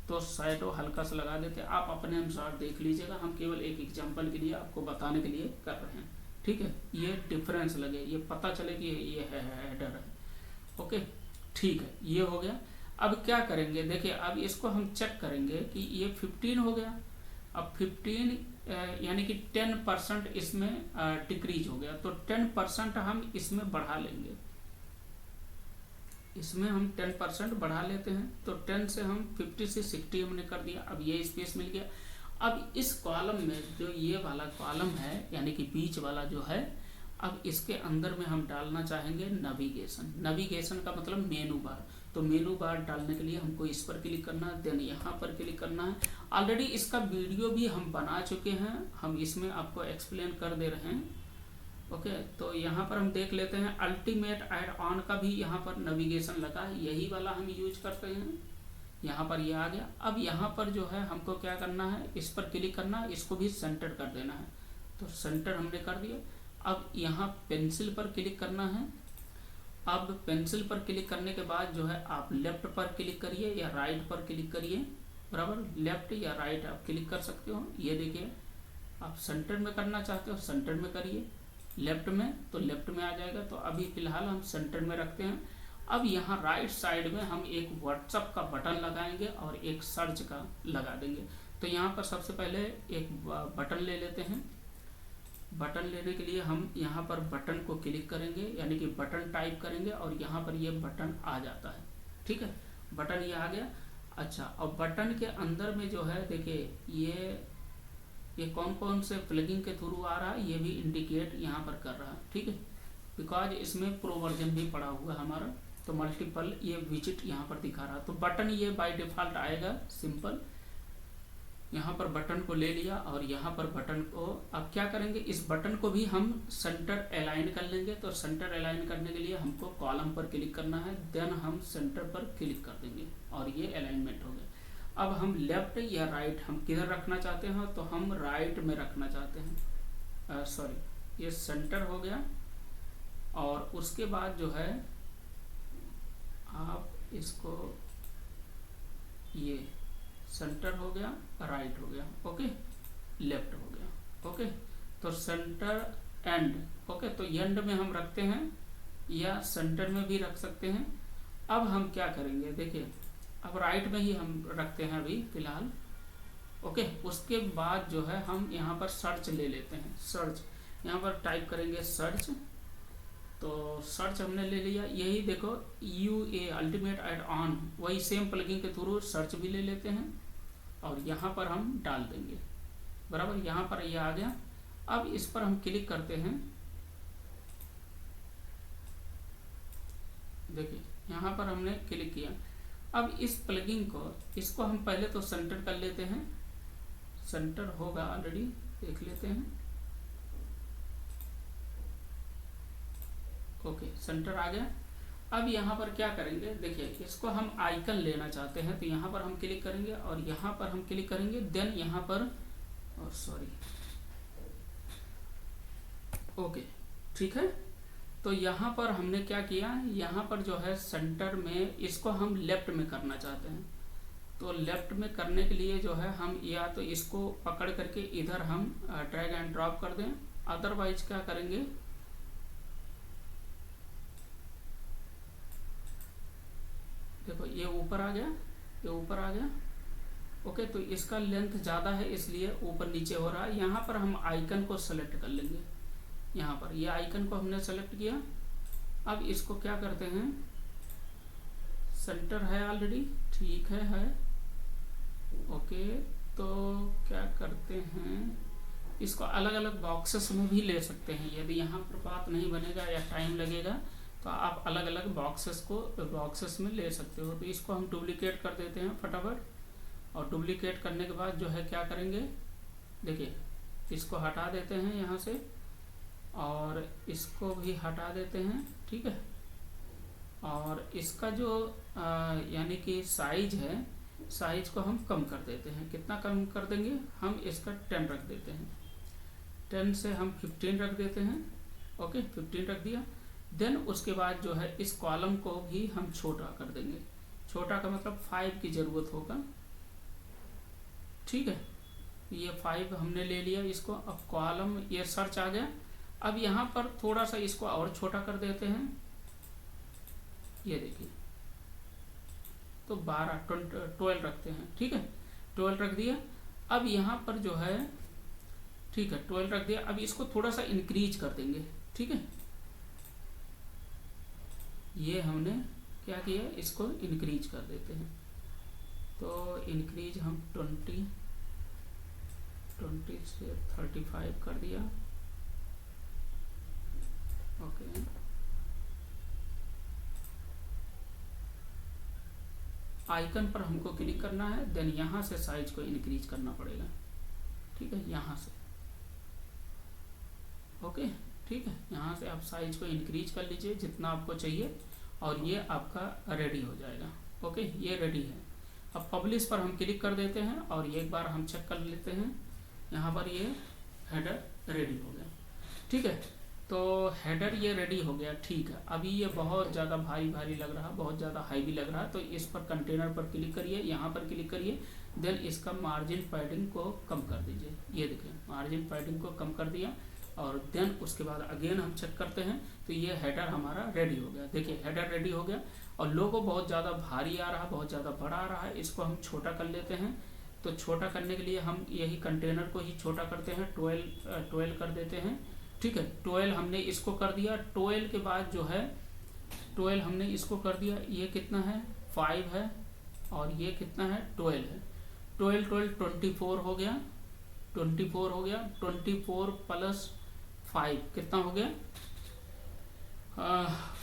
तो शैडो हल्का सा लगा देते हैं। आप अपने अनुसार देख लीजिएगा, हम केवल एक एग्जांपल के लिए आपको बताने के लिए कर रहे हैं, ठीक है। ये डिफरेंस लगे, ये पता चले कि ये है हेडर है, ओके ठीक है, ये हो गया। अब क्या करेंगे, देखिए अब इसको हम चेक करेंगे कि ये 15 हो गया। अब 15 यानी कि 10% इसमें डिक्रीज हो गया, तो 10% हम इसमें बढ़ा लेंगे, इसमें हम 10% बढ़ा लेते हैं। तो 10 से हम 50 से 60 हमने कर दिया, अब ये स्पेस मिल गया। अब इस कॉलम में जो ये वाला कॉलम है, यानी कि बीच वाला जो है, अब इसके अंदर में हम डालना चाहेंगे नेविगेशन। नेविगेशन का मतलब मेनू बार। तो मेनू बार डालने के लिए हमको इस पर क्लिक करना है, देन यहाँ पर क्लिक करना है। ऑलरेडी इसका वीडियो भी हम बना चुके हैं, हम इसमें आपको एक्सप्लेन कर दे रहे हैं। ओके, तो यहाँ पर हम देख लेते हैं अल्टीमेट ऐड ऑन का भी यहाँ पर नेविगेशन लगा है, यही वाला हम यूज करते हैं। यहाँ पर ये आ गया। अब यहाँ पर जो है हमको क्या करना है, इस पर क्लिक करना है, इसको भी सेंटर कर देना है। तो सेंटर हमने कर दिया। अब यहाँ पेंसिल पर क्लिक करना है। अब पेंसिल पर क्लिक करने के बाद जो है आप लेफ्ट पर क्लिक करिए या राइट पर क्लिक करिए, बराबर। लेफ्ट या राइट आप क्लिक कर सकते हो। ये देखिए, आप सेंटर में करना चाहते हो सेंटर में करिए, लेफ्ट में तो लेफ्ट में आ जाएगा। तो अभी फिलहाल हम सेंटर में रखते हैं। अब यहाँ राइट साइड में हम एक व्हाट्सएप का बटन लगाएंगे और एक सर्च का लगा देंगे। तो यहाँ पर सबसे पहले एक बटन ले लेते हैं। बटन लेने के लिए हम यहाँ पर बटन को क्लिक करेंगे, यानी कि बटन टाइप करेंगे और यहाँ पर ये बटन आ जाता है। ठीक है, बटन ये आ गया। अच्छा, और बटन के अंदर में जो है देखिए ये कौन कौन से प्लगिंग के थ्रू आ रहा है ये भी इंडिकेट यहाँ पर कर रहा है। ठीक है, बिकॉज इसमें प्रो वर्जन भी पड़ा हुआ है हमारा, तो मल्टीपल ये विजिट यहाँ पर दिखा रहा है। तो बटन ये बाय डिफ़ॉल्ट आएगा सिंपल। यहाँ पर बटन को ले लिया और यहाँ पर बटन को अब क्या करेंगे, इस बटन को भी हम सेंटर अलाइन कर लेंगे। तो सेंटर अलाइन करने के लिए हमको कॉलम पर क्लिक करना है, देन हम सेंटर पर क्लिक कर देंगे और ये अलाइनमेंट हो गया। अब हम लेफ्ट या राइट हम किधर रखना चाहते हैं, तो हम राइट में रखना चाहते हैं। सॉरी, ये सेंटर हो गया। और उसके बाद जो है आप इसको, ये सेंटर हो गया, राइट हो गया, ओके, लेफ्ट हो गया, ओके। तो सेंटर एंड, ओके, तो एंड में हम रखते हैं या सेंटर में भी रख सकते हैं। अब हम क्या करेंगे, देखिए अब राइट में ही हम रखते हैं अभी फिलहाल, ओके। उसके बाद जो है हम यहाँ पर सर्च ले लेते हैं। सर्च यहाँ पर टाइप करेंगे सर्च। तो सर्च हमने ले लिया। यही देखो UA अल्टीमेट ऐड ऑन, वही सेम प्लगइन के थ्रू सर्च भी ले लेते हैं और यहाँ पर हम डाल देंगे, बराबर। यहाँ पर ये आ गया। अब इस पर हम क्लिक करते हैं। देखिए यहाँ पर हमने क्लिक किया। अब इस प्लगइन को, इसको हम पहले तो सेंटर कर लेते हैं। सेंटर होगा ऑलरेडी, देख लेते हैं। ओके, सेंटर आ गया। अब यहाँ पर क्या करेंगे, देखिए इसको हम आइकन लेना चाहते हैं, तो यहाँ पर हम क्लिक करेंगे और यहाँ पर हम क्लिक करेंगे, देन यहाँ पर सॉरी, ओके, ठीक है। तो यहाँ पर हमने क्या किया, यहाँ पर जो है सेंटर में इसको हम लेफ्ट में करना चाहते हैं। तो लेफ्ट में करने के लिए जो है हम या तो इसको पकड़ करके इधर हम ड्रैग एंड ड्रॉप कर दें, अदरवाइज क्या करेंगे, देखो ये ऊपर आ गया, ये ऊपर आ गया, ओके। तो इसका लेंथ ज़्यादा है इसलिए ऊपर नीचे हो रहा है। यहाँ पर हम आइकन को सेलेक्ट कर लेंगे। यहाँ पर ये आइकन को हमने सेलेक्ट किया। अब इसको क्या करते हैं, सेंटर है ऑलरेडी, ठीक है, ओके। तो क्या करते हैं, इसको अलग अलग बॉक्सेस में भी ले सकते हैं। यदि यहाँ पर बात नहीं बनेगा या टाइम लगेगा तो आप अलग अलग बॉक्सेस में ले सकते हो। तो इसको हम डुप्लीकेट कर देते हैं फटाफट, और डुप्लीकेट करने के बाद जो है क्या करेंगे, देखिए इसको हटा देते हैं यहाँ से और इसको भी हटा देते हैं, ठीक है। और इसका जो यानी कि साइज है, साइज को हम कम कर देते हैं। कितना कम कर देंगे, हम इसका 10 रख देते हैं। 10 से हम 15 रख देते हैं, ओके, 15 रख दिया। देन उसके बाद जो है इस कॉलम को भी हम छोटा कर देंगे। छोटा का मतलब 5 की ज़रूरत होगा, ठीक है। ये 5 हमने ले लिया इसको। अब कॉलम, ये सर्च आ गया। अब यहाँ पर थोड़ा सा इसको और छोटा कर देते हैं, ये देखिए, तो 12 रखते हैं, ठीक है, 12 रख दिया। अब यहाँ पर जो है, ठीक है, 12 रख दिया। अब इसको थोड़ा सा इंक्रीज कर देंगे, ठीक है। ये हमने क्या किया, इसको इंक्रीज कर देते हैं। तो इंक्रीज हम 20 से 35 कर दिया, ओके, आइकन पर हमको क्लिक करना है, देन यहाँ से साइज को इंक्रीज करना पड़ेगा, ठीक है, यहाँ से, ओके, ठीक है, यहाँ से आप साइज को इंक्रीज कर लीजिए जितना आपको चाहिए और ये आपका रेडी हो जाएगा। ओके, ये रेडी है। अब पब्लिश पर हम क्लिक कर देते हैं और एक बार हम चेक कर लेते हैं, यहाँ पर ये हेडर रेडी हो गया, ठीक है। तो हेडर ये रेडी हो गया, ठीक है। अभी ये बहुत ज़्यादा भारी भारी लग रहा, बहुत ज़्यादा हाईवी लग रहा, तो इस पर कंटेनर पर क्लिक करिए, यहाँ पर क्लिक करिए, देन इसका मार्जिन पैडिंग को कम कर दीजिए। ये देखिए मार्जिन पैडिंग को कम कर दिया और देन उसके बाद अगेन हम चेक करते हैं तो ये हेडर हमारा रेडी हो गया। देखिए हेडर रेडी हो गया और लोगो बहुत ज़्यादा भारी आ रहा, बहुत ज़्यादा बड़ा आ रहा है, इसको हम छोटा कर लेते हैं। तो छोटा करने के लिए हम यही कंटेनर को ही छोटा करते हैं, 12 कर देते हैं, ठीक है। 12 हमने इसको कर दिया, 12 के बाद जो है 12 हमने इसको कर दिया, ये कितना है 5 है और ये कितना है 12 है, 12 24 हो गया, 24 हो गया, 24 प्लस 5 कितना हो गया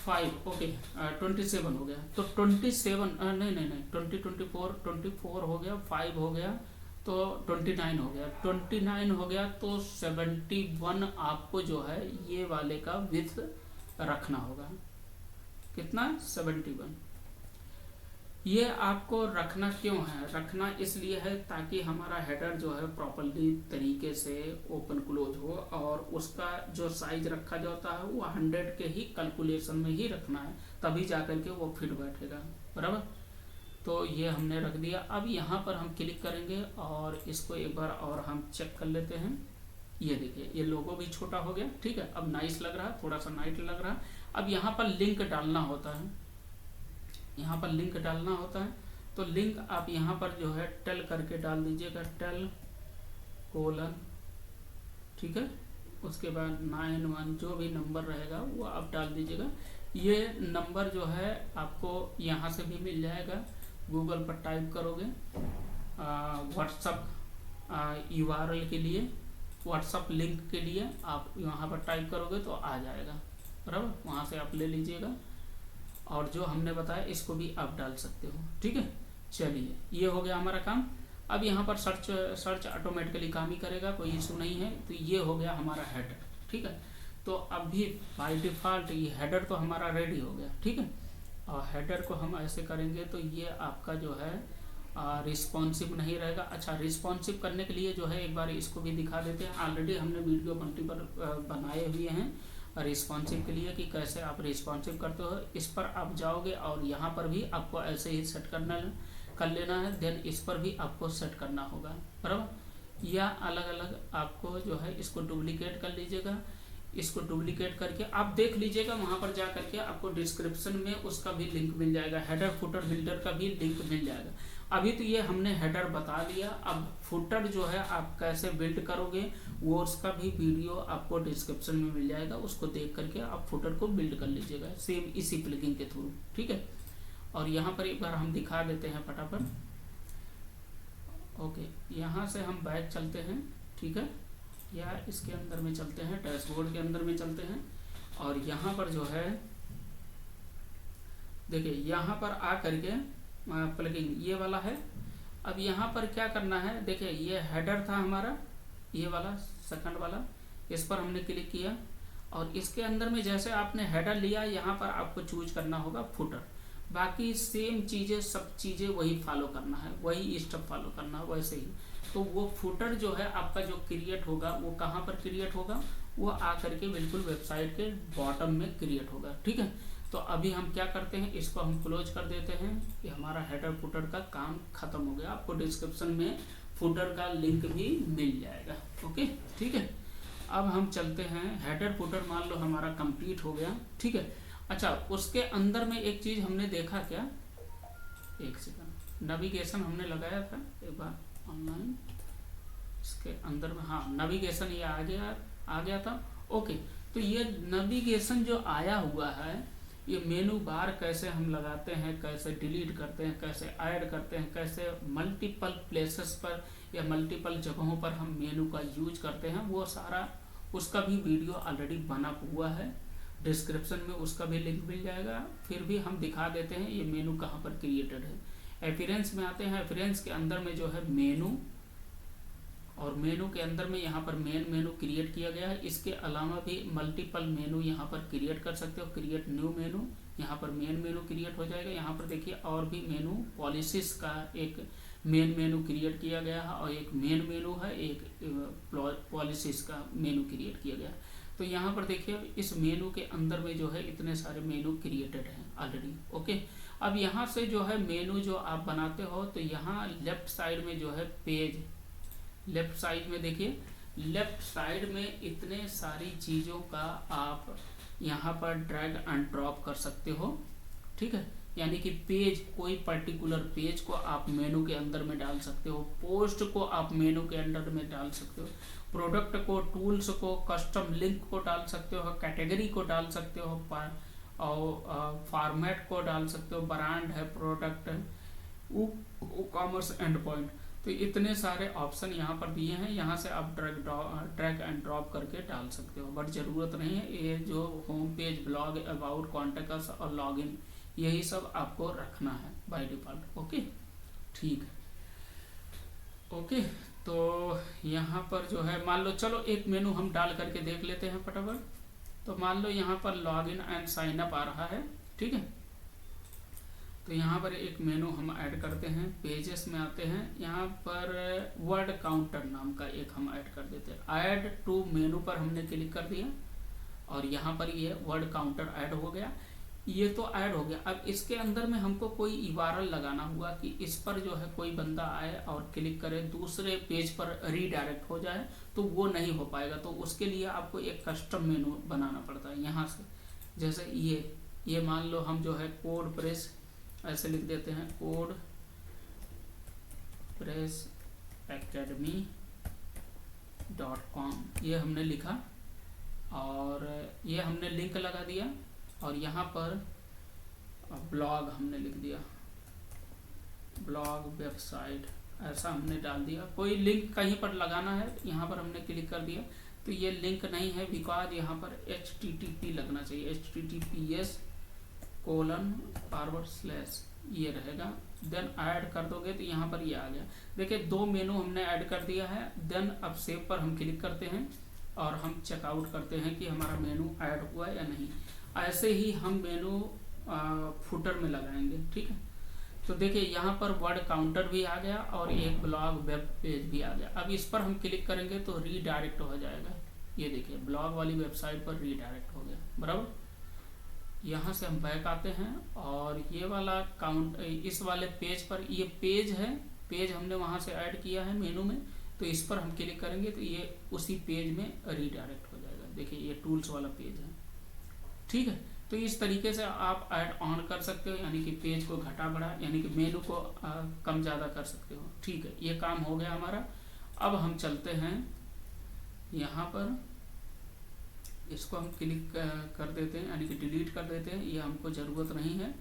5, ओके 27 हो गया। तो 27 नहीं 24 हो गया, 5 हो गया तो 29 हो गया, 29 हो गया तो 71 आपको जो है ये वाले का विड्थ रखना होगा। कितना 71। ये आपको रखना क्यों है, रखना इसलिए है ताकि हमारा हेडर जो है प्रॉपर्ली तरीके से ओपन क्लोज हो और उसका जो साइज रखा जाता है वो 100 के ही कैलकुलेशन में ही रखना है, तभी जाकर के वो फिट बैठेगा, बराबर। तो ये हमने रख दिया। अब यहाँ पर हम क्लिक करेंगे और इसको एक बार और हम चेक कर लेते हैं। ये देखिए ये लोगो भी छोटा हो गया, ठीक है। अब नाइस लग रहा है, थोड़ा सा नाइट लग रहा है। अब यहाँ पर लिंक डालना होता है, यहाँ पर लिंक डालना होता है। तो लिंक आप यहाँ पर जो है टेल करके डाल दीजिएगा, टेल : ठीक है। उसके बाद 91 जो भी नंबर रहेगा वो आप डाल दीजिएगा। ये नंबर जो है आपको यहाँ से भी मिल जाएगा, गूगल पर टाइप करोगे व्हाट्सअप URL के लिए, व्हाट्सअप लिंक के लिए आप यहाँ पर टाइप करोगे तो आ जाएगा, बराबर। वहाँ से आप ले लीजिएगा और जो हमने बताया इसको भी आप डाल सकते हो, ठीक है। चलिए ये हो गया हमारा काम। अब यहाँ पर सर्च ऑटोमेटिकली काम ही करेगा, कोई इशू नहीं है। तो ये हो गया हमारा हेडर, ठीक है। तो अभी बाय डिफ़ॉल्ट ये हेडर तो हमारा रेडी हो गया, ठीक है। और हेडर को हम ऐसे करेंगे तो ये आपका जो है रिस्पॉन्सिव नहीं रहेगा। अच्छा, रिस्पॉन्सिव करने के लिए जो है एक बार इसको भी दिखा देते हैं। ऑलरेडी हमने वीडियो मल्टीपल बनाए हुए हैं रिस्पॉन्सिव के लिए कि कैसे आप रिस्पॉन्सिव करते हो। इस पर आप जाओगे और यहाँ पर भी आपको ऐसे ही सेट कर लेना है, देन इस पर भी आपको सेट करना होगा, बराबर। या अलग अलग आपको जो है इसको डुप्लीकेट कर लीजिएगा। इसको डुप्लीकेट करके आप देख लीजिएगा, वहाँ पर जा करके आपको डिस्क्रिप्शन में उसका भी लिंक मिल जाएगा, हेडर फुटर बिल्डर का भी लिंक मिल जाएगा। अभी तो ये हमने हेडर बता दिया, अब फुटर जो है आप कैसे बिल्ड करोगे वो उसका भी वीडियो आपको डिस्क्रिप्शन में मिल जाएगा, उसको देख करके आप फुटर को बिल्ड कर लीजिएगा सेम इसी प्लगइन के थ्रू, ठीक है। और यहाँ पर एक बार हम दिखा देते हैं फटाफट। ओके, यहाँ से हम बैक चलते हैं, ठीक है, या इसके अंदर में चलते हैं, डैशबोर्ड के अंदर में चलते हैं। और यहाँ पर जो है देखिए यहाँ पर आ करके प्लगइन ये वाला है। अब यहाँ पर क्या करना है, देखिए ये हेडर था हमारा, ये वाला सेकंड वाला, इस पर हमने क्लिक किया और इसके अंदर में जैसे आपने हेडर लिया यहाँ पर आपको चूज करना होगा फुटर। बाकी सेम चीज़ें, सब चीज़ें वही फॉलो करना है, वही स्टेप फॉलो करना है वैसे ही। तो वो फुटर जो है आपका जो क्रिएट होगा वो कहाँ पर क्रिएट होगा, वो आ करके बिल्कुल वेबसाइट के बॉटम में क्रिएट होगा, ठीक है। तो अभी हम क्या करते हैं, इसको हम क्लोज कर देते हैं कि हमारा हेडर फुटर का काम खत्म हो गया। आपको डिस्क्रिप्शन में फुटर का लिंक भी मिल जाएगा, ओके, ठीक है। अब हम चलते हैं, हेडर फुटर मान लो हमारा कंप्लीट हो गया, ठीक है। अच्छा, उसके अंदर में एक चीज़ हमने देखा क्या, एक सेकंड, नेविगेशन हमने लगाया था एक बार ऑनलाइन, इसके अंदर में, हाँ नेविगेशन ये आ गया था, ओके। तो ये नेविगेशन जो आया हुआ है, ये मेनू बार कैसे हम लगाते हैं, कैसे डिलीट करते हैं, कैसे ऐड करते हैं, कैसे मल्टीपल प्लेसेस पर या मल्टीपल जगहों पर हम मेनू का यूज करते हैं, वो सारा उसका भी वीडियो ऑलरेडी बना हुआ है। डिस्क्रिप्शन में उसका भी लिंक मिल जाएगा। फिर भी हम दिखा देते हैं ये मेनू कहाँ पर क्रिएटेड है। एफिरेंस में आते हैं, एफिरेंस के अंदर में जो है मेनू, और मेनू के अंदर में यहाँ पर मेन मेनू क्रिएट किया गया है। इसके अलावा भी मल्टीपल मेनू यहाँ पर क्रिएट कर सकते हो, क्रिएट न्यू मेनू, यहाँ पर मेन मेनू क्रिएट हो जाएगा। यहाँ पर देखिए और भी मेनू पॉलिसीज का एक मेन मेनू क्रिएट किया गया है, और एक मेन मेनू है, एक पॉलिसीज का मेनू क्रिएट किया गया है। तो यहाँ पर देखिए इस मेनू के अंदर में जो है इतने सारे मेनू क्रिएटेड हैं ऑलरेडी। ओके, अब यहाँ से जो है मेनू जो आप बनाते हो, तो यहाँ लेफ्ट साइड में जो है पेज, लेफ्ट साइड में देखिए, लेफ्ट साइड में इतने सारी चीज़ों का आप यहाँ पर ड्रैग एंड ड्रॉप कर सकते हो। ठीक है, यानी कि पेज, कोई पर्टिकुलर पेज को आप मेनू के अंदर में डाल सकते हो, पोस्ट को आप मेनू के अंदर में डाल सकते हो, प्रोडक्ट को, टूल्स को, कस्टम लिंक को डाल सकते हो, कैटेगरी को डाल सकते हो, और फॉर्मेट को डाल सकते हो, ब्रांड है, प्रोडक्ट है, कॉमर्स एंड पॉइंट। तो इतने सारे ऑप्शन यहाँ पर दिए हैं, यहाँ से आप ड्रैग एंड ड्रॉप करके डाल सकते हो, बट ज़रूरत नहीं है। ये जो home page, blog, about, contact us और लॉगिन, यही सब आपको रखना है बाय डिफ़ॉल्ट। ओके, ठीक है। ओके, तो यहाँ पर जो है मान लो, चलो एक मेनू हम डाल करके देख लेते हैं फटाफट। तो मान लो यहाँ पर लॉगिन एंड साइन अप आ रहा है, ठीक है। तो यहाँ पर एक मेनू हम ऐड करते हैं, पेजेस में आते हैं, यहाँ पर वर्ड काउंटर नाम का एक हम ऐड कर देते हैं। ऐड टू मेनू पर हमने क्लिक कर दिया, और यहाँ पर ये वर्ड काउंटर ऐड हो गया। ये तो ऐड हो गया। अब इसके अंदर में हमको कोई URL लगाना हुआ कि इस पर जो है कोई बंदा आए और क्लिक करे, दूसरे पेज पर रीडायरेक्ट हो जाए, तो वो नहीं हो पाएगा। तो उसके लिए आपको एक कस्टम मेनू बनाना पड़ता है। यहाँ से जैसे ये मान लो हम जो है कोड प्रेस ऐसे लिख देते हैं, कोड प्रेस academy.com, ये हमने लिखा और ये हमने लिंक लगा दिया, और यहाँ पर ब्लॉग हमने लिख दिया, ब्लॉग वेबसाइट ऐसा हमने डाल दिया। कोई लिंक कहीं पर लगाना है, यहाँ पर हमने क्लिक कर दिया, तो ये लिंक नहीं है, बिकॉज यहाँ पर HTTP लगना चाहिए, https:// ये रहेगा। देन ऐड कर दोगे तो यहाँ पर ये आ गया। देखिए 2 मेनू हमने ऐड कर दिया है। देन अब सेव पर हम क्लिक करते हैं और हम चेकआउट करते हैं कि हमारा मेनू ऐड हुआ या नहीं। ऐसे ही हम मेनू फुटर में लगाएंगे, ठीक है। तो देखिए यहाँ पर वर्ड काउंटर भी आ गया और एक ब्लॉग वेब पेज भी आ गया। अब इस पर हम क्लिक करेंगे तो रीडायरेक्ट हो जाएगा। ये देखिए ब्लॉग वाली वेबसाइट पर रीडायरेक्ट हो गया, बराबर। यहाँ से हम बैक आते हैं और ये वाला काउंट, इस वाले पेज पर, ये पेज है, पेज हमने वहाँ से ऐड किया है मेनू में, तो इस पर हम क्लिक करेंगे तो ये उसी पेज में रीडायरेक्ट हो जाएगा। देखिए ये टूल्स वाला पेज है, ठीक है। तो इस तरीके से आप ऐड ऑन कर सकते हो, यानी कि पेज को घटा बढ़ा, यानी कि मेनू को कम ज़्यादा कर सकते हो, ठीक है। ये काम हो गया हमारा। अब हम चलते हैं यहाँ पर, इसको हम क्लिक कर देते हैं, यानी कि डिलीट कर देते हैं, ये हमको ज़रूरत नहीं है।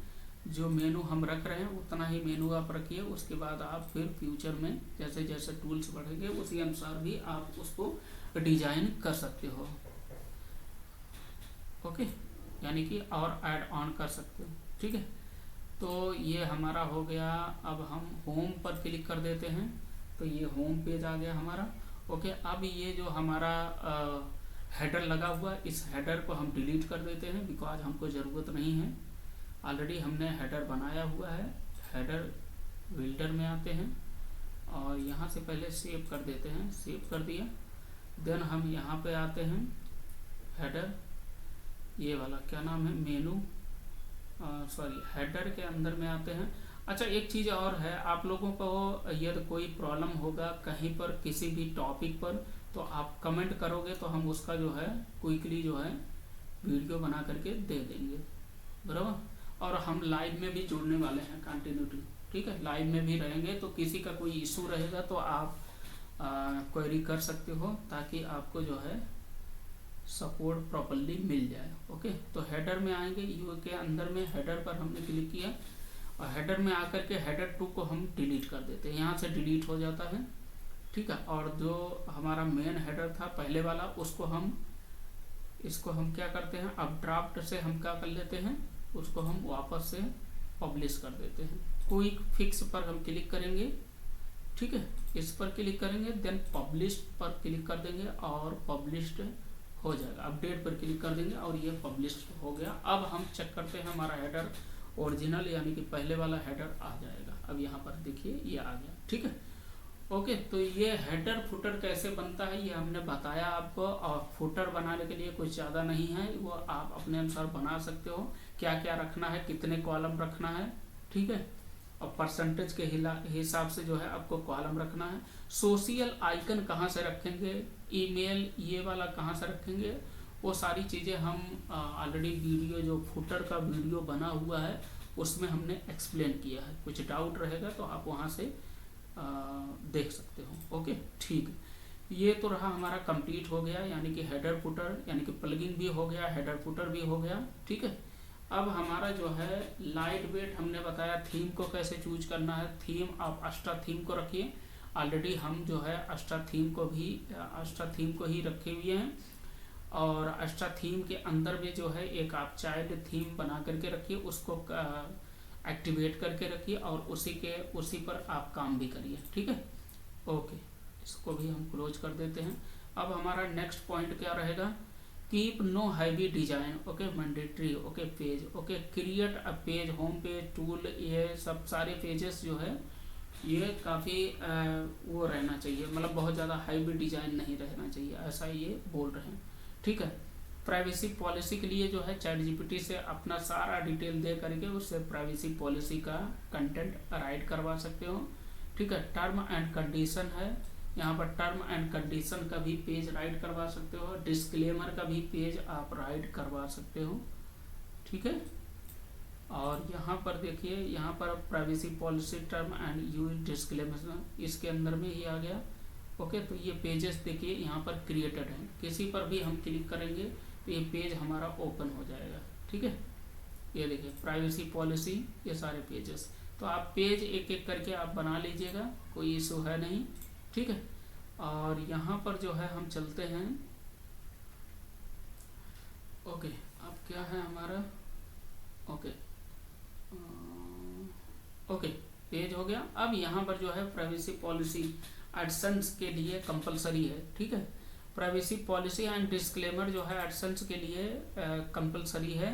जो मेनू हम रख रहे हैं उतना ही मेनू आप रखिए, उसके बाद आप फिर फ्यूचर में जैसे जैसे टूल्स बढ़ेंगे उसी अनुसार भी आप उसको डिजाइन कर सकते हो, ओके, यानी कि और ऐड ऑन कर सकते हो, ठीक है। तो ये हमारा हो गया। अब हम होम पर क्लिक कर देते हैं तो ये होम पेज आ गया हमारा, ओके। अब ये जो हमारा हेडर लगा हुआ, इस हेडर को हम डिलीट कर देते हैं, बिकॉज हमको ज़रूरत नहीं है। ऑलरेडी हमने हेडर बनाया हुआ है। हेडर बिल्डर में आते हैं और यहाँ से पहले सेव कर देते हैं, सेव कर दिया। देन हम यहाँ पे आते हैं, हेडर, ये वाला क्या नाम है, मेनू, सॉरी हेडर के अंदर में आते हैं। अच्छा एक चीज़ और है, आप लोगों को यदि कोई प्रॉब्लम होगा कहीं पर किसी भी टॉपिक पर, तो आप कमेंट करोगे तो हम उसका जो है क्विकली जो है वीडियो बना करके दे देंगे, बराबर। और हम लाइव में भी जुड़ने वाले हैं कंटिन्यूटी, ठीक है। लाइव में भी रहेंगे, तो किसी का कोई इशू रहेगा तो आप क्वेरी कर सकते हो, ताकि आपको जो है सपोर्ट प्रॉपरली मिल जाए, ओके। तो हेडर में आएंगे, यू के अंदर में हेडर पर हमने क्लिक किया और हेडर में आकर के हेडर 2 को हम डिलीट कर देते हैं, यहाँ से डिलीट हो जाता है, ठीक है। और जो हमारा मेन हेडर था पहले वाला, उसको हम इसको हम क्या करते हैं, अब ड्राफ्ट से हम क्या कर लेते हैं, उसको हम वापस से पब्लिश कर देते हैं। क्विक फिक्स पर हम क्लिक करेंगे, ठीक है, इस पर क्लिक करेंगे, देन पब्लिश पर क्लिक कर देंगे और पब्लिश्ड हो जाएगा। अपडेट पर क्लिक कर देंगे और ये पब्लिश्ड हो गया। अब हम चेक करते हैं, हमारा हेडर ओरिजिनल यानी कि पहले वाला हेडर आ जाएगा। अब यहाँ पर देखिए ये आ गया, ठीक है। ओके, तो ये हेडर फुटर कैसे बनता है ये हमने बताया आपको, और फुटर बनाने के लिए कुछ ज़्यादा नहीं है, वो आप अपने अनुसार बना सकते हो। क्या क्या रखना है, कितने कॉलम रखना है, ठीक है, और परसेंटेज के हिसाब से जो है आपको कॉलम रखना है। सोशल आइकन कहाँ से रखेंगे, ईमेल ये वाला कहाँ से रखेंगे, वो सारी चीज़ें हम ऑलरेडी वीडियो जो फुटर का वीडियो बना हुआ है उसमें हमने एक्सप्लेन किया है। कुछ डाउट रहेगा तो आप वहाँ से देख सकते हो। ओके, ठीक, ये तो रहा हमारा कंप्लीट हो गया, यानी कि हेडर फुटर, यानी कि प्लगइन भी हो गया, हेडर फुटर भी हो गया, ठीक है। अब हमारा जो है लाइट वेट हमने बताया, थीम को कैसे चूज करना है। थीम आप अस्टा थीम को रखिए, ऑलरेडी हम जो है अस्टा थीम को ही रखे हुए हैं, और अस्टा थीम के अंदर में जो है एक आप चाइल्ड थीम बना करके रखिए, उसको एक्टिवेट करके रखिए और उसी पर आप काम भी करिए, ठीक है। ओके, इसको भी हम क्लोज कर देते हैं। अब हमारा नेक्स्ट पॉइंट क्या रहेगा, keep know heavy design, okay, mandatory, okay, page, okay, create a page, home page, tool, ये सब सारे पेजेस जो है ये काफ़ी वो रहना चाहिए, मतलब बहुत ज़्यादा हैवी डिजाइन नहीं रहना चाहिए, ऐसा ये बोल रहे हैं, ठीक है। प्राइवेसी पॉलिसी के लिए जो है चैट जीपीटी से अपना सारा डिटेल दे करके उससे प्राइवेसी पॉलिसी का कंटेंट राइट करवा सकते हो, ठीक है। टर्म एंड कंडीशन है, यहाँ पर टर्म एंड कंडीशन का भी पेज राइट करवा सकते हो, डिस्क्लेमर का भी पेज आप राइट करवा सकते हो, ठीक है। और यहाँ पर देखिए, यहाँ पर privacy policy, term and use disclaimer, इसके अंदर में ही आ गया। ओके, तो ये पेजेस देखिए यहाँ पर क्रिएटेड है, किसी पर भी हम क्लिक करेंगे तो ये पेज हमारा ओपन हो जाएगा, ठीक है। ये देखिए प्राइवेसी पॉलिसी, ये सारे पेजेस, तो आप पेज एक एक करके आप बना लीजिएगा, कोई इशू है नहीं, ठीक है। और यहाँ पर जो है हम चलते हैं, ओके, अब क्या है हमारा, ओके, ओके, पेज हो गया। अब यहाँ पर जो है प्राइवेसी पॉलिसी एडसेंस के लिए कंपलसरी है, ठीक है। प्राइवेसी पॉलिसी एंड डिस्क्लेमर जो है एडसेंस के लिए कंपलसरी है,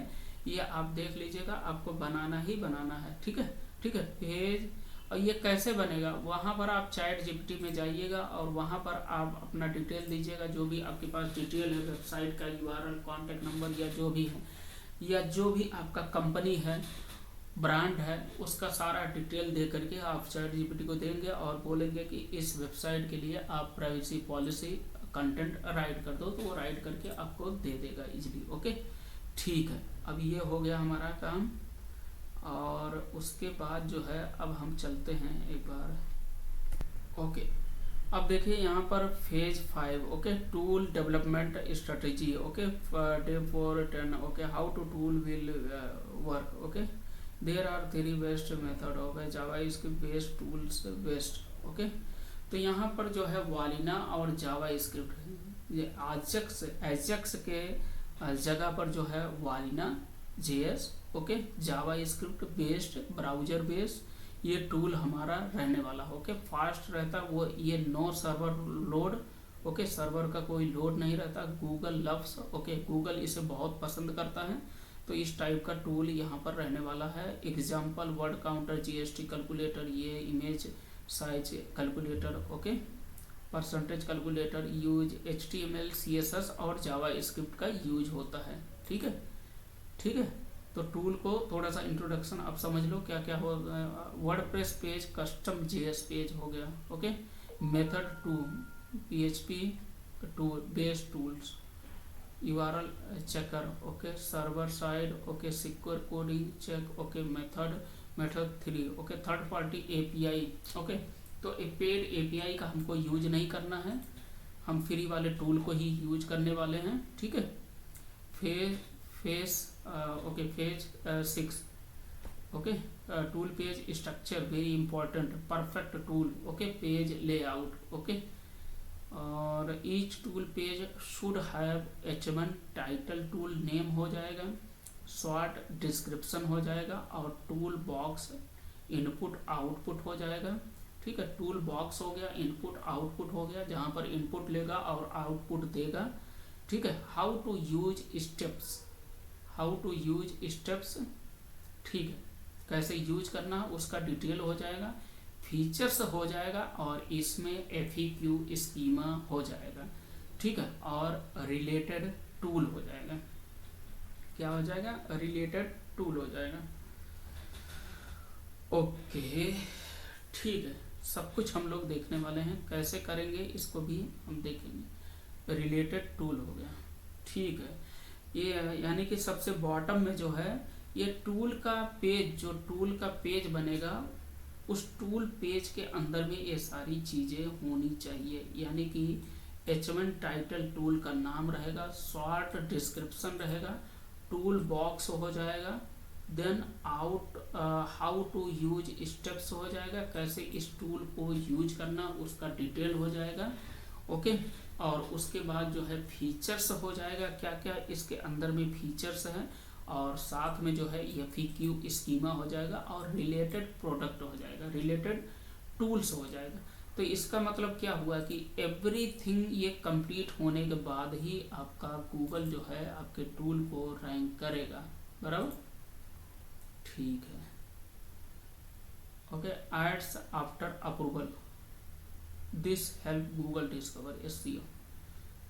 ये आप देख लीजिएगा, आपको बनाना ही बनाना है, ठीक है, ठीक है। पेज, और ये कैसे बनेगा, वहाँ पर आप चैट जीपीटी में जाइएगा और वहाँ पर आप अपना डिटेल दीजिएगा, जो भी आपके पास डिटेल है, वेबसाइट का यूआरएल, कॉन्टैक्ट नंबर, या जो भी है, या जो भी आपका कंपनी है, ब्रांड है, उसका सारा डिटेल दे करके आप चैट जीपीटी को देंगे और बोलेंगे कि इस वेबसाइट के लिए आप प्राइवेसी पॉलिसी कंटेंट राइट कर दो, तो वो राइट करके आपको दे देगा इजीली। ओके, ठीक है, अब ये हो गया हमारा काम। और उसके बाद जो है अब हम चलते हैं एक बार। ओके, अब देखिए यहाँ पर phase 5, okay, tool development strategy, okay, day 4 10, okay, how to tool will work, okay, there are 3 best method, okay, JavaScript based tools best, okay. तो यहाँ पर जो है वालिना और जावास्क्रिप्ट, ये एजेक्स के जगह पर जो है वालिना JS, okay, JavaScript based browser based ये टूल हमारा रहने वाला है, ओके। फास्ट रहता वो, ये no server load, okay, server का कोई लोड नहीं रहता। गूगल लव्स, ओके, गूगल इसे बहुत पसंद करता है, तो इस टाइप का टूल यहाँ पर रहने वाला है। Example word counter, GST calculator, ये image size calculator, okay, percentage calculator, use HTML CSS और जावास्क्रिप्ट का यूज होता है, ठीक है, ठीक है। तो टूल को थोड़ा सा इंट्रोडक्शन आप समझ लो क्या क्या हो। WordPress page, custom JS page हो गया, okay. Method 2, PHP tool based tools, URL checker, okay, server side, okay, secure coding check, okay, method 3, okay, third party API, okay. तो एक पेड API का हमको यूज नहीं करना है, हम फ्री वाले टूल को ही यूज करने वाले हैं, ठीक है। Phase 6, okay, tool page structure very important, perfect tool, okay, page layout, okay, और each tool page should have H1 title tool name हो जाएगा, शॉर्ट डिस्क्रिप्शन हो जाएगा और टूल बॉक्स इनपुट आउटपुट हो जाएगा। ठीक है, टूल बॉक्स हो गया, इनपुट आउटपुट हो गया, जहाँ पर इनपुट लेगा और आउटपुट देगा। ठीक है, हाउ टू यूज स्टेप्स, ठीक है, कैसे यूज करना उसका डिटेल हो जाएगा, फीचर्स हो जाएगा और इसमें FAQ स्कीमा हो जाएगा। ठीक है, और रिलेटेड टूल हो जाएगा। क्या हो जाएगा? रिलेटेड टूल हो जाएगा। ओके, ठीक है, सब कुछ हम लोग देखने वाले हैं, कैसे करेंगे इसको भी हम देखेंगे। रिलेटेड टूल हो गया। ठीक है, ये यानी कि सबसे बॉटम में जो है ये टूल का पेज, जो टूल का पेज बनेगा उस टूल पेज के अंदर में ये सारी चीज़ें होनी चाहिए। यानी कि H1 टाइटल टूल का नाम रहेगा, शॉर्ट डिस्क्रिप्शन रहेगा, टूल बॉक्स हो जाएगा, then how to use steps हो जाएगा, कैसे इस टूल को यूज करना उसका डिटेल हो जाएगा। ओके, और उसके बाद जो है फीचर्स हो जाएगा, क्या क्या इसके अंदर में फीचर्स है, और साथ में जो है FAQ स्कीमा हो जाएगा और रिलेटेड प्रोडक्ट हो जाएगा, रिलेटेड टूल्स हो जाएगा। तो इसका मतलब क्या हुआ कि एवरीथिंग ये कंप्लीट होने के बाद ही आपका गूगल जो है आपके टूल को रैंक करेगा। बराबर, ठीक है। Okay, ads after approval, this help Google Discover SEO।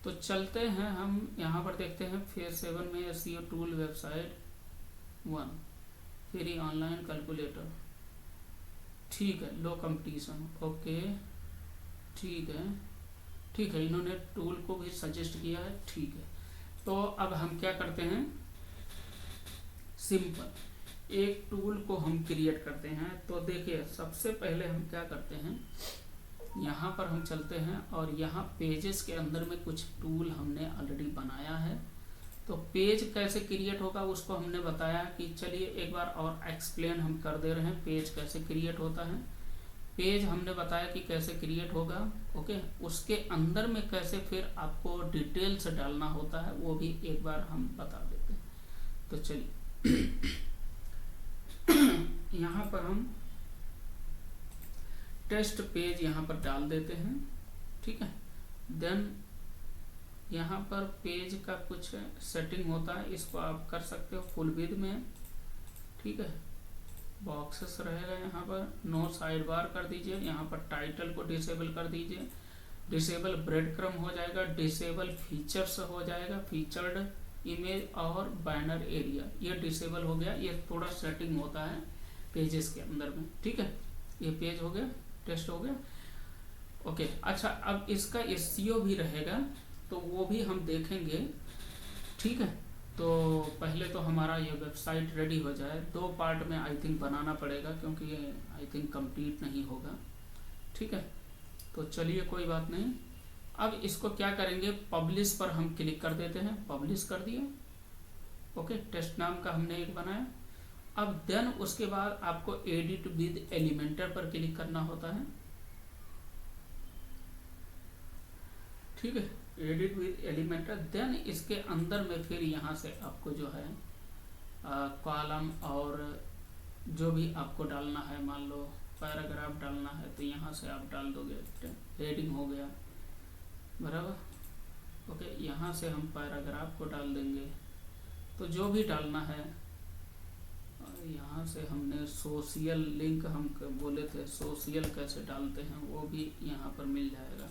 तो चलते हैं हम यहाँ पर देखते हैं फेज 7 में SEO tool website 1 free online calculator. ठीक है, लो कंपटीशन। ओके, ठीक है, इन्होंने टूल को भी सजेस्ट किया है। ठीक है, तो अब हम क्या करते हैं, सिंपल एक टूल को हम क्रिएट करते हैं। तो देखिए सबसे पहले हम क्या करते हैं, यहाँ पर हम चलते हैं और यहाँ पेजेस के अंदर में कुछ टूल हमने ऑलरेडी बनाया है। तो पेज कैसे क्रिएट होगा उसको हमने बताया कि चलिए एक बार और एक्सप्लेन हम कर दे रहे हैं, पेज कैसे क्रिएट होता है। पेज हमने बताया कि कैसे क्रिएट होगा। ओके, उसके अंदर में कैसे फिर आपको डिटेल्स डालना होता है वो भी एक बार हम बता देते हैं। तो चलिए यहाँ पर हम टेस्ट पेज यहाँ पर डाल देते हैं। ठीक है, देन यहाँ पर पेज का कुछ सेटिंग होता है, इसको आप कर सकते हो फुल विड्थ में। ठीक है, बॉक्सेस रहेगा यहाँ पर, नो साइड बार कर दीजिए, यहाँ पर टाइटल को डिसेबल कर दीजिए, डिसेबल ब्रेड क्रम हो जाएगा, डिसेबल फीचर्स हो जाएगा, फीचर्ड इमेज और बैनर एरिया ये डिसेबल हो गया। ये थोड़ा सेटिंग होता है पेजेस के अंदर में। ठीक है, ये पेज हो गया, टेस्ट हो गया। ओके, अच्छा, अब इसका SEO भी रहेगा तो वो भी हम देखेंगे। ठीक है, तो पहले तो हमारा ये वेबसाइट रेडी हो जाए। 2 पार्ट में आई थिंक बनाना पड़ेगा क्योंकि ये आई थिंक कंप्लीट नहीं होगा। ठीक है, तो चलिए कोई बात नहीं। अब इसको क्या करेंगे, पब्लिश पर हम क्लिक कर देते हैं, पब्लिश कर दिया। ओके, टेस्ट नाम का हमने एक बनाया। अब देन उसके बाद आपको एडिट विद एलिमेंटर पर क्लिक करना होता है। ठीक है, एडिट विद एलिमेंटर, देन इसके अंदर में फिर यहाँ से आपको जो है कॉलम और जो भी आपको डालना है, मान लो पैराग्राफ डालना है तो यहाँ से आप डाल दोगे, हेडिंग हो गया। बराबर, ओके, यहाँ से हम पैराग्राफ को डाल देंगे। तो जो भी डालना है, यहाँ से हमने सोशल लिंक हम बोले थे, सोशल कैसे डालते हैं वो भी यहाँ पर मिल जाएगा।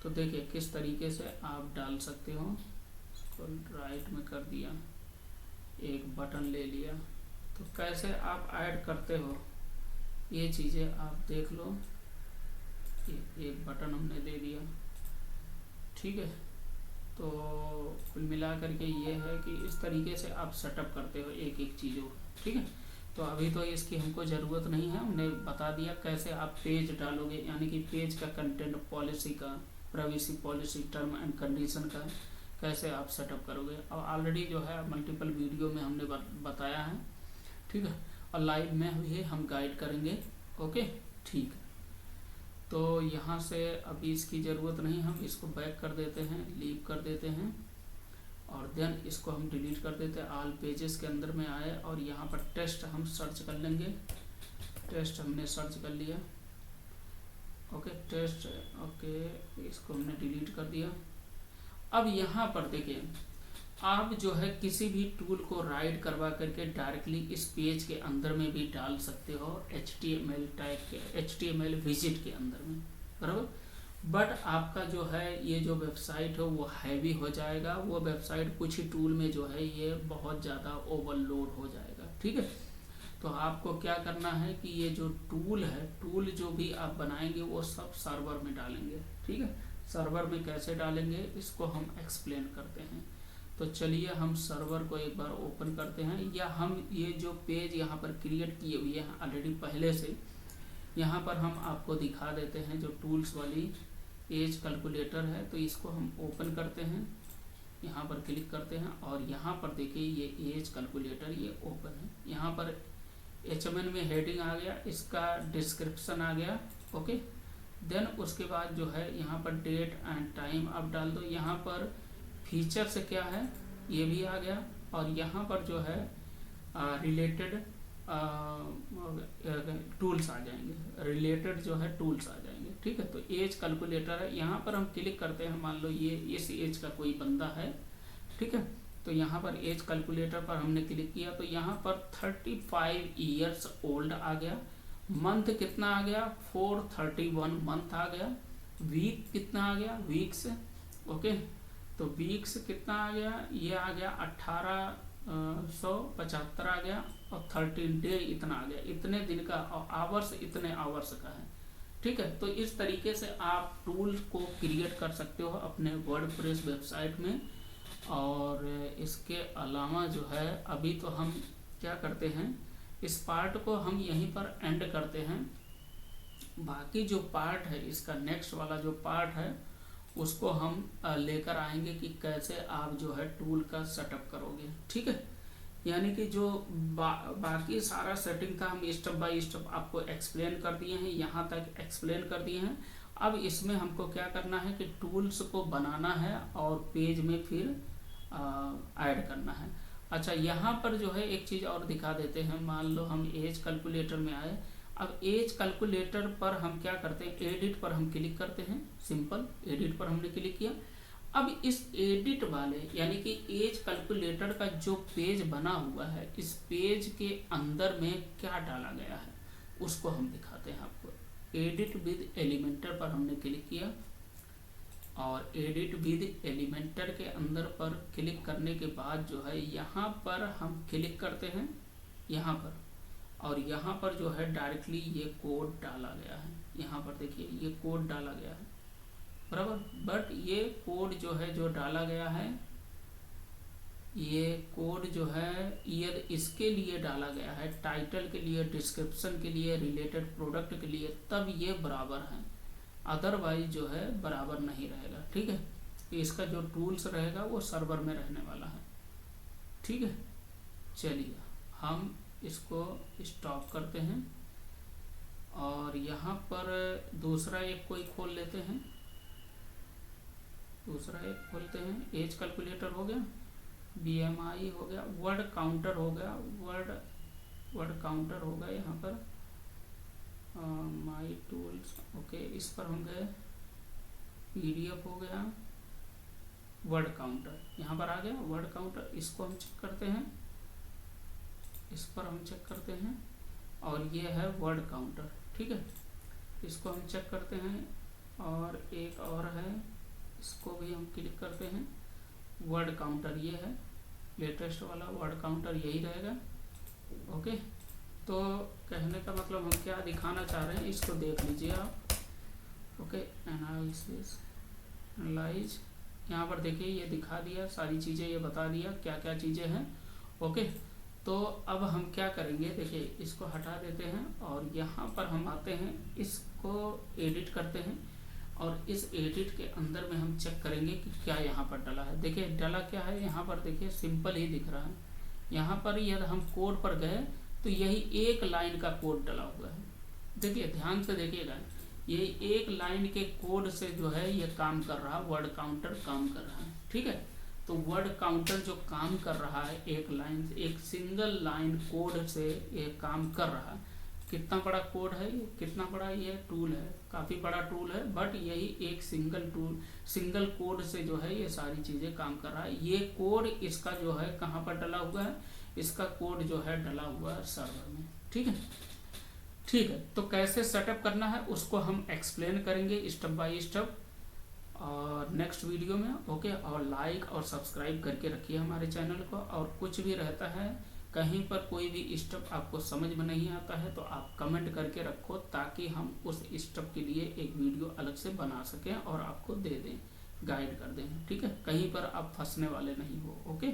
तो देखिए किस तरीके से आप डाल सकते हो। इसको राइट में कर दिया, एक बटन ले लिया, तो कैसे आप ऐड करते हो ये चीज़ें आप देख लो। एक बटन हमने दे दिया। ठीक है, तो कुल मिला करके ये है कि इस तरीके से आप सेटअप करते हो एक एक चीज़ों। ठीक है, तो अभी तो इसकी हमको ज़रूरत नहीं है, हमने बता दिया कैसे आप पेज डालोगे, यानी कि पेज का कंटेंट पॉलिसी का, privacy policy, term and condition का कैसे आप सेटअप करोगे। और ऑलरेडी जो है मल्टीपल वीडियो में हमने बताया है। ठीक है, और लाइव में भी हम गाइड करेंगे। ओके, ठीक है, तो यहाँ से अभी इसकी ज़रूरत नहीं, हम इसको बैक कर देते हैं, लीव कर देते हैं और देन इसको हम डिलीट कर देते हैं। ऑल पेजेस के अंदर में आए और यहाँ पर टेस्ट हम सर्च कर लेंगे। टेस्ट हमने सर्च कर लिया, ओके टेस्ट, ओके इसको हमने डिलीट कर दिया। अब यहाँ पर देखिए, आप जो है किसी भी टूल को राइट करवा करके डायरेक्टली इस पेज के अंदर में भी डाल सकते हो, HTML टाइप के, HTML विजिट के अंदर में, बराबर। बट आपका जो है ये जो वेबसाइट है वो हैवी हो जाएगा, वो वेबसाइट कुछ ही टूल में जो है ये बहुत ज़्यादा ओवरलोड हो जाएगा, ठीक है। तो आपको क्या करना है कि ये जो टूल है, टूल जो भी आप बनाएंगे वो सब सर्वर में डालेंगे, ठीक है। सर्वर में कैसे डालेंगे इसको हम एक्सप्लेन करते हैं। तो चलिए हम सर्वर को एक बार ओपन करते हैं, या हम ये जो पेज यहाँ पर क्रिएट किए हुए हैं ऑलरेडी पहले से, यहाँ पर हम आपको दिखा देते हैं। जो टूल्स वाली एज कैलकुलेटर है तो इसको हम ओपन करते हैं, यहाँ पर क्लिक करते हैं और यहाँ पर देखिए ये एज कैलकुलेटर ये ओपन है। यहाँ पर HTML में हेडिंग आ गया, इसका डिस्क्रिप्शन आ गया, ओके। देन उसके बाद जो है यहाँ पर डेट एंड टाइम आप डाल दो। यहाँ पर फीचर से क्या है ये भी आ गया और यहाँ पर जो है रिलेटेड टूल्स आ जाएंगे, रिलेटेड जो है टूल्स आ जाएंगे, ठीक है। तो एज कैलकुलेटर है, यहाँ पर हम क्लिक करते हैं। मान लो ये इस एज का कोई बंदा है, ठीक है। तो यहाँ पर एज कैलकुलेटर पर हमने क्लिक किया तो यहाँ पर 35 ईयर्स ओल्ड आ गया। मंथ कितना आ गया, 431 मंथ आ गया। वीक कितना आ गया, वीक्स, ओके। तो वीक्स कितना आ गया, ये आ गया 1875 आ गया और 13 डे इतना आ गया, इतने दिन का। और आवर्स इतने आवर्स का है, ठीक है। तो इस तरीके से आप टूल को क्रिएट कर सकते हो अपने वर्डप्रेस वेबसाइट में। और इसके अलावा जो है अभी तो हम क्या करते हैं, इस पार्ट को हम यहीं पर एंड करते हैं। बाकी जो पार्ट है इसका नेक्स्ट वाला जो पार्ट है उसको हम लेकर आएंगे कि कैसे आप जो है टूल का सेटअप करोगे, ठीक है। यानी कि जो बाकी सारा सेटिंग था हम स्टेप बाय स्टेप आपको एक्सप्लेन कर दिए हैं, यहाँ तक एक्सप्लेन कर दिए हैं। अब इसमें हमको क्या करना है कि टूल्स को बनाना है और पेज में फिर ऐड करना है। अच्छा, यहाँ पर जो है एक चीज़ और दिखा देते हैं। मान लो हम एज कैलकुलेटर में आए, अब एज कैलकुलेटर पर हम क्या करते हैं, एडिट पर हम क्लिक करते हैं। सिंपल एडिट पर हमने क्लिक किया। अब इस एडिट वाले यानी कि एज कैलकुलेटर का जो पेज बना हुआ है, इस पेज के अंदर में क्या डाला गया है उसको हम दिखाते हैं आपको। एडिट विद एलिमेंटर पर हमने क्लिक किया और एडिट विद एलिमेंटर के अंदर पर क्लिक करने के बाद जो है यहाँ पर हम क्लिक करते हैं यहाँ पर, और यहाँ पर जो है डायरेक्टली ये कोड डाला गया है। यहाँ पर देखिए ये कोड डाला गया है, बराबर। बट ये कोड जो है जो डाला गया है, ये कोड जो है ये इसके लिए डाला गया है, टाइटल के लिए, डिस्क्रिप्शन के लिए, रिलेटेड प्रोडक्ट के लिए, तब ये बराबर है। अदरवाइज जो है बराबर नहीं रहेगा, ठीक है। इसका जो टूल्स रहेगा वो सर्वर में रहने वाला है, ठीक है। चलिए हम इसको स्टॉप करते हैं और यहाँ पर दूसरा एक कोई खोल लेते हैं, दूसरा एक खोलते हैं। एज कैलकुलेटर हो गया, BMI हो गया, वर्ड काउंटर हो गया, वर्ड काउंटर हो गया। यहाँ पर माई टूल्स, ओके, इस पर हम गए। PDF हो गया, वर्ड काउंटर यहाँ पर आ गया, वर्ड काउंटर। इसको हम चेक करते हैं, इस पर हम चेक करते हैं और ये है वर्ड काउंटर, ठीक है। इसको हम चेक करते हैं और एक और है, इसको भी हम क्लिक करते हैं। वर्ड काउंटर ये है, लेटेस्ट वाला वर्ड काउंटर यही रहेगा, ओके। तो कहने का मतलब हम क्या दिखाना चाह रहे हैं इसको देख लीजिए आप, ओके। एनालिसिस, एनालाइज, यहाँ पर देखिए ये दिखा दिया सारी चीज़ें, ये बता दिया क्या क्या चीज़ें हैं, ओके। तो अब हम क्या करेंगे, देखिए इसको हटा देते हैं और यहाँ पर हम आते हैं, इसको एडिट करते हैं और इस एडिट के अंदर में हम चेक करेंगे कि क्या यहाँ पर डला है। देखिए डला क्या है, यहाँ पर देखिए सिंपल ही दिख रहा है। यहाँ पर यदि हम कोड पर गए तो यही एक लाइन का कोड डला हुआ है। देखिए ध्यान से देखिएगा, ये एक लाइन के कोड से जो है ये काम कर रहा है, वर्ड काउंटर काम कर रहा है। ठीक है, तो वर्ड काउंटर जो काम कर रहा है एक लाइन से, एक सिंगल लाइन कोड से ये काम कर रहा है। कितना बड़ा कोड है ये, कितना बड़ा ये टूल है, काफ़ी बड़ा टूल है, बट यही एक सिंगल कोड से जो है ये सारी चीज़ें काम कर रहा है। ये कोड इसका जो है कहाँ पर डला हुआ है, इसका कोड जो है डला हुआ है सर्वर में। ठीक है, ठीक है, तो कैसे सेटअप करना है उसको हम एक्सप्लेन करेंगे स्टेप बाय स्टेप और नेक्स्ट वीडियो में। ओके, और लाइक और सब्सक्राइब करके रखिए हमारे चैनल को। और कुछ भी रहता है, कहीं पर कोई भी स्टेप आपको समझ में नहीं आता है तो आप कमेंट करके रखो, ताकि हम उस स्टेप के लिए एक वीडियो अलग से बना सकें और आपको दे दें, गाइड कर दें। ठीक है, कहीं पर आप फंसने वाले नहीं हो। ओके,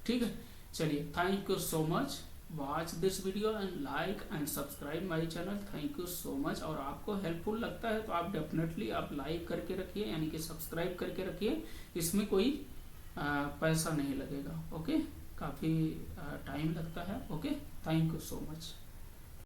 ठीक है, चलिए, thank you so much, watch this video and like and subscribe my channel. Thank you so much. और आपको हेल्पफुल लगता है तो आप डेफिनेटली आप लाइक करके रखिए, यानी कि सब्सक्राइब करके रखिए, इसमें कोई पैसा नहीं लगेगा। ओके, काफ़ी टाइम लगता है। Okay, thank you so much.